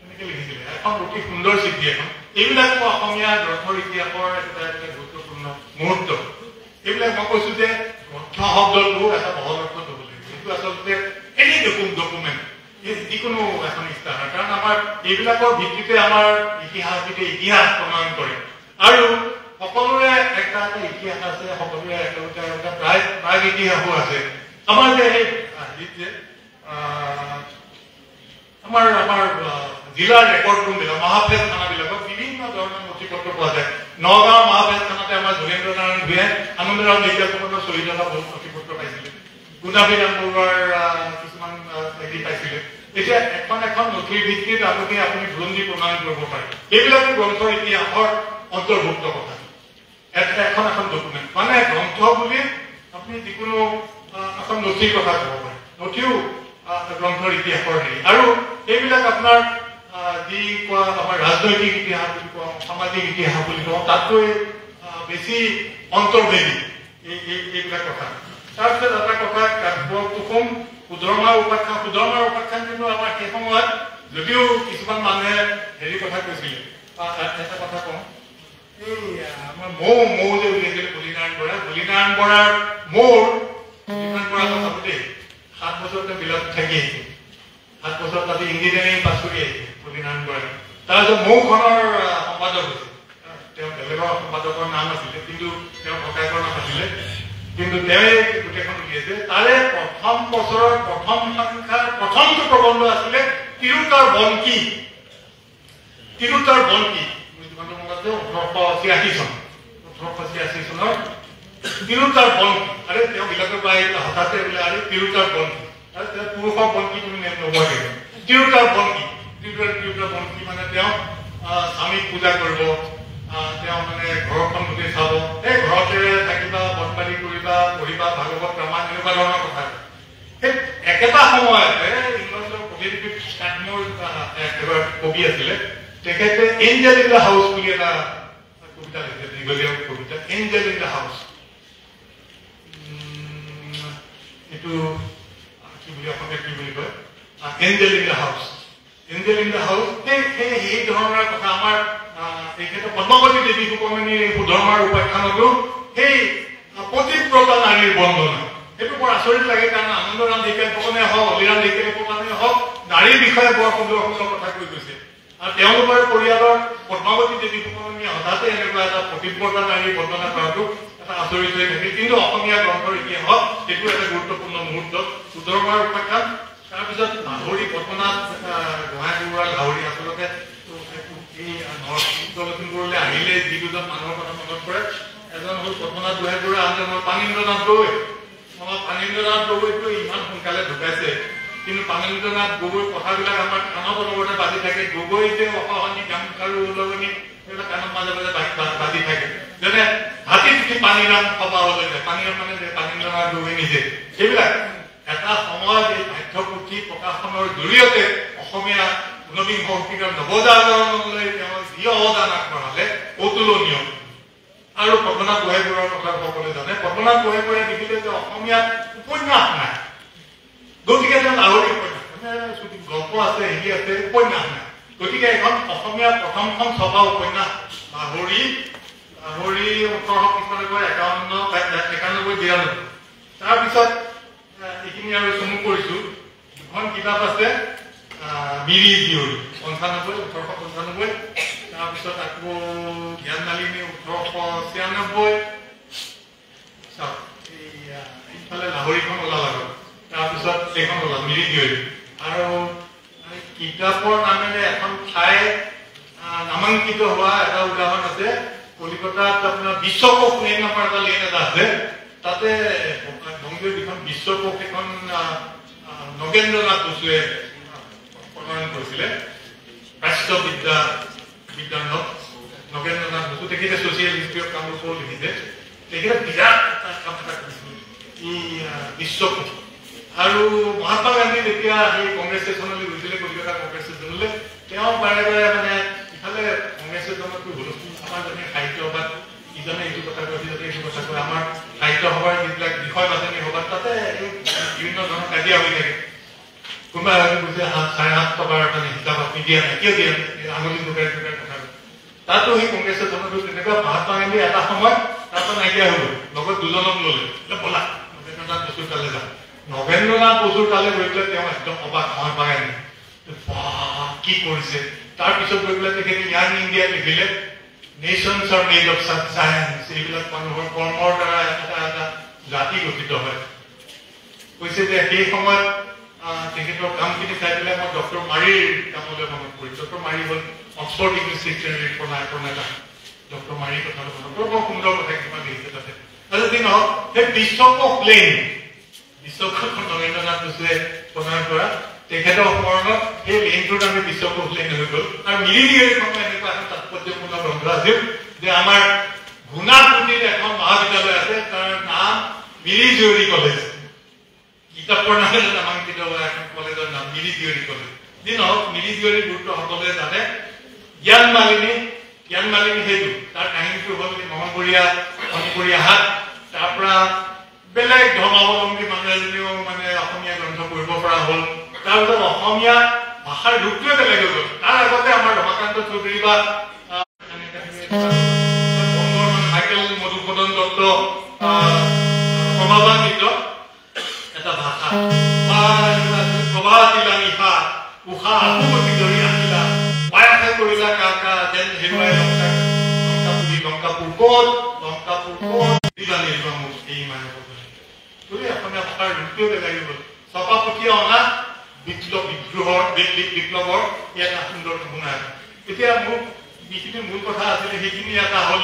এনেকে লিখিছিলে এখন অতি সুন্দৰ চিঠি এখন এইবিলাকো অসমীয়া গ্ৰন্থৰ ইতিহাসৰ এটা গুৰুত্বপূৰ্ণ মুহূৰ্ত এইবিলাক মই কৈছো যে গ্ৰন্থ শব্দটো এটা বহল অৰ্থত হ'ব লাগিব এইটো আচলতে এনি ডকুমেণ্ট যিকোনো এখন ইস্তাহাৰ কাৰণ আমাৰ এইবিলাকৰ ভিত্তিতে আমাৰ ইতিহাসবিদে ইতিহাস প্ৰমাণ কৰে আৰু সকলোৰে একটা ইতিহাস আছে সকলোৰে এটা প্ৰায় ইতিহাসো আছে আমাৰ যে সেই আমাৰ জিলাৰ ৰেকৰ্ড ৰুমবিলাক মহাভেদ থানাবিলাকত বিভিন্ন ধৰণৰ নথি পত্ৰ পোৱা যায় নগাঁৱৰ মহাভেদ থানাতে আমাৰ যোগেন্দ্ৰ নাৰায়ণ ভূঞাই আনন্দৰাম ঢেকীয়াল ফুকনৰ শ্বহীদ হোৱা বহুত নথি পত্ৰ পাইছিলে গুণাভিৰাম বৰুৱাৰ কিছুমান হেৰি পাইছিলে এতিয়া এখন নথিৰ ভিত্তিত আপুনি বুৰঞ্জী প্ৰমাণ কৰিব পাৰে এইবিলাকো গ্ৰন্থৰ ইতিহাসৰ অন্তৰ্ভুক্ত কথা এখন ডকুমেণ্ট মানে গ্ৰন্থ বুলি আপুনি যিকোনো এখন নথিৰ কথা ক'ব পাৰে নথিও গ্ৰন্থৰ ইতিহাসৰ হেৰি আৰু এইবিলাক আপোনাৰ যি কোৱা আমাৰ ৰাজনৈতিক ইতিহাস বুলি কওঁ সামাজিক ইতিহাস বুলি কওঁ তাতকৈ বেছি অন্তৰ্ভেদী এইবিলাক কথা তাৰপিছত এটা কথা কাব্য কুসুম সুধৰ্মাৰ উপাখ্যান কিন্তু আমাৰ সেই সময়ত যদিও কিছুমান মানুহে হেৰি কথা কৈছিলে এটা কথা কওঁ এই আমাৰ মৌ যে উলিয়াইছিলে বলিনাৰায়ণ বৰাৰ মৌৰ বলিনাৰায়ণ বৰা কথাটো দেই 7 বছৰ তেওঁ বিলাত থাকি আহিছে 7 বছৰ তাতে ইঞ্জিনিয়াৰিং পাছ কৰি আহিছে বলিনাৰায়ণ বৰাই তাৰপিছত মৌখনৰ সম্পাদক হৈছে তেওঁ বেলেগৰ সম্পাদকৰ নাম আছিলে কিন্তু তেওঁ ককায়েকৰ নাম আছিলে কিন্তু তেওঁৱে গোটেইখন উলিয়াইছে তাৰে প্ৰথম বছৰৰ প্ৰথম সংখ্যাৰ প্ৰথমটো প্ৰবন্ধ আছিলে তিৰুতাৰ বন কি তিৰুতাৰ বন আৰে তেওঁ বিলাকৰ পৰা হঠাতে বোলে আৰে তিৰুতাৰ বন পুৰুষৰ বন কি তুমি নকয় তিৰুতাৰ বন কি মানে তেওঁ স্বামীক পূজা কৰিব, তেওঁ মানে ঘৰখন গোটেই চাব, এই ঘৰতে থাকিবা, বনবাৰী কৰিবা, পঢ়িবা, ভাগৱত ৰামায়ণ এনেকুৱা ধৰণৰ কথা। সেই একেটা সময়তে ইংৰাজৰ কবিৰ কাটমৰ একেবাৰে কবি আছিলে, তেখেতে এঞ্জেল ইন দ্য হাউচ বুলি এটা কবিতা লিখিছে, দীঘলীয়া কবিতা, এঞ্জেল ইন দ্য হাউচ। এইটো কি বুলি অসমীয়াত কি বুলি কয়, Angel in the house. Angel in the house সেই ধৰণৰ কথা আমাৰ তেখেতে পদ্মাৱতী দেৱী সুকমণিৰ সুধৰ্মাৰ উপাখ্যানতো সেই পতিব্ৰতা নাৰীৰ বন্দনা, সেইটো বৰ আচৰিত লাগে। কাৰণ আনন্দৰাম ঢেকীয়াল ফুকনে হওক, হলিৰাম ঢেকীয়াল ফুকনে হওক, নাৰীৰ বিষয়ে বৰ সুন্দৰ সুন্দৰ কথা কৈ গৈছে। আৰু তেওঁলোকৰ পৰিয়ালৰ পদ্মাৱতী দেৱী ফুকনে হঠাতে এনেকুৱা এটা পতিব্ৰতা নাৰীৰ বন্দনা কৰাটো এটা আচৰিত হৈ থাকে। কিন্তু অসমীয়া গ্ৰন্থৰ ইতিহাসত সেইটো এটা গুৰুত্বপূৰ্ণ মুহূৰ্ত, সুধৰ্মাৰ উপাখ্যান। তাৰপিছত লাহৰী পদ্মনাথ গোহাঁই বৰুৱাৰ লাহৰী, আচলতে এই উত্তৰ লখিমপুৰলৈ আহিলে যি দুজন মানুহৰ কথা মনত পৰে, এজন হ'ল পদ্মনাথ গোহাঁই বৰুৱা, আনজন হ'ল পানীন্দ্ৰনাথ গগৈ। পানীন্দ্ৰনাথ গগৈটো ইমান সোনকালে ঢুকাইছে, কিন্তু পানীন্দ্ৰনাথ গগৈৰ কথাবিলাক আমাৰ কাণত লগতে বাজি থাকে। গগৈ যে অসহনী গামখাৰু উলগনি সেইবিলাক কাণত মাজে মাজে বাজি থাকে। যেনে হাতীত উঠি পানীৰাম সবাহলৈ যায়, পানীৰাম মানে যে পানীন্দ্ৰনাথ গগৈ নিজে। সেইবিলাক এটা সময়ত এই পাঠ্যপুথি প্ৰকাশনৰ জৰিয়তে অসমীয়া ঊনবিংশ শতিকাৰ নৱজাগৰণলৈ তেওঁ যি অৱদান আগবঢ়ালে অতুলনীয়। আৰু পদ্মনাথ গোহাঁই বৰুৱাৰ কথা সকলোৱে জানে। পদ্মনাথ গোহাঁই বৰুৱাই দেখিলে যে অসমীয়াত উপন্যাস নাই, গতিকে তেওঁ লাহৰী উপন্যাস গল্প আছে, হেৰি আছে, উপন্যাস নাই। গতিকে এখন অসমীয়া প্ৰথমখন ছপা উপন্যাস লাহৰী 1891-92। তাৰপিছত এইখিনি আৰু চমু কৰিছো, দুখন কিতাপ আছে, মিৰি জীয়ৰী 1895। তাৰপিছত আকৌ জ্ঞান মালিনী 1896। ইফালে লাহৰীখন ওলাল আৰু তাৰপিছত সেইখন ওলাল মিৰি জীয়ৰী। আৰু কিতাপৰ নামেৰে এখন ঠাই নামাংকিত হোৱা এটা উদাহৰণ আছে, কলিকতাত আপোনাৰ বিশ্বকোষ লেন নামৰ এটা লেন এটা আছে, তাতে বংগীয় যিখন বিশ্বকোষ এখন নগেন্দ্ৰনাথ বসুৱে প্ৰণয়ন কৰিছিলে, প্ৰাচ্য বিদ্যানক নগেন্দ্ৰনাথ বসু। তেখেতে ছচিয়েল হিষ্ট্ৰী অফ কামৰূপো লিখিছে। তেখেতে বিৰাট কাম এটা কৰিছিল ই বিশ্বকোষ। আৰু মহাত্মা গান্ধী যেতিয়া সেই কংগ্ৰেছ ষ্টেচনলৈ গৈছিলে, কলিকতা কংগ্ৰেছ ষ্টেচনলৈ, তেওঁ বাৰে বাৰে মানে ইফালে কংগ্ৰেছ ষ্টেচনতকৈ হুলস্থুল, আমাৰ যেনে সাহিত্যসভাত ইজনে এইটো কথা কয়, সিজনে এইটো কথা কয়, আমাৰ সাহিত্য সভাৰ যিবিলাক বিষয় বাছনি সভাত তাতে বিভিন্ন ধৰণৰ কাজিয়া হৈ থাকে। কোনোবাই হয়তো কৈছে 8.5 টকাৰ মানে হিচাপ আপুনি দিয়া নাই, কিয় দিয়া নাই, আঙুলি জোকাই জোকাই কথা কয়। তাতো সেই কংগ্ৰেছ ষ্টেচনতো তেনেকুৱা মহাত্মা গান্ধী এটা সময়ত তাতো নাইকিয়া হৈ গ'ল, লগত দুজনক ল'লে, ব'লা নগেন্দ্ৰনাথ বসুৰ তালৈ যাম। নগেন্দ্ৰনাথ বসুৰ তালৈ গৈ পেলাই তেওঁ একদম অবাক, মহাত্মা গান্ধী কি কৰিছে। তাৰপিছত গৈ পেলাই তেখেতে ইয়াং ইণ্ডিয়া লিখিলে, nations are made of such giants, এইবিলাক মানুহৰ কৰ্মৰ দ্বাৰা এটা এটা জাতি গঠিত হয়। কৈছে যে সেই সময়ত তেখেতৰ কামখিনি চাই পেলাই মই ডক্টৰ মাৰীৰ কামলৈ মনত পৰিছোঁ। ডক্টৰ মাৰী হ'ল অক্সফৰ্ড ইংলিছ ডিকশ্যনেৰীৰ প্ৰণেতা। ডক্টৰ মাৰীৰ কথাটো মনত পৰে, বৰ সুন্দৰ কথা কিছুমান লিখিছে তাতে। যি নহওক, সেই বিশ্বকোষ লেন, বিশ্বকোষখন নগেন্দ্ৰনাথ বসুৱে প্ৰণয়ন কৰা, তেখেতৰ স্মৰণত সেই লেনটোৰ নামে বিশ্বকোষ লেন হৈ গ'ল। আৰু মিৰি জীয়ৰীখন এনেকুৱা এখন তাৎপৰ্যপূৰ্ণ গ্ৰন্থ আছিল যে আমাৰ গুণাপুতিত এখন মহাবিদ্যালয় আছে, তাৰ নাম মিৰি জীয়ৰী কলেজ। কিতাপৰ নামেৰে নামাংকিত হোৱা এখন কলেজৰ নাম মিৰি জীয়ৰী কলেজ। যি নহওক, মিৰি জীয়ৰীৰ গুৰুত্ব সকলোৱে জানে। জ্ঞান মালিনী সেইটো তাৰ কাহিনীটো হ'ল মহনবৰীয়া হাত। তাৰ পৰা বেলেগ ধৰ্মাৱলম্বী মানুহ এজনীও মানে অসমীয়া গ্ৰন্থ পঢ়িব পৰা হ'ল। তাৰপিছত অসমীয়া ভাষাৰ ৰূপটোৱে বেলেগ হৈ গ'ল। তাৰ আগতে আমাৰ ৰমাকান্ত চৌধুৰী বা মাইকেল মধুসূদন দত্ত প্ৰভাৱান্বিত এটা ভাষা, প্ৰভাতিলা নিশা উষা আকুমতি ধৰি আহিলা, পায়াসে কৰিলা কাকা যেন হেৰুৱাই লংকাপুৰ ক'ত এই মানুহ অসমীয়া ভাষাৰ ৰূপটোৱে বেলেগ হৈ গ'ল। ছপা পুথিয়ে অনা বিপ্লৱৰ এটা সুন্দৰ নমুনা। এতিয়া মোৰ যিখিনি মূল কথা আছিলে সেইখিনি এটা হ'ল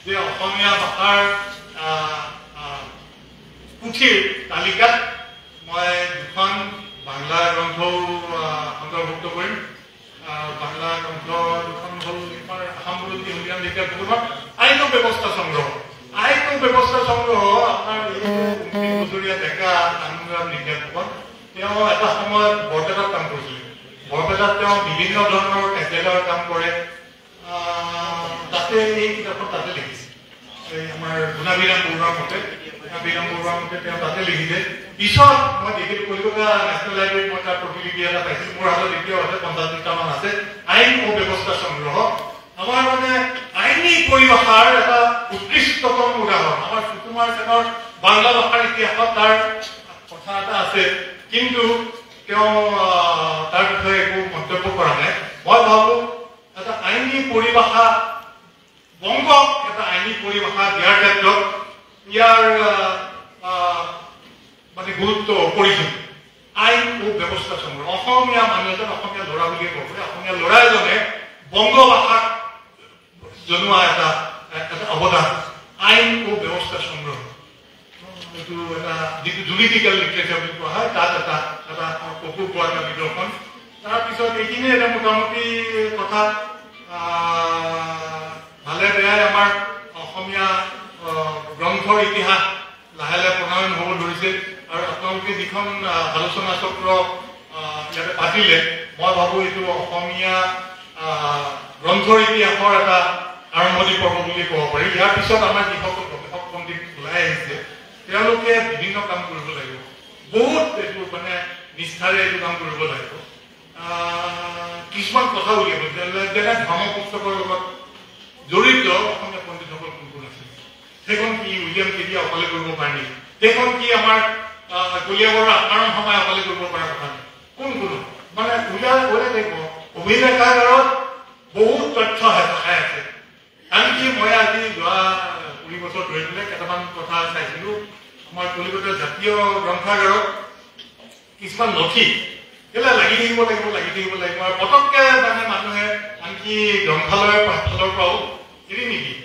যে অসমীয়া ভাষাৰ পুথিৰ তালিকাত মই দুখন বাংলা গ্ৰন্থও অন্তৰ্ভুক্ত কৰিম। বাংলা গ্ৰন্থ দুখন হ'ল আসাম বিৰোধী উলিয়ান ঢেকীয়াল ফুকনৰ আইনক ব্যৱস্থা সংগ্ৰহ আমাৰ এই বছৰীয়া ডেকা আনন্দৰাম ঢেকীয়াল ফুকন তেওঁ এটা সময়ত বৰপেটাত কাম কৰিছিল বৰপেটাত তেওঁ বিভিন্ন ধৰণৰ কাৰ্যালয়ৰ কাম কৰে তাতে এই কিতাপখন তাতে লিখিছে আমাৰ গুণাভিৰাম বৰুৱাৰ মতে তেওঁ তাতে লিখিছে পিছত মই দেখিলো কলিকতা নেশ্যনেল লাইব্ৰেৰীত মই তাৰ প্ৰতিলিপি এটা পাইছিলো মোৰ হাতত এতিয়াও আছে 50টা মান আছে আইন ও ব্যৱস্থা সংগ্ৰহ আমাৰ মানে আইনী পৰিভাষাৰ এটা উৎকৃষ্টতম উদাহৰণ আমাৰ সুকুমাৰ সেনৰ বাংলা ভাষাৰ ইতিহাসত তাৰ কথা এটা আছে কিন্তু তেওঁ তাৰ বিষয়ে একো মন্তব্য কৰা নাই মই ভাবো এটা আইনী পৰিভাষা বংগক এটা আইনী পৰিভাষা দিয়াৰ ক্ষেত্ৰত ইয়াৰ মানে গুৰুত্ব অপৰিসীম আইন ও ব্যৱস্থা সংগ্ৰহ অসমীয়া মানুহ এজন অসমীয়া ল'ৰা বুলিয়ে ক'ব পাৰে অসমীয়া ল'ৰা এজনে বংগ ভাষাক জনোৱা এটা অৱদান আইন ও ব্যৱস্থা সংগ্ৰহ এইটো এটা যিটো জুৰিডিকেল লিটাৰেচাৰ বুলি কোৱা হয় তাত এটা কপু পোৱা এটা নিদৰ্শন তাৰপিছত এইখিনি এটা মোটামুটি কথা ভালে বেয়াই আমাৰ অসমীয়া গ্ৰন্থৰ ইতিহাস লাহে লাহে প্ৰণয়ন হ'ব ধৰিছে আৰু আপোনালোকে যিখন আলোচনা চক্ৰ ইয়াতে পাতিলে মই ভাবো এইটো অসমীয়া গ্ৰন্থৰ ইতিহাসৰ এটা আৰম্ভণি পৰ্ব বুলি ক'ব পাৰি ইয়াৰ পিছত আমাৰ যিসকল গৱেষক পণ্ডিত ওলাই আহিছে তেওঁলোকে বিভিন্ন কাম কৰিব লাগিব বহুত এইটো মানে নিষ্ঠাৰে এইটো কাম কৰিব লাগিব কিছুমান কথা উলিয়াব যেনে ধৰ্ম পুস্তকৰ লগত জড়িত অসমীয়া পণ্ডিতসকল কোন কোন আছে সেইখন কি উইলিয়াম কেতিয়া অকলে কৰিব পাৰি সেইখন কি আমাৰ কলিয়াবৰৰ আকাৰণ সময় অকলে কৰিব পৰা কথা কোন কোন মানে ওলাই থাকিব অভিলেখাগাৰত বহুত তথ্য হেঁপাই আছে আনকি মই আজি যোৱা 20 বছৰ ধৰি পেলাই কেইটামান কথা চাইছিলো আমাৰ কলিকতাৰ জাতীয় গ্ৰন্থাগাৰত কিছুমান নথি এইবিলাক লাগি থাকিব লাগিব আৰু পটককে মানে মানুহে আনকি গ্ৰন্থালয়ৰ ফালৰ পৰাও এৰি নিদিয়ে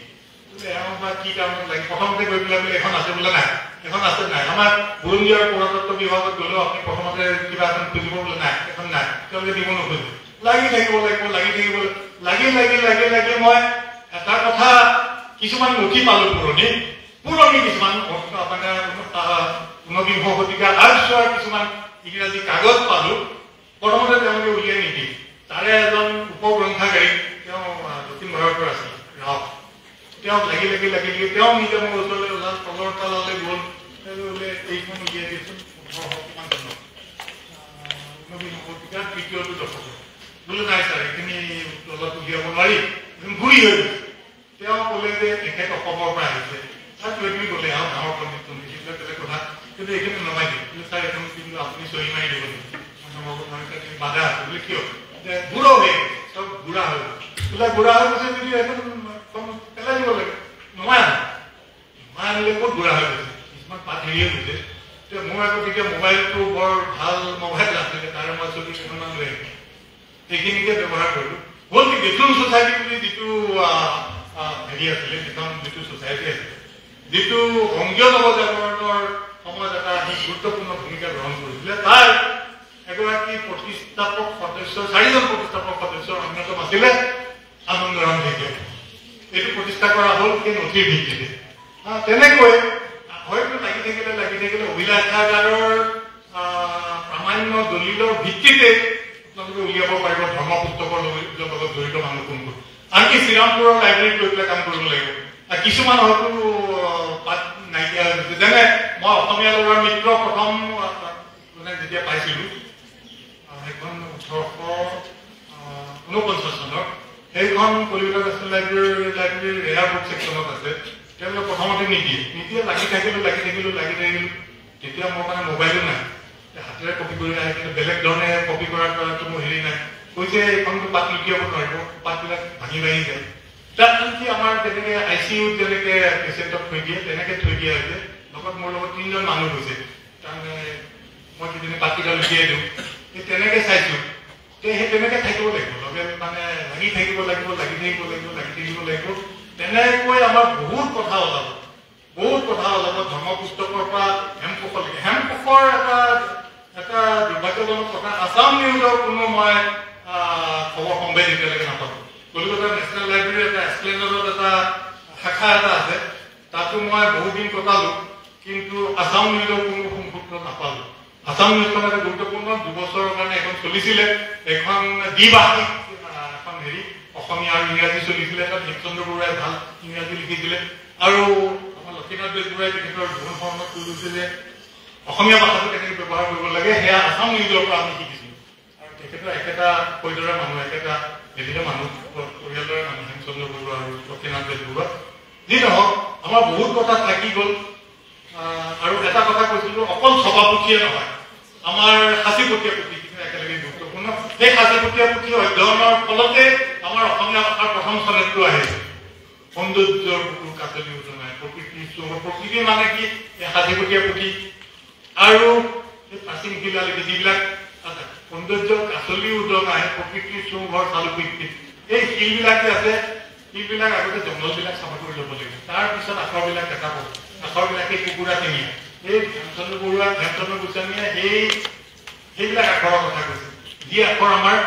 কি কাৰণত লাগে প্ৰথমতে গৈ পেলাই বোলে এখন আছে বোলে নাই এখন আছে নাই আমাৰ বুৰঞ্জীৰ পুৰাতত্ব বিভাগত গ'লেও আপুনি প্ৰথমতে কিবা এখন খুজিব বোলে নাই এখন নাই তেওঁলোকে দিব নোখোজে লাগি থাকিব লাগি মই এটা কথা কিছুমান নথি পালো পুৰণি কিছুমান মানে 19বিংশ শতিকাৰ আগছোৱাৰ কিছুমান ইংৰাজী কাগজ পালো প্ৰথমতে তেওঁলোকে উলিয়াই নিদিয়ে তাৰে এজন উপগ্ৰন্থাগাৰী তেওঁ দক্ষিণ ভাৰতৰ আছিল ৰাও তেওঁ লাগি তেওঁ নিজে মোৰ ওচৰলৈ ওলাল তলৰ তালালৈ গ'ল বোলে এইখন উলিয়াই দিয়েচোন 19বিংশ শতিকাৰ তৃতীয়টো দশক বোলে নাই ছাৰ এইখিনি তলত উলিয়াব নোৱাৰি ঘূৰি হৈ গৈছে তেওঁ ক'লে যে তেখেত অসমৰ পৰা আহিছে ছাৰ তুমি ক'লে ডাঙৰ পণ্ডিত সেইবিলাক বেলেগ কথা কিন্তু এইখিনি নমাই দিয়ে ছাৰ এখন কিন্তু আপুনি চহী মাৰি দিব বাধা আছে বোলে কিয় বুঢ়া হৈ চব বুঢ়া হৈ গৈছে যদি এখন পেলাই দিব লাগে নমাই আনিলে ক'ত বুঢ়া হৈ গৈছে কিছুমান পাত হেৰিয়ে গৈছে মোৰ আকৌ তেতিয়া মোবাইলটো বৰ ভাল মোবাইল আছিলে তাৰে মই ছবি কেইখনমান লৈ আহিলোঁ সেইখিনিকে ব্যৱহাৰ কৰিলোঁ হ'ল কি বেথুন ছ'চাইটি বুলি যিটো হেৰি আছিলে যিটো ছ'চাইটি আছিলে যিটো বংগীয় নৱজাগৰণৰ সময়ত এটা গুৰুত্বপূৰ্ণ ভূমিকা গ্ৰহণ কৰিছিলে তাৰ এগৰাকী প্ৰতিষ্ঠাপক সদস্য 4জন প্ৰতিষ্ঠাপক সদস্যৰ অন্যতম আছিলে আনন্দৰাম ঢেকীয়াল এইটো প্ৰতিষ্ঠা কৰা হ'ল সেই নথিৰ ভিত্তিতে তেনেকৈ হয়তো লাগি থাকিলে অভিলেখাগাৰৰ প্ৰামাণ্য দলিলৰ ভিত্তিতে আপোনালোকে উলিয়াব পাৰিব ধৰ্ম পুস্তকৰ লগত জড়িত মানুহ কোনবোৰ আনকি শ্ৰীৰামপুৰৰ লাইব্ৰেৰীত গৈ পেলাই কাম কৰিব লাগিব কিছুমান হয়তো পাত নাইকিয়া হৈ গৈছে যেনে মই অসমীয়া ল'ৰাৰ মিত্ৰ প্ৰথম মানে যেতিয়া পাইছিলো সেইখন 1849 চনৰ সেইখন কলিকতা নেশ্যনেল লাইব্ৰেৰীৰ ৰেয়াৰ বুক ছেকশ্যনত আছে তেওঁলোকে প্ৰথমতে নিদিয়ে লাগি থাকিলো তেতিয়া মোৰ মানে মোবাইলো নাই হাতেৰে কপি কৰি আহি কিন্তু বেলেগ ধৰণে কপি কৰাৰ কৰাটো মোৰ হেৰি নাই কৈছে এইখনটো পাত লুটিয়াব নোৱাৰিব পাতবিলাক ভাঙি যায় তাত আনকি আমাৰ যেনেকে ICUত যেনেকে পেচেণ্টক থৈ দিয়ে তেনেকে থৈ দিয়া হৈছে লগত মোৰ লগত 3জন মানুহ গৈছে তাৰমানে মই কিজনী পাতকেইটা লুটিয়াই দিওঁ সেই তেনেকে চাইছো সেই তেনেকে থাকিব লাগিব লগে মানে লাগি থাকিব লাগিব তেনেকৈ আমাৰ বহুত কথা ওলাব ধৰ্ম পুস্তকৰ পৰা হেমকোষৰ এটা দুৰ্ভাগ্যজনক কথা আছাম নিউজৰ কোনো মই খবৰ সম্ভেদ এতিয়ালৈকে নাপালো কলিকতা নেশ্যনেল লাইব্ৰেৰীৰ এটা এক্সপ্লেইনাৰত এটা শাখা এটা আছে তাতো মই বহুদিন কটালো কিন্তু আসাম নিউজৰ কোনো সংসূত্ৰ নাপালো আসাম নিউজখন এটা গুৰুত্বপূৰ্ণ 2 বছৰৰ কাৰণে এখন চলিছিলে এখন দ্বিভাষিক এখন হেৰি অসমীয়া আৰু ইংৰাজী চলিছিলে তাত হেমচন্দ্ৰ বৰুৱাই ভাল ইংৰাজী লিখিছিলে আৰু আমাৰ লক্ষ্মীনাথ বেজবৰুৱাই তেখেতৰ জীৱন সংগ্ৰামত কৈ গৈছে যে অসমীয়া ভাষাটো কেনেকৈ ব্যৱহাৰ কৰিব লাগে সেয়া আসাম নিউজৰ পৰা আমি শিকিছিলো আৰু তেখেতৰ একেটা পৰিদৰে মানুহ একেটা হেৰিৰে মানুহ পৰিয়ালৰে মানুহ হেমচন্দ্ৰ বৰুৱা আৰু লক্ষ্মীনাথ বেজবৰুৱা যি নহওক আমাৰ বহুত কথা থাকি গ'ল আৰু এটা কথা কৈছিলো অকল সভাপুথিয়ে নহয় আমাৰ সাঁচিপতীয়া পুথি একেলগে গুৰুত্বপূৰ্ণ সেই সাঁচিপতীয়া পুথি অধ্যয়নৰ ফলতে আমাৰ অসমীয়া ভাষাৰ প্ৰথম চনেটটো আহিছে সৌন্দৰ্যৰ বুকুৰ কাকলি উজনাই প্ৰকৃতি মানে কি সাঁচিপতীয়া পুথি আৰু প্ৰাচীন শিলালিপি যিবিলাক সৌন্দৰ্যৰ কাকলি উজনাই প্ৰকৃতিৰ চৌঘৰ চালুকৃতি এই শিলবিলাকে আছে শিলবিলাক আগতে জংঘলবিলাক চাফা কৰি ল'ব লাগিব তাৰপিছত আখৰবিলাক দেখা পাব আখৰবিলাকে কুকুৰা টেঙীয়া এই হেমচন্দ্ৰ বৰুৱা হেমচন্দ্ৰ গোস্বামীয়ে সেইবিলাক আখৰৰ কথা কৈছে যি আখৰ আমাৰ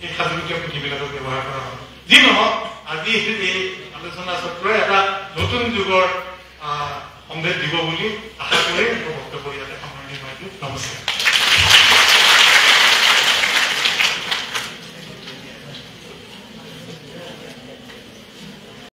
এই সাঁচিপতীয়া পুথিবিলাকত ব্যৱহাৰ কৰা হয় যি নহওক আজি এই আলোচনা চক্ৰই এটা নতুন যুগৰ সম্ভেদ দিব বুলি আশা কৰি বক্তব্য ইয়াতে সামৰণি মাৰিছো নমস্কাৰ